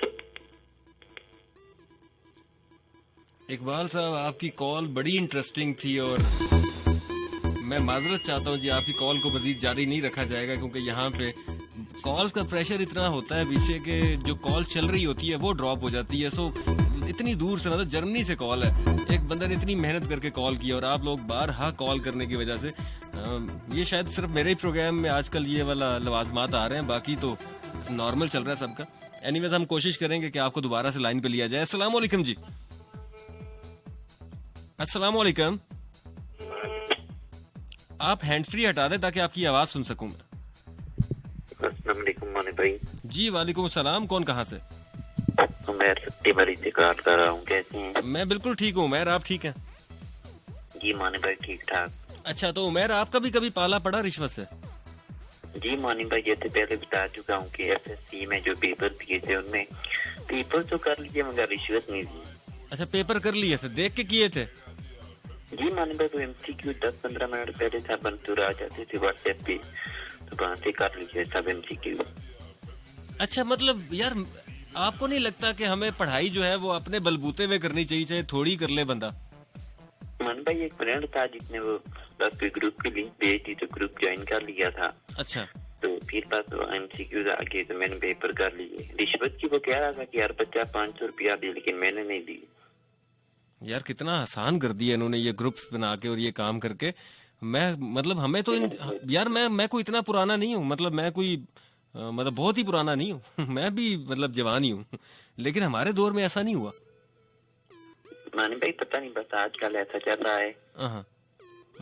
इकबाल साहब आपकी कॉल बड़ी इंटरेस्टिंग थी और मैं माजरत चाहता हूँ जी, आपकी कॉल को मजीद जारी नहीं रखा जाएगा क्योंकि यहाँ पे कॉल्स का प्रेशर इतना होता है पीछे के जो कॉल चल रही होती है वो ड्रॉप हो जाती है। सो इतनी दूर से मतलब जर्मनी से कॉल है, एक बंदे ने इतनी मेहनत करके कॉल किया और आप लोग बारहा कॉल करने की वजह से ये शायद सिर्फ मेरे ही प्रोग्राम में आजकल ये वाला लवाजमात आ रहे हैं, बाकी तो नॉर्मल चल रहा है सबका। एनीवेज हम कोशिश करेंगे कि आपको दोबारा से लाइन पे लिया जाए। अस्सलाम वालेकुम जी। अस्सलाम वालेकुम। आप हैंड फ्री हटा दें ताकि आपकी आवाज सुन सकूं मैं। अस्सलाम वालेकुम मानी भाई। जी वालेकुम सलाम। कौन कहाँ से? मैं सत्ती भरी से बात कर रहा हूँ। कैसे हैं? मैं बिल्कुल ठीक हूँ उमैर, आप ठीक हैं? जी मानी भाई ठीक ठाक। अच्छा, तो उमैर आपका भी कभी पाला पड़ा रिश्वत से? जी मानी भाई जैसे पहले बता चुका हूँ कि SSC में जो पेपर दिए थे उनमें पेपर तो कर लिए मगर रिश्वत नहीं दी। अच्छा, पेपर कर लिए थे, देख के किए थे? जी मानी भाई, तो MCQ 10-15 मिनट पहले था बनतूर आ जाते थे व्हाट्सएप पे, तो वहाँ से कर लीजिए सब MCQ। अच्छा, मतलब यार आपको नहीं लगता कि हमें पढ़ाई जो है वो अपने बलबूते में करनी चाहिए, चाहे थोड़ी कर ले बंदा? मान भाई एक फ्रेंड था जिसने वो बस कोई ग्रुप की लिंक भेजी थी तो ग्रुप ज्वाइन कर लिया था। अच्छा। तो फिर पास MCQ आ गए तो मैंने पेपर कर लिए। रिश्वत की वो कह रहा था कि यार बच्चा 500 रुपया दे, लेकिन मैंने नहीं दी। यार कितना आसान कर दिया इन्होंने ये ग्रुप्स बना के और ये काम करके। मैं मतलब हमें तो यार मैं कोई इतना पुराना नहीं हूँ, मतलब मैं कोई मतलब बहुत ही पुराना नहीं हूँ मैं भी मतलब जवान ही हूँ, लेकिन हमारे दौर में ऐसा नहीं हुआ। मानी भाई पता नहीं, बस आजकल ऐसा चल रहा है।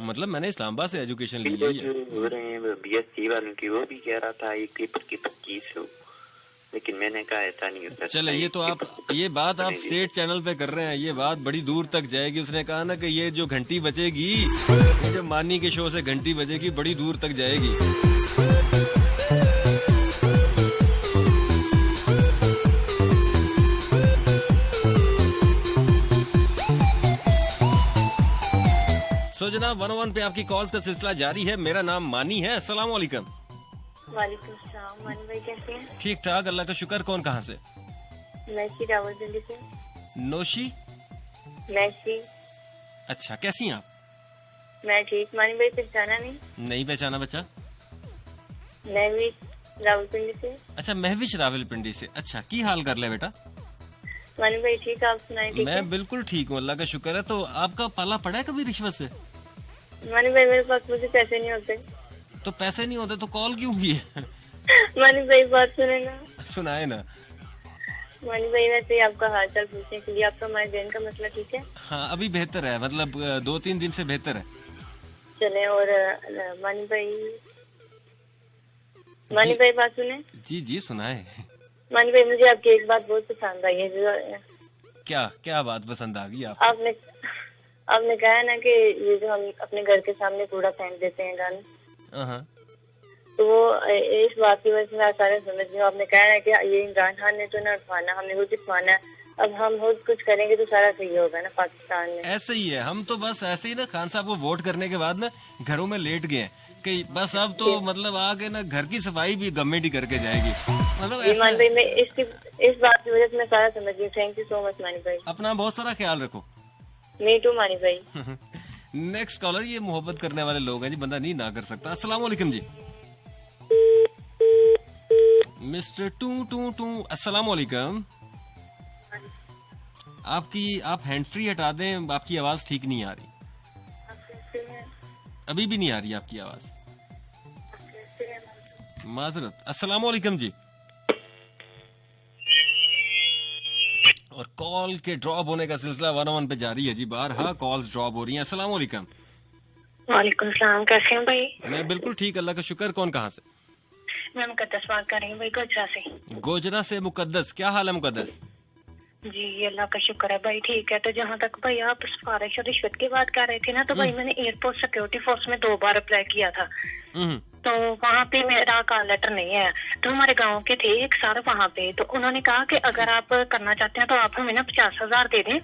मतलब मैंने इस्लामाबाद से एजुकेशन ली है। हो रहे हैं BSc वालों की, वो भी कह रहा था एक पेपर की 2500। लेकिन मैंने कहा ऐसा नहीं होता। चले, ये तो आप ये बात आप स्टेट चैनल पे कर रहे हैं, ये बात बड़ी दूर तक जाएगी। उसने कहा ना कि ये जो घंटी बजेगी, ये जो मानी के शो से घंटी बजेगी, बड़ी दूर तक जाएगी। तो जनाब 101 पे आपकी कॉल्स का सिलसिला जारी है। मेरा नाम मानी है। अस्सलाम वालेकुम। वालेकुम सलाम। मानी भाई कैसे हैं? ठीक ठाक, अल्लाह का शुक्र। कौन कहाँ से? मैसी रावलपिंडी से। नोशी मैसी। अच्छा, कैसी हैं आप? मैं ठीक। मानी भाई पहचाना नहीं? नहीं पहचाना बच्चा। महविश रावलपिंडी से। अच्छा, महविश रावलपिंडी से। अच्छा, की हाल कर ले बेटा? मानी भाई ठीक, आप सुनाए? ठीक मैं है? बिल्कुल ठीक हूँ, अल्लाह का शुक्र है। तो आपका पाला पड़ा है कभी रिश्वत से? मानी भाई मेरे पास मुझे पैसे नहीं होते। तो पैसे नहीं होते तो कॉल क्यों की है? मानी भाई बात सुने ना। सुनाए ना। मानी भाई वैसे ही आपका हाल चाल पूछने के लिए। आपका माइग्रेन का मसला ठीक है? हाँ, अभी बेहतर है, मतलब 2-3 दिन से बेहतर है। चले। और मानी भाई बात सुने। जी जी सुनाए। मानी भाई मुझे आपकी एक बात बहुत पसंद आई है। जो क्या बात पसंद आ गई आपने कहा है ना कि ये जो हम अपने घर के सामने कूड़ा फेंक देते हैं गाने, तो वो इस बात की वजह से मैं सारे समझ रही हूँ। आपने कहा है कि ये इमरान खान ने तो ना उठवाना, हमने वो उठवाना है। अब हम खुद कुछ करेंगे तो सारा सही होगा ना पाकिस्तान में। ऐसे ही है, हम तो बस ऐसे ही ना खान साहब को वोट करने के बाद ना घरों में लेट गए कि बस अब तो मतलब आगे ना घर की सफाई भी गवर्नमेंट ही करके जाएगी। मतलब ईमान भाई मैं इस बात की वजह से मैं सारा समझ गई। थैंक यू सो मच मानी भाई। अपना बहुत सारा ख्याल रखो। मी टू मानी भाई। नेक्स्ट कॉलर, ये मोहब्बत करने वाले लोग हैं जी, बंदा नहीं ना कर सकता। अस्सलाम वालेकुम जी। मिस्टर टू अस्सलाम वालेकुम। आप हैंड फ्री हटा दें, आपकी आवाज ठीक नहीं आ रही। अभी भी नहीं आ रही आपकी आवाज, माजरत। अस्सलाम वालेकुम जी। और कॉल के ड्रॉप होने का सिलसिला 101 पे जारी है जी। बारहा कॉल्स ड्रॉप हो रही हैं। अस्सलाम वालेकुम। वालेकुम सलाम। कैसे हैं भाई? मैं बिल्कुल ठीक, अल्लाह का शुक्र। कौन कहाँ से? मैं मुकद्दस बात कर रही हूँ भाई, गोजरा से। गोजरा से मुकद्दस, क्या हाल है मुकद्दस? जी अल्लाह का शुक्र है भाई, ठीक है। तो जहाँ तक भाई आप सिफारिश और रिश्वत की बात कर रहे थे ना, तो भाई मैंने एयरपोर्ट सिक्योरिटी फोर्स में 2 बार अप्लाई किया था। तो वहाँ पे मेरा कॉल लेटर नहीं है। तो हमारे गांव के थे एक सर वहाँ पे, तो उन्होंने कहा कि अगर आप करना चाहते हैं तो आप हमें ना 50,000 दे दें,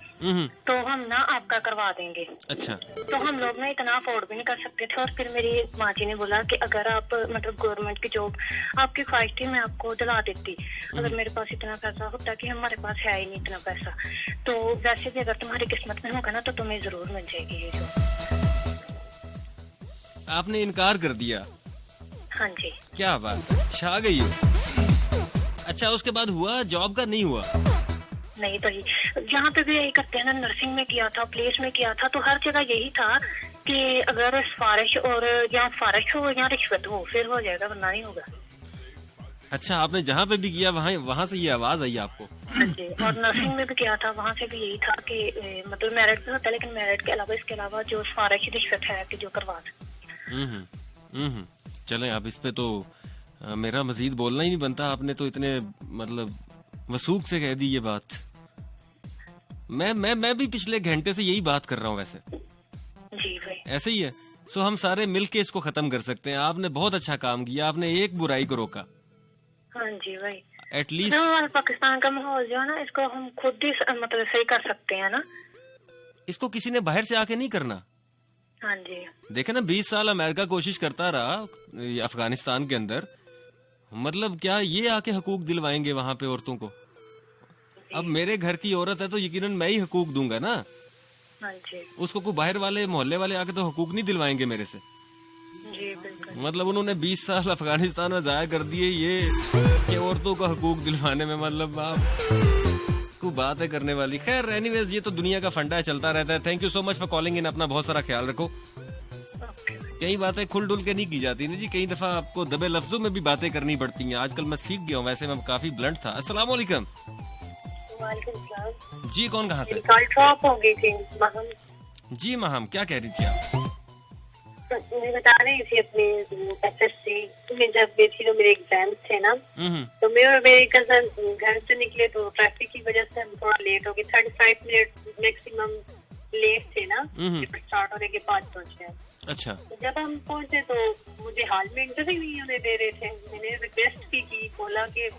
तो हम ना आपका करवा देंगे। अच्छा। तो हम लोग ना इतना अफोर्ड भी नहीं कर सकते थे। और फिर मेरी माँ जी ने बोला कि अगर आप मतलब गवर्नमेंट की जॉब आपकी ख्वाहिश थी, मैं आपको दिला देती, अगर मेरे पास इतना पैसा होता, कि हमारे पास है ही नहीं इतना पैसा। तो वैसे भी अगर तुम्हारी किस्मत में होगा ना तो तुम्हें जरूर मिल जाएगी ये जॉब। आपने इनकार कर दिया? हाँ जी। क्या बात है, छा गई हो। अच्छा, उसके बाद हुआ जॉब का? नहीं हुआ। नहीं भाई, यहाँ पे भी यही करते हैं ना, नर्सिंग में किया था, प्लेस में किया था, तो हर जगह यही था कि अगर सिफारिश और या फारिश हो या रिश्वत हो फिर हो जाएगा, वरना नहीं होगा। अच्छा, आपने जहाँ पे भी किया वहाँ से ये आवाज आई आपको? जी। और नर्सिंग में भी किया था, वहाँ से भी यही था कि मतलब मेरिट पे होता है, लेकिन मेरिट के अलावा इसके अलावा जो सिफारिश रिश्वत है कि जो करवा दे। चलें, अब इस पे तो मेरा मजीद बोलना ही नहीं बनता। आपने तो इतने मतलब वसूख से कह दी ये बात। मैं भी पिछले घंटे से यही बात कर रहा हूँ वैसे। जी भाई। ऐसे ही है। सो हम सारे मिलके इसको खत्म कर सकते हैं। आपने बहुत अच्छा काम किया, आपने एक बुराई को रोका। हाँ जी भाई। एटलीस्ट हमारे पाकिस्तान का माहौल जो है ना, इसको हम खुद ही मतलब सही कर सकते हैं ना। इसको किसी ने बाहर से आके नहीं करना। हाँ जी। देखे ना, 20 साल अमेरिका कोशिश करता रहा अफगानिस्तान के अंदर, मतलब क्या ये आके हकूक दिलवाएंगे वहां पे औरतों को? अब मेरे घर की औरत है तो यकीनन मैं ही हकूक दूंगा ना। हाँ जी। उसको कोई बाहर वाले मोहल्ले वाले आके तो हकूक नहीं दिलवाएंगे मेरे से। जी बिल्कुल। मतलब उन्होंने 20 साल अफगानिस्तान में जाया कर दिए ये कि औरतों का हकूक दिलवाने में, मतलब आप को बात है करने वाली। खैर एनीवेज, ये तो दुनिया का फंडा है, चलता रहता है। Thank you so much for calling in. अपना बहुत सारा ख्याल रखो। कई बातें खुल डुल के नहीं की जाती ना जी, कई दफा आपको दबे लफ्जों में भी बातें करनी पड़ती हैं। आजकल मैं सीख गया हूँ, वैसे मैं काफी ब्लंट था। अस्सलाम वालेकुम। जी, कौन कहाँ से? कॉल ड्रॉप हो गई थी। जी महम, क्या कह रही थी आप? मैं बता रही थी अपने SSC में जब गई थी तो मेरे एग्जाम थे ना, तो मैं और मेरी कजन घर से निकले तो ट्रैफिक की वजह से हम थोड़ा लेट हो गए, 35 मिनट मैक्सिमम लेट थे ना, स्टार्ट होने के 5 बजे। अच्छा। तो जब हम पहुंचे तो मुझे हाल में इंटरव्यू नहीं होने दे रहे थे। मैंने रिक्वेस्ट भी की, बोला कि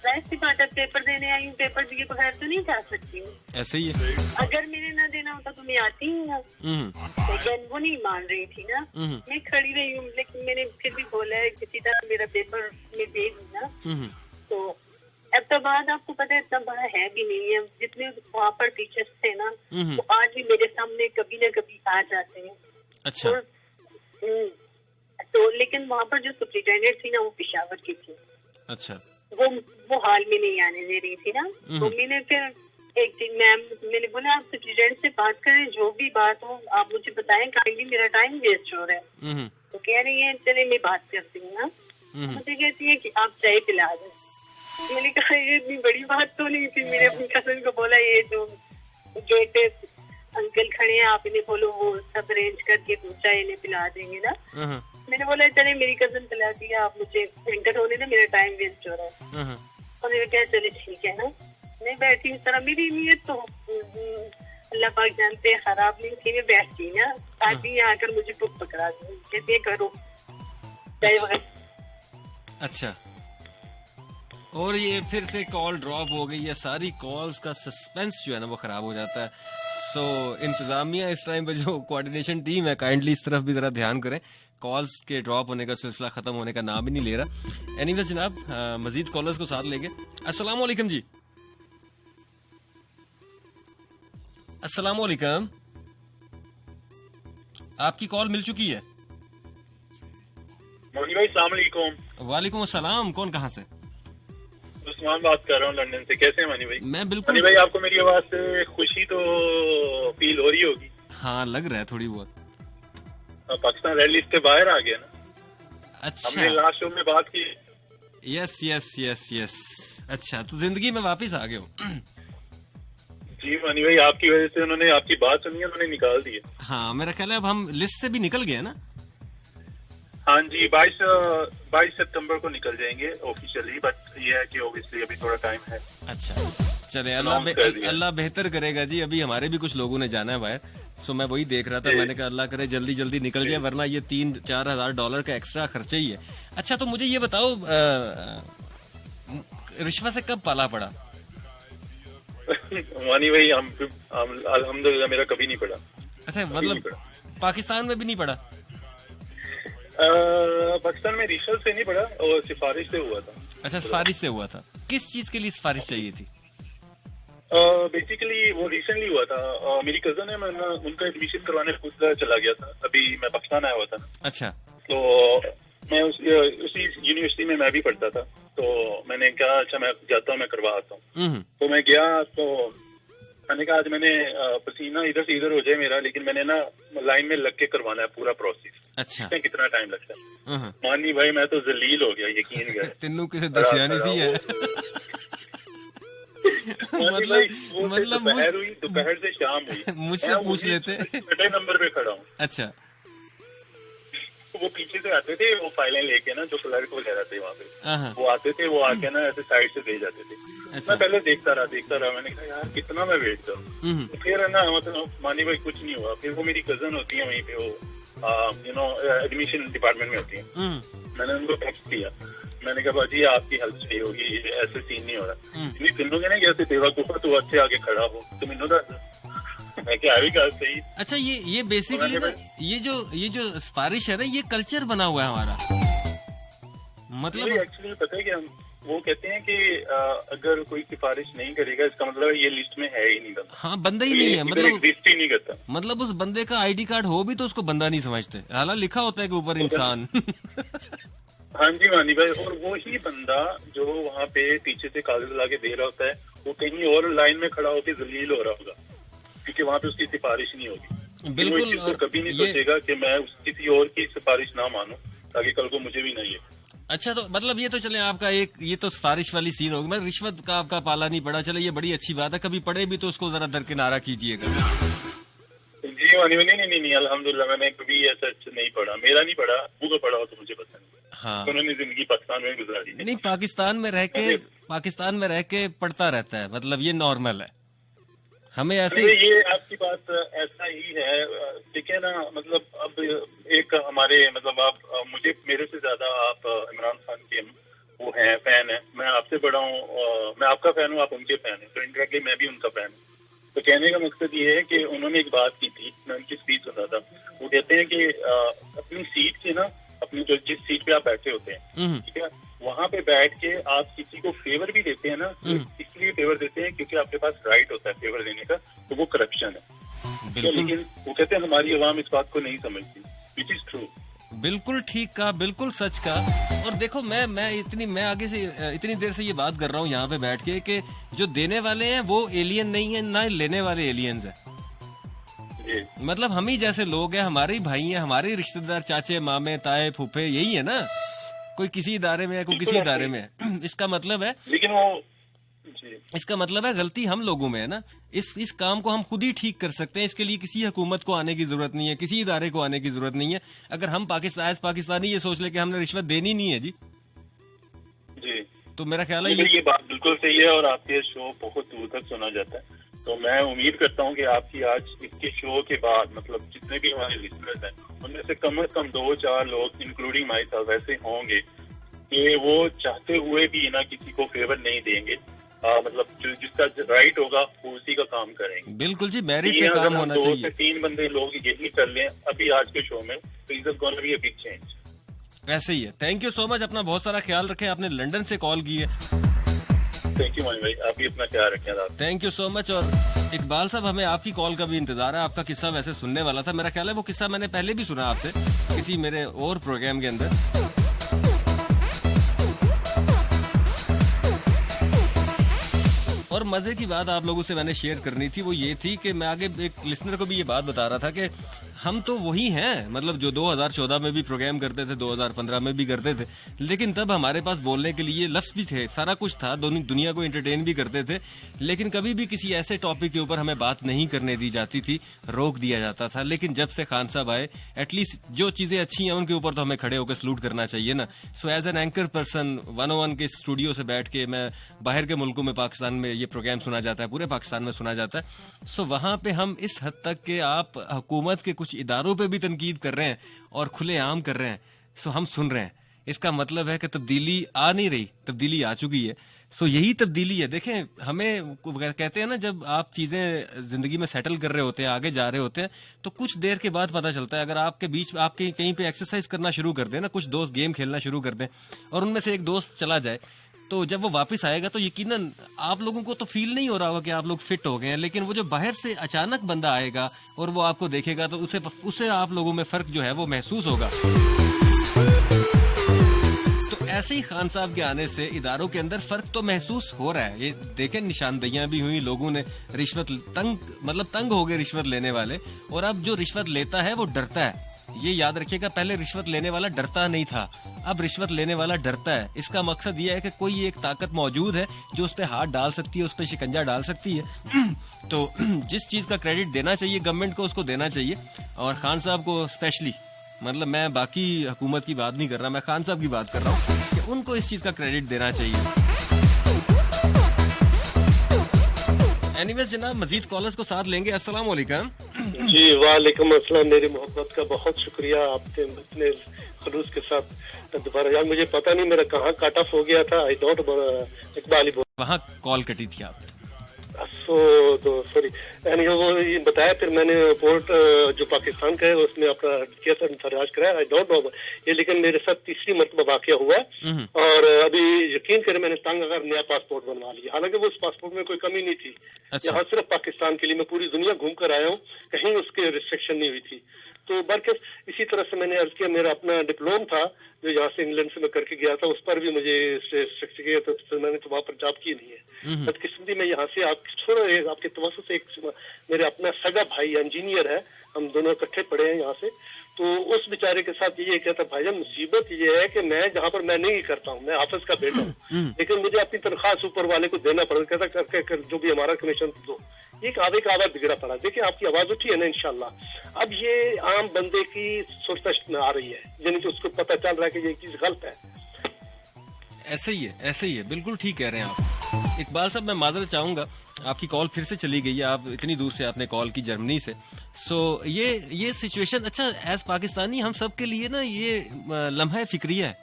जाहिर सी बात है पेपर देने आई हूँ, पेपर दिए बगैर तो नहीं जा सकती हूँ। ऐसे ही है। अगर मैंने ना देना होता तो मैं आती ही ना, लेकिन वो नहीं मान रही थी ना। मैं खड़ी रही हूँ, लेकिन मैंने फिर भी बोला है किसी तरह मेरा पेपर में दे दी ना। तो अब तो बाद आपको पता है इतना बड़ा है भी नहीं है, जितने वहाँ पर टीचर्स थे ना वो आज भी मेरे सामने कभी न कभी आ जाते हैं। अच्छा। तो लेकिन वहाँ पर जो सुप्रिटेंडेंट थी ना वो पेशावर की थी। अच्छा। वो हाल में नहीं आने दे रही थी ना, तो मैंने फिर एक दिन मैंने बोला आप सुप्रिटेंडेंट से बात करें, जो भी बात हो आप मुझे बताएं, काइंडली मेरा टाइम वेस्ट हो रहा है। तो कह रही है चले मैं बात करती हूँ ना। मुझे कहती है कि आप चाय पिला दें। मैंने कहा ये इतनी बड़ी बात तो नहीं थी। मैंने अपनी कजन को बोला ये जो इतने अंकल खड़े हैं आप इन्हें बोलो वो सब अरेंज करके चाय इन्हें पिला देंगे ना। मैंने बोला चले मेरी कजन पिला दिया, आप मुझे एंटर होने ना, मेरा टाइम वेस्ट हो रहा है। उन्होंने कहा चले ठीक है ना। मैं बैठी इस तरह, मेरी नीयत तो अल्लाह पाक जानते हैं खराब नहीं थी। मैं बैठती ना, आती यहाँ आकर मुझे बुक पकड़ा दी, कहते करो चाय वगैरह। अच्छा। और ये फिर से कॉल ड्रॉप हो गई है, सारी कॉल्स का सस्पेंस जो है ना वो खराब हो जाता है। सो इंतजामिया इस टाइम पे जो कोऑर्डिनेशन टीम है काइंडली इस तरफ भी जरा ध्यान करें, कॉल्स के ड्रॉप होने का सिलसिला खत्म होने का नाम ही नहीं ले रहा। एनीवे जनाब, मजीद कॉलर्स को साथ लेंगे। अस्सलाम वालेकुम जी। अस्सलाम वालेकुम, आपकी कॉल मिल चुकी है। मोनी भाई सलाम अलैकुम। वालेकुम अस्सलाम, कौन कहाँ से? उस्मान बात कर रहा हूँ लंदन से। कैसे हैं मनी भाई? मैं बिल्कुल। मनी भाई आपको मेरी आवाज से खुशी तो फील हो रही होगी। हाँ लग रहा है थोड़ी बहुत। पाकिस्तान रेड लिस्ट से बाहर आ गया ना। अच्छा। हमने लास्ट शो में बात की। Yes yes yes yes. अच्छा, तो जिंदगी में वापस आ गए हो। जी मनी भाई, आपकी वजह से उन्होंने आपकी बात सुनी, उन्होंने निकाल दी है। हाँ मेरा ख्याल है अब हम लिस्ट से भी निकल गए ना। हाँ जी, 22 सितंबर को निकल जाएंगे ऑफिशियली, बट ये है कि ऑब्वियसली अभी थोड़ा टाइम है। अच्छा चले, अल्लाह बेहतर करेगा जी। अभी हमारे भी कुछ लोगों ने जाना है बाहर, सो मैं वही देख रहा था। मैंने कहा अल्लाह करे जल्दी जल्दी निकल जाए, वरना ये 3-4 हजार डॉलर का एक्स्ट्रा खर्चा ही है। अच्छा तो मुझे ये बताओ, रिश्वत से कब पाला पड़ा? मानी भाई अल्हम्दुलिल्लाह मेरा कभी नहीं पड़ा। अच्छा, मतलब पाकिस्तान में भी नहीं पड़ा? पाकिस्तान में रिश्वत से नहीं पड़ा और सिफारिश से हुआ था। अच्छा, सिफारिश से हुआ था। किस चीज के लिए सिफारिश चाहिए थी? बेसिकली वो रिसेंटली हुआ था। मेरी कजन है, मैं उनका एडमिशन करवाने खुद चला गया था। अभी मैं पाकिस्तान आया हुआ था। अच्छा। तो मैं उसी यूनिवर्सिटी में मैं भी पढ़ता था, तो मैंने कहा अच्छा मैं जाता हूँ, मैं करवा आता हूँ। तो मैं गया, तो मैंने कहा आज मैंने पसीना इधर से इधर हो जाए मेरा, लेकिन मैंने ना लाइन में लग के करवाना है पूरा प्रोसेस। अच्छा। कितना टाइम लगता है? मानी भाई मैं तो जलील हो गया, यकीन कर। तेनू किसे दसिया नहीं सी है। मतलब दोपहर से शाम हुई, मुझसे पूछ लेते। छठे नंबर पे खड़ा हूँ। अच्छा। वो पीछे से आते थे, वो फाइलें लेके ना, जो क्लर्क वगैरह थे वहाँ पे, वो आते थे, वो आके ना ऐसे साइड से दे जाते थे। मैं पहले देखता रहा। मैंने कहा यार कितना मैं वेट करूँ। फिर है ना, मतलब मानी भाई कुछ नहीं हुआ। फिर वो मेरी कजन होती है वहीं पे, वो एडमिशन डिपार्टमेंट में होती है। मैंने उनको टेक्स्ट किया, मैंने कहा बाजी आपकी हेल्प चाहिए होगी, ऐसे सीन नहीं हो रहा। तीनों के ना कैसे बेवकूफा, तू अच्छे आगे खड़ा हो, तुम इन्हों मैं क्या भी कहा सही। अच्छा, ये बेसिकली ना ये जो सिफारिश है ना, ये कल्चर बना हुआ है हमारा। मतलब एक्चुअली पता है क्या, वो कहते हैं कि अगर कोई सिफारिश नहीं करेगा इसका मतलब ये लिस्ट में है ही नहीं बंदा। हाँ, बंदा ही नहीं है, मतलब एग्जिस्ट ही नहीं करता। मतलब उस बंदे का आईडी कार्ड हो भी तो उसको बंदा नहीं समझते, हालांकि लिखा होता है कि ऊपर इंसान। हाँ जी मानी भाई, और वो ही बंदा जो वहाँ पे पीछे से कागज ला के दे रहा होता है, वो कहीं और लाइन में खड़ा होकर जलील हो रहा होगा, क्योंकि वहाँ पे उसकी सिफारिश नहीं होगी। बिल्कुल। और कभी नहीं सोचेगा कि मैं किसी और की सिफारिश ना मानूं, ताकि कल को मुझे भी नहीं है। अच्छा, तो मतलब ये तो चले आपका एक ये तो सिफारिश वाली सीन होगी, मैं रिश्वत का आपका पाला नहीं पड़ा, चले ये बड़ी अच्छी बात है। कभी पड़े भी तो उसको जरा दरकिनारा कीजिएगा। जी नहीं अल्हम्दुलिल्लाह मैंने कभी ऐसा नहीं पढ़ा, मेरा नहीं पढ़ा, अबू का पढ़ा हो तो मुझे पता नहीं। हाँ, उन्होंने जिंदगी पाकिस्तान में गुजारी है। नहीं, पाकिस्तान में रह के पढ़ता रहता है, मतलब ये नॉर्मल है हमें ऐसे। ये आपकी बात ऐसा ही है, ठीक है ना, मतलब अब एक हमारे मतलब आप मुझे मेरे से ज्यादा आप इमरान खान के वो हैं फैन है, मैं आपसे बड़ा हूँ, मैं आपका फैन हूँ, आप उनके फैन हैं, तो इनडायरेक्टली मैं भी उनका फैन हूँ। तो कहने का मकसद ये है कि उन्होंने एक बात की थी, मैं उनकी स्पीच सुना था, वो कहते हैं कि अपनी सीट से ना, अपनी जो जिस सीट पे आप बैठे होते हैं, ठीक है, वहाँ पे बैठ के आप किसी को फेवर भी देते हैं ना, तो इसलिए फेवर देते हैं क्योंकि आपके पास राइट होता है फेवर देने का, तो वो करप्शन है। लेकिन वो कहते हैं हमारी अवाम इस बात को नहीं समझती, विच इज ट्रू। बिल्कुल ठीक कहा, बिल्कुल सच कहा। और देखो मैं आगे से इतनी देर से ये बात कर रहा हूँ यहाँ पे बैठ के कि जो देने वाले हैं वो एलियन नहीं है, ना लेने वाले एलियंस है। मतलब हम ही जैसे लोग हैं, हमारे ही भाई हैं, हमारे रिश्तेदार, चाचे मामे ताए फूफे, यही है ना। कोई किसी इदारे में है, कोई किसी इदारे में है। इसका मतलब है, लेकिन वो इसका मतलब है गलती हम लोगों में है ना। इस काम को हम खुद ही ठीक कर सकते हैं, इसके लिए किसी हुकूमत को आने की जरूरत नहीं है, किसी इदारे को आने की जरूरत नहीं है। अगर हम पाकिस्तानी ये सोच ले कि हमने रिश्वत देनी नहीं है जी, तो मेरा ख्याल है ये बात बिल्कुल सही है और आपके शो बहुत दूर तक सुना जाता है। तो मैं उम्मीद करता हूँ कि आपकी आज इसके शो के बाद मतलब जितने भी हमारे लिसनर्स हैं उनमें से कम 2-4 लोग इंक्लूडिंग माई सेल्फ ऐसे होंगे कि वो चाहते हुए भी ना किसी को फेवर नहीं देंगे, मतलब जिसका राइट होगा वो उसी का काम करेंगे। बिल्कुल जी, मेरिट पे काम होना चाहिए। 2 से 3 बंदे लोग यही कर लें अभी आज के शो में, तो is gonna be a big change. ऐसे ही है। थैंक यू सो मच, अपना बहुत सारा ख्याल रखें। आपने लंदन से कॉल की है। थैंक यू भाई, आप भी अपना ख्याल रखें। Thank you so much. और इकबाल साहब, हमें आपकी कॉल का भी इंतजार है। आपका किस्सा वैसे सुनने वाला था, मेरा ख्याल है वो किस्सा मैंने पहले भी सुना आपसे किसी मेरे और प्रोग्राम के अंदर। और मजे की बात आप लोगों से मैंने शेयर करनी थी, वो ये थी कि मैं आगे एक लिसनर को भी ये बात बता रहा था कि हम तो वही हैं, मतलब जो 2014 में भी प्रोग्राम करते थे, 2015 में भी करते थे, लेकिन तब हमारे पास बोलने के लिए लफ्ज भी थे, सारा कुछ था, दोनों दुनिया को एंटरटेन भी करते थे, लेकिन कभी भी किसी ऐसे टॉपिक के ऊपर हमें बात नहीं करने दी जाती थी, रोक दिया जाता था। लेकिन जब से खान साहब आए, एटलीस्ट जो चीजें अच्छी हैं उनके ऊपर तो हमें खड़े होकर सलूट करना चाहिए ना। So as an anchor person 101 के स्टूडियो से बैठ के, मैं बाहर के मुल्कों में, पाकिस्तान में ये प्रोग्राम सुना जाता है, पूरे पाकिस्तान में सुना जाता है। सो वहां पे हम इस हद तक के आप हुकूमत के कुछ इदारों पे भी तनकीद कर रहे हैं और खुलेआम कर रहे हैं, सो हम सुन रहे हैं। इसका मतलब है कि तब्दीली आ नहीं रही, तब्दीली आ चुकी है। सो यही तब्दीली है। देखें, हमें कहते हैं ना, जब आप चीजें जिंदगी में सेटल कर रहे होते हैं, आगे जा रहे होते हैं, तो कुछ देर के बाद पता चलता है, अगर आपके बीच आपके कहीं पे एक्सरसाइज करना शुरू कर दें ना, कुछ दोस्त गेम खेलना शुरू कर दें और उनमें से एक दोस्त चला जाए, तो जब वो वापस आएगा तो यकीनन आप लोगों को तो फील नहीं हो रहा होगा कि आप लोग फिट हो गए हैं, लेकिन वो जो बाहर से अचानक बंदा आएगा और वो आपको देखेगा तो उसे आप लोगों में फर्क जो है वो महसूस होगा। तो ऐसे ही खान साहब के आने से इदारों के अंदर फर्क तो महसूस हो रहा है। ये देखें, निशानदेहियां भी हुई, लोगों ने रिश्वत तंग हो गए रिश्वत लेने वाले, और अब जो रिश्वत लेता है वो डरता है। ये याद रखिएगा, पहले रिश्वत लेने वाला डरता नहीं था, अब रिश्वत लेने वाला डरता है। इसका मकसद ये है कि कोई एक ताकत मौजूद है जो उस पर हाथ डाल सकती है, उस पर शिकंजा डाल सकती है। तो जिस चीज का क्रेडिट देना चाहिए गवर्नमेंट को, उसको देना चाहिए, और खान साहब को स्पेशली, मतलब मैं बाकी हुकूमत की बात नहीं कर रहा, मैं खान साहब की बात कर रहा हूँ कि उनको इस चीज का क्रेडिट देना चाहिए। एनीवेज जनाब, मजीद कॉलर्स को साथ लेंगे। अस्सलाम वालेकुम। जी वालेकुम अस्सलाम। मेरी मोहब्बत का बहुत शुक्रिया, आपके इतने खलूस के साथ दोबारा। यार मुझे पता नहीं मेरा कहाँ कट ऑफ हो गया था, आई डोंट इकबाल वहाँ कॉल कटी थी आप। सॉरी, यानी वो ये बताया, फिर मैंने रिपोर्ट जो पाकिस्तान का है उसमें अपना किया था, फरियाद कराया, आई डोंट नो ये, लेकिन मेरे साथ तीसरी मरतबा वाकया हुआ और अभी यकीन करें मैंने तंग अगर नया पासपोर्ट बनवा लिया, हालांकि वो उस पासपोर्ट में कोई कमी नहीं थी। यहाँ सिर्फ पाकिस्तान के लिए, मैं पूरी दुनिया घूम कर आया हूँ, कहीं उसके रिस्ट्रिक्शन नहीं हुई थी। तो बल्कि इसी तरह से मैंने अर्ज किया, मेरा अपना डिप्लोम था जो यहाँ से इंग्लैंड से मैं करके गया था, उस पर भी मुझे तो मैंने तो वहाँ पर जॉब की नहीं है। बदकिस्मती में यहाँ से आपके तवज्जो से एक मेरे अपना सगा भाई इंजीनियर है, हम दोनों इकट्ठे पढ़े हैं यहाँ से, तो उस बेचारे के साथ ये कहता, भाईजान मुसीबत ये है कि मैं जहाँ पर मैं नहीं करता हूँ, मैं हाफिज का बेटा हूँ, लेकिन मुझे अपनी तनख्वाह ऊपर वाले को देना पड़ता, कहता करके जो भी हमारा कमीशन दो। एक आवे का आवाज बिगड़ा पड़ा। देखिए आपकी आवाज उठी है ना इंशाल्लाह, अब ये आम बंदे की सोच में आ रही है, यानी कि उसको पता चल रहा है कि ये चीज गलत है। ऐसे ही है, बिल्कुल ठीक कह रहे हैं आप। इकबाल साहब, मैं माजरत चाहूंगा, आपकी कॉल फिर से चली गई है, आप इतनी दूर से आपने कॉल की जर्मनी से। सो ये सिचुएशन, अच्छा एज पाकिस्तानी हम सब के लिए ना ये लम्हा फिक्रिया है।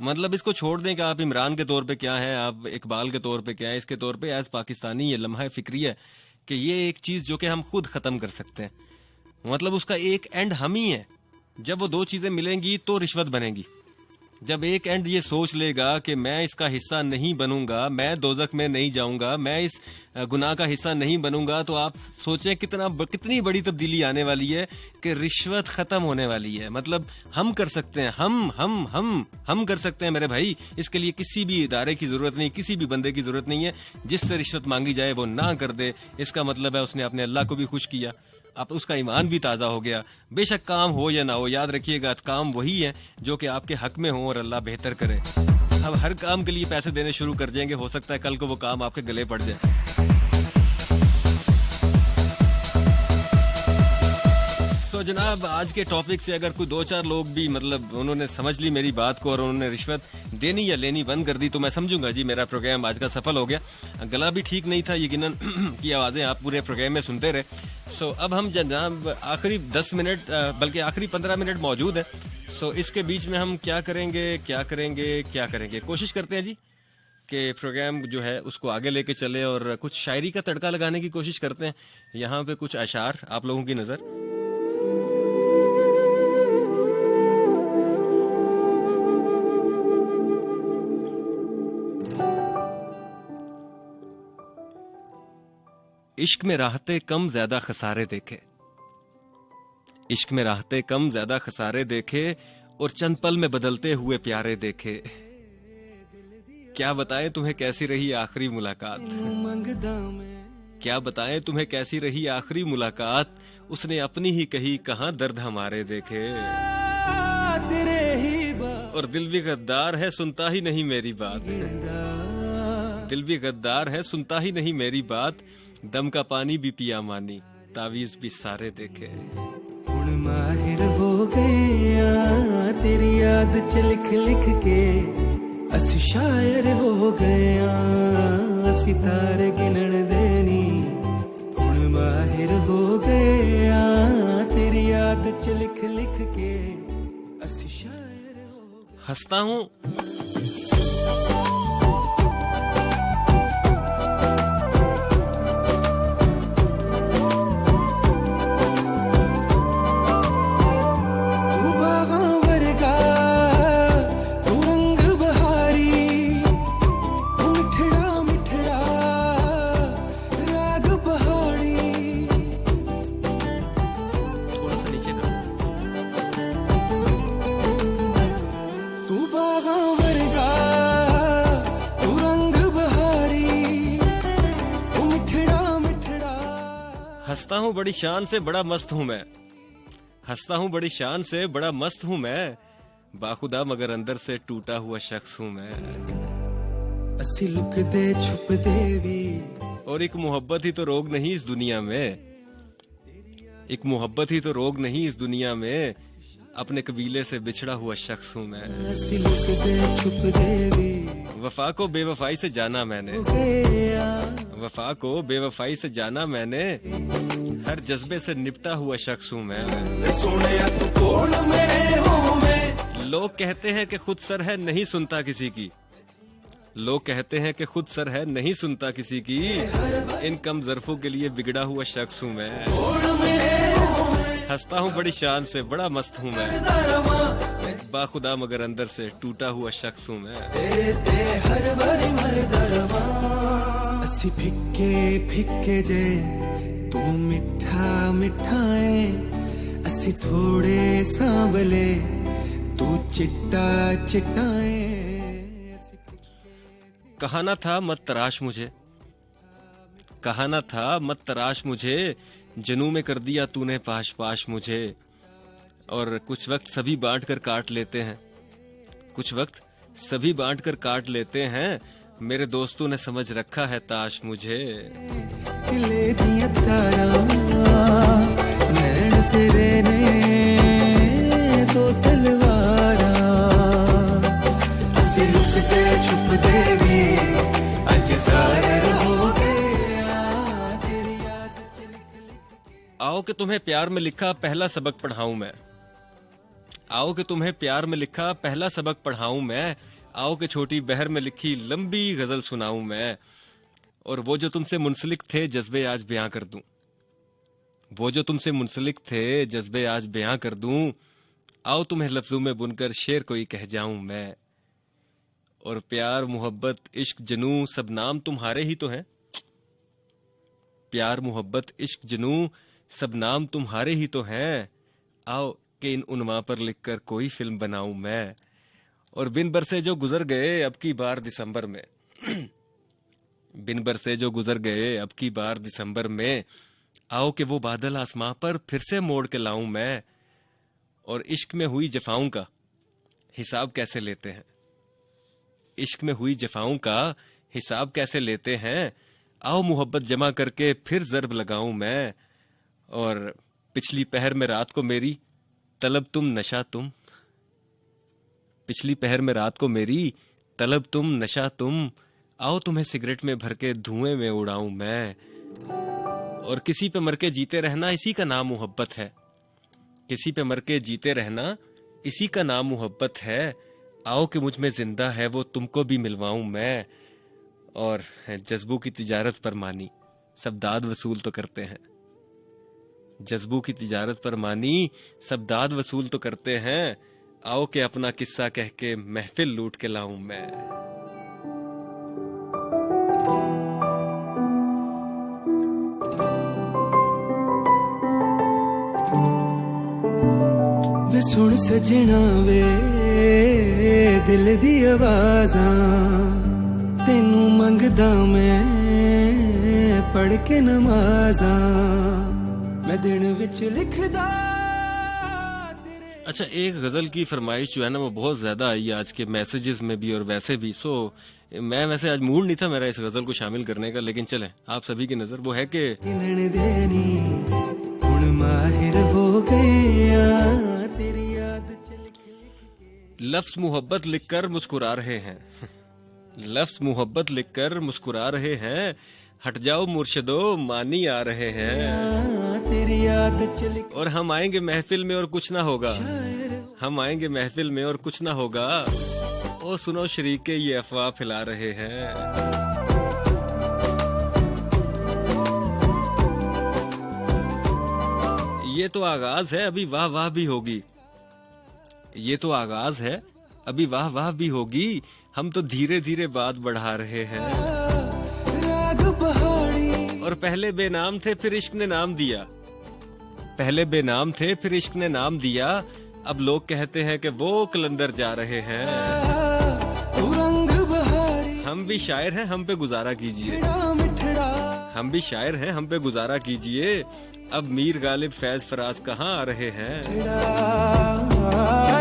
मतलब इसको छोड़ दें कि आप इमरान के तौर पे क्या है, आप इकबाल के तौर पे क्या है, इसके तौर पे एज पाकिस्तानी ये लम्हा फिक्रिया है कि ये एक चीज जो कि हम खुद खत्म कर सकते हैं। मतलब उसका एक एंड हम ही है। जब वो दो चीजें मिलेंगी तो रिश्वत बनेगी। जब एक एंड ये सोच लेगा कि मैं इसका हिस्सा नहीं बनूंगा, मैं दोजख में नहीं जाऊंगा, मैं इस गुनाह का हिस्सा नहीं बनूंगा, तो आप सोचें कितनी बड़ी तब्दीली आने वाली है कि रिश्वत खत्म होने वाली है। मतलब हम कर सकते हैं, हम कर सकते हैं मेरे भाई। इसके लिए किसी भी इदारे की जरूरत नहीं, किसी भी बंदे की जरूरत नहीं है। जिससे रिश्वत मांगी जाए वो ना कर दे, इसका मतलब है उसने अपने अल्लाह को भी खुश किया, अब उसका ईमान भी ताज़ा हो गया। बेशक काम हो या ना हो, याद रखिएगा काम वही है जो कि आपके हक में हो और अल्लाह बेहतर करे। अब हर काम के लिए पैसे देने शुरू कर जाएंगे, हो सकता है कल को वो काम आपके गले पड़ जाए। तो जनाब, आज के टॉपिक से अगर कोई 2-4 लोग भी मतलब उन्होंने समझ ली मेरी बात को और उन्होंने रिश्वत देनी या लेनी बंद कर दी, तो मैं समझूंगा जी मेरा प्रोग्राम आज का सफल हो गया। गला भी ठीक नहीं था यकीनन की आवाज़ें आप पूरे प्रोग्राम में सुनते रहे। सो अब हम जनाब आखिरी 10 मिनट बल्कि आखिरी 15 मिनट मौजूद है। सो इसके बीच में हम क्या करेंगे, कोशिश करते हैं जी कि प्रोग्राम जो है उसको आगे लेके चले और कुछ शायरी का तड़का लगाने की कोशिश करते हैं। यहाँ पे कुछ अशार आप लोगों की नज़र। इश्क में राहते कम ज्यादा खसारे देखे, इश्क में राहते कम ज्यादा खसारे देखे और चंद पल में बदलते हुए प्यारे देखे। क्या बताएं तुम्हें कैसी रही आखिरी मुलाकात, क्या बताएं तुम्हें कैसी रही आखिरी मुलाकात, उसने अपनी ही कही कहां दर्द हमारे देखे। और दिल भी गद्दार है सुनता ही नहीं मेरी बात, दिल भी गद्दार है सुनता ही नहीं मेरी बात, दम का पानी भी पिया मानी, तावीज भी सारे देखे। हुण माहिर हो गए तेरी याद च लिख लिख के, असी शायर हो गए असी तारे गिनण देनी। हुण माहिर हो गए तेरी याद च लिख लिख के, असी शायर हो गए। हंसता हूँ हंसता हूँ बड़ी शान से बड़ा मस्त हूँ मैं, हंसता हूँ बड़ी शान से बड़ा मस्त हूँ मैं, बाखुदा मगर अंदर से टूटा हुआ शख्स हूँ मैं। असी लुक दे छुप दे भी, और एक मोहब्बत ही तो रोग नहीं इस दुनिया में, एक मोहब्बत ही तो रोग नहीं इस दुनिया में, अपने कबीले से बिछड़ा हुआ शख्स हूँ मैं। असी लुक दे छुप दे भी, वफा को बेवफाई से जाना मैंने, वफा को बेवफाई से जाना मैंने, हर जज्बे से निपटा हुआ शख्स हूँ मैं। लोग कहते हैं कि खुद सर है नहीं सुनता किसी की, लोग कहते हैं कि खुद सर है नहीं सुनता किसी की, इन कम ज़र्फों के लिए बिगड़ा हुआ शख्स हूँ मैं। हंसता हूँ बड़ी शान से बड़ा मस्त हूँ मैं, बाखुदा मगर अंदर से टूटा हुआ शख्स हूँ मैं। असी फिक्के फिक्के जे तू मिठा मिठाए, असी थोड़े सांवले तू चिट्टा चिट्टाए। कहा ना था मत तराश मुझे, कहा ना था मत तराश मुझे, जनू में कर दिया तूने पाश पाश मुझे। और कुछ वक्त सभी बांट कर काट लेते हैं, कुछ वक्त सभी बांट कर काट लेते हैं, मेरे दोस्तों ने समझ रखा है ताश मुझे। किले दियां तारां नैन तेरे ने दो तलवारां असी लुकदे छुपदे भी अज ज़ाहिर हो गया तेरी याद च लिख आओ कि तुम्हें प्यार में लिखा पहला सबक पढ़ाऊं मैं, आओ कि तुम्हें प्यार में लिखा पहला सबक पढ़ाऊं मैं, आओ कि छोटी बहर में लिखी लंबी गजल सुनाऊं मैं, और वो जो तुमसे मुंसलिक थे जज्बे आज बयां कर दूं, वो जो तुमसे मुंसलिक थे जज्बे आज बयां कर दूं, आओ तुम्हें लफ्जों में बुनकर शेर कोई कह जाऊं मैं, और प्यार मोहब्बत इश्क जनू सब नाम तुम्हारे ही तो हैं, प्यार मोहब्बत इश्क जनू सब नाम तुम्हारे ही तो हैं, आओ कि इन उन्मा पर लिखकर कोई फिल्म बनाऊं मैं, और बिन बरसे जो गुजर गए अब की बार दिसंबर में, बिन बरसे जो गुजर गए अब की बार दिसंबर में, आओ कि वो बादल आसमां पर फिर से मोड़ के लाऊं मैं, और इश्क में हुई जफाओं का हिसाब कैसे लेते हैं, इश्क में हुई जफाओं का हिसाब कैसे लेते हैं, आओ मोहब्बत जमा करके फिर ज़र्ब लगाऊं मैं, और पिछली पहर में रात को मेरी तलब तुम नशा तुम, पिछली पहर में रात को मेरी तलब तुम नशा तुम, आओ तुम्हें सिगरेट में भर के धुएं में उड़ाऊं मैं, और किसी पे मर के जीते रहना इसी का नाम मोहब्बत है, किसी पे मर के जीते रहना इसी का नाम मोहब्बत है, आओ कि मुझ में जिंदा है वो तुमको भी मिलवाऊं मैं, और जज्बों की तिजारत पर मानी सब दाद वसूल तो करते हैं, जज्बों की तिजारत पर मानी सब दाद वसूल तो करते हैं, आओ कि अपना किस्सा कह के महफिल लूट के लाऊं मैं। वे सुन सजना वे दिल दी आवाज़ां तेनू मंगदा मैं पढ़ के नमाज़ां मैं दिन विच लिखदा। अच्छा, एक गजल की फरमाइश जो है ना वो बहुत ज्यादा आई आज के मैसेजेस में भी और वैसे भी, सो मैं वैसे आज मूड नहीं था मेरा इस गजल को शामिल करने का, लेकिन चलें आप सभी की नजर वो है कि माहिर हो गया तेरी याद लफ्ज मोहब्बत लिखकर मुस्कुरा रहे हैं, लफ्ज मोहब्बत लिखकर मुस्कुरा रहे हैं, हट जाओ मुर्शिदो मानी आ रहे हैं, तेरी याद और हम आएंगे महफिल में और कुछ ना होगा, हम आएंगे महफिल में और कुछ ना होगा, ओ सुनो शरीके ये अफवाह फैला रहे हैं। ये तो आगाज है अभी वाह वाह भी होगी, ये तो आगाज है अभी वाह वाह भी होगी, हम तो धीरे धीरे बात बढ़ा रहे हैं, और पहले बेनाम थे फिर इश्क ने नाम दिया, पहले बेनाम थे फिर इश्क ने नाम दिया, अब लोग कहते हैं कि वो कलंदर जा रहे हैं, हम भी शायर हैं हम पे गुजारा कीजिए, हम भी शायर हैं हम पे गुजारा कीजिए, अब मीर गालिब फैज फराज कहाँ आ रहे हैं।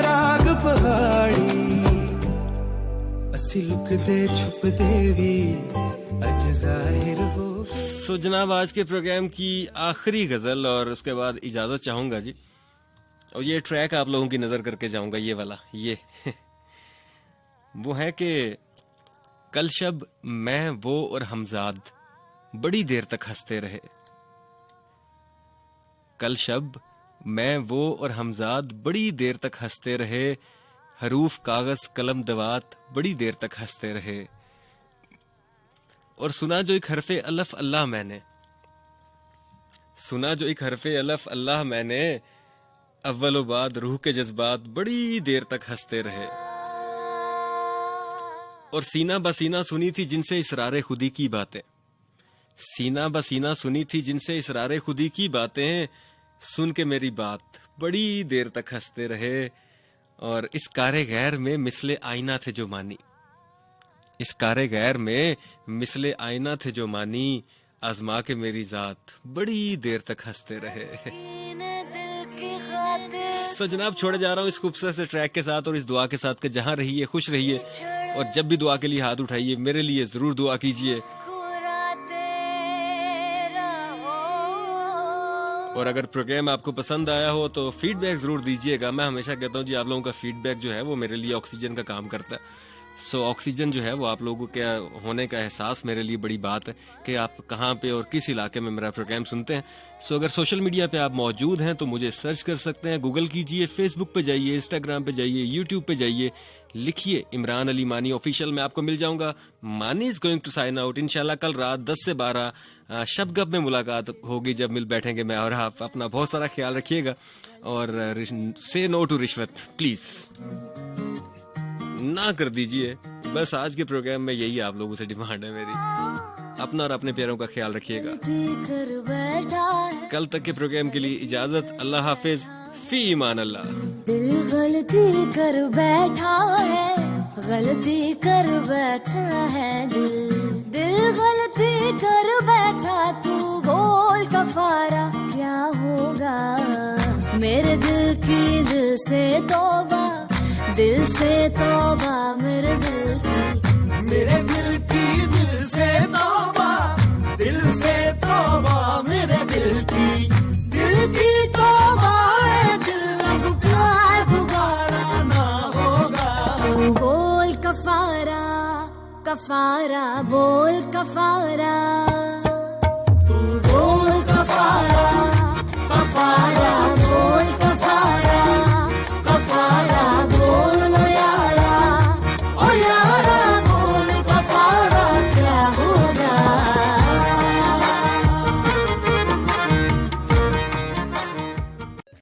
राग पहाड़ी असी लुकदे छुपदे भी अज जाहिर हो। सो जनाब आज के प्रोग्राम की आखिरी गजल और उसके बाद इजाजत चाहूंगा जी, और ये ट्रैक आप लोगों की नजर करके जाऊंगा, ये वाला ये वो है कि कल शब मैं वो और हमजाद बड़ी देर तक हंसते रहे, कल शब मैं वो और हमजाद बड़ी देर तक हंसते रहे, हरूफ कागज कलम दवात बड़ी देर तक हंसते रहे, और सुना जो एक हरफे अलफ अल्लाह मैंने, सुना जो एक हरफे अलफ अल्लाह मैंने, अव्वलो बाद रूह के जज्बात बड़ी देर तक हंसते रहे, और सीना बसीना सुनी थी जिनसे इसरारे खुदी की बातें, सीना बसीना सुनी थी जिनसे इसरारे खुदी की बातें, सुन के मेरी बात बड़ी देर तक हंसते रहे, और इस कारे गैर में मिसले आईना थे जो मानी, इस कारे गैर में मिसले आईना थे जो मानी, आजमा के मेरी जात बड़ी देर तक हंसते रहे। सो जनाब छोड़े जा रहा हूँ इस खूबसूरत से ट्रैक के साथ और इस दुआ के साथ कि जहां रहिए खुश रहिए, और जब भी दुआ के लिए हाथ उठाइए मेरे लिए जरूर दुआ कीजिए। और अगर प्रोग्राम आपको पसंद आया हो तो फीडबैक जरूर दीजिएगा। मैं हमेशा कहता हूँ जी, आप लोगों का फीडबैक जो है वो मेरे लिए ऑक्सीजन का काम करता है। सो ऑक्सीजन जो है वो आप लोगों के होने का एहसास मेरे लिए बड़ी बात है कि आप कहाँ पे और किस इलाके में मेरा प्रोग्राम सुनते हैं। सो अगर सोशल मीडिया पे आप मौजूद हैं तो मुझे सर्च कर सकते हैं, गूगल कीजिए, फेसबुक पे जाइए, इंस्टाग्राम पे जाइए, यूट्यूब पे जाइए, लिखिए इमरान अली मानी ऑफिशियल, मैं आपको मिल जाऊंगा। Mani is going to sign out. इंशाल्लाह कल रात 10 से 12 शबगप में मुलाकात होगी जब मिल बैठेंगे मैं और आप। अपना बहुत सारा ख्याल रखिएगा और से नो टू रिश्वत प्लीज ना कर दीजिए। बस आज के प्रोग्राम में यही आप लोगों से डिमांड है मेरी। अपना और अपने प्यारों का ख्याल रखिएगा। कल तक के प्रोग्राम के लिए इजाजत। अल्लाह हाफिज, फी ईमान अल्लाह। दिल गलती कर बैठा है, गलती कर बैठा है दिल गलती कर बैठा, तू बोल कफारा क्या होगा। मेरे दिल की दिल से तौबा, दिल से तौबा मेरे दिल की, मेरे दिल की दिल से तौबा, दिल से तौबा मेरे दिल की तौबा है। दिल अब दोबारा ना होगा। बोल कफारा, कफारा बोल कफारा।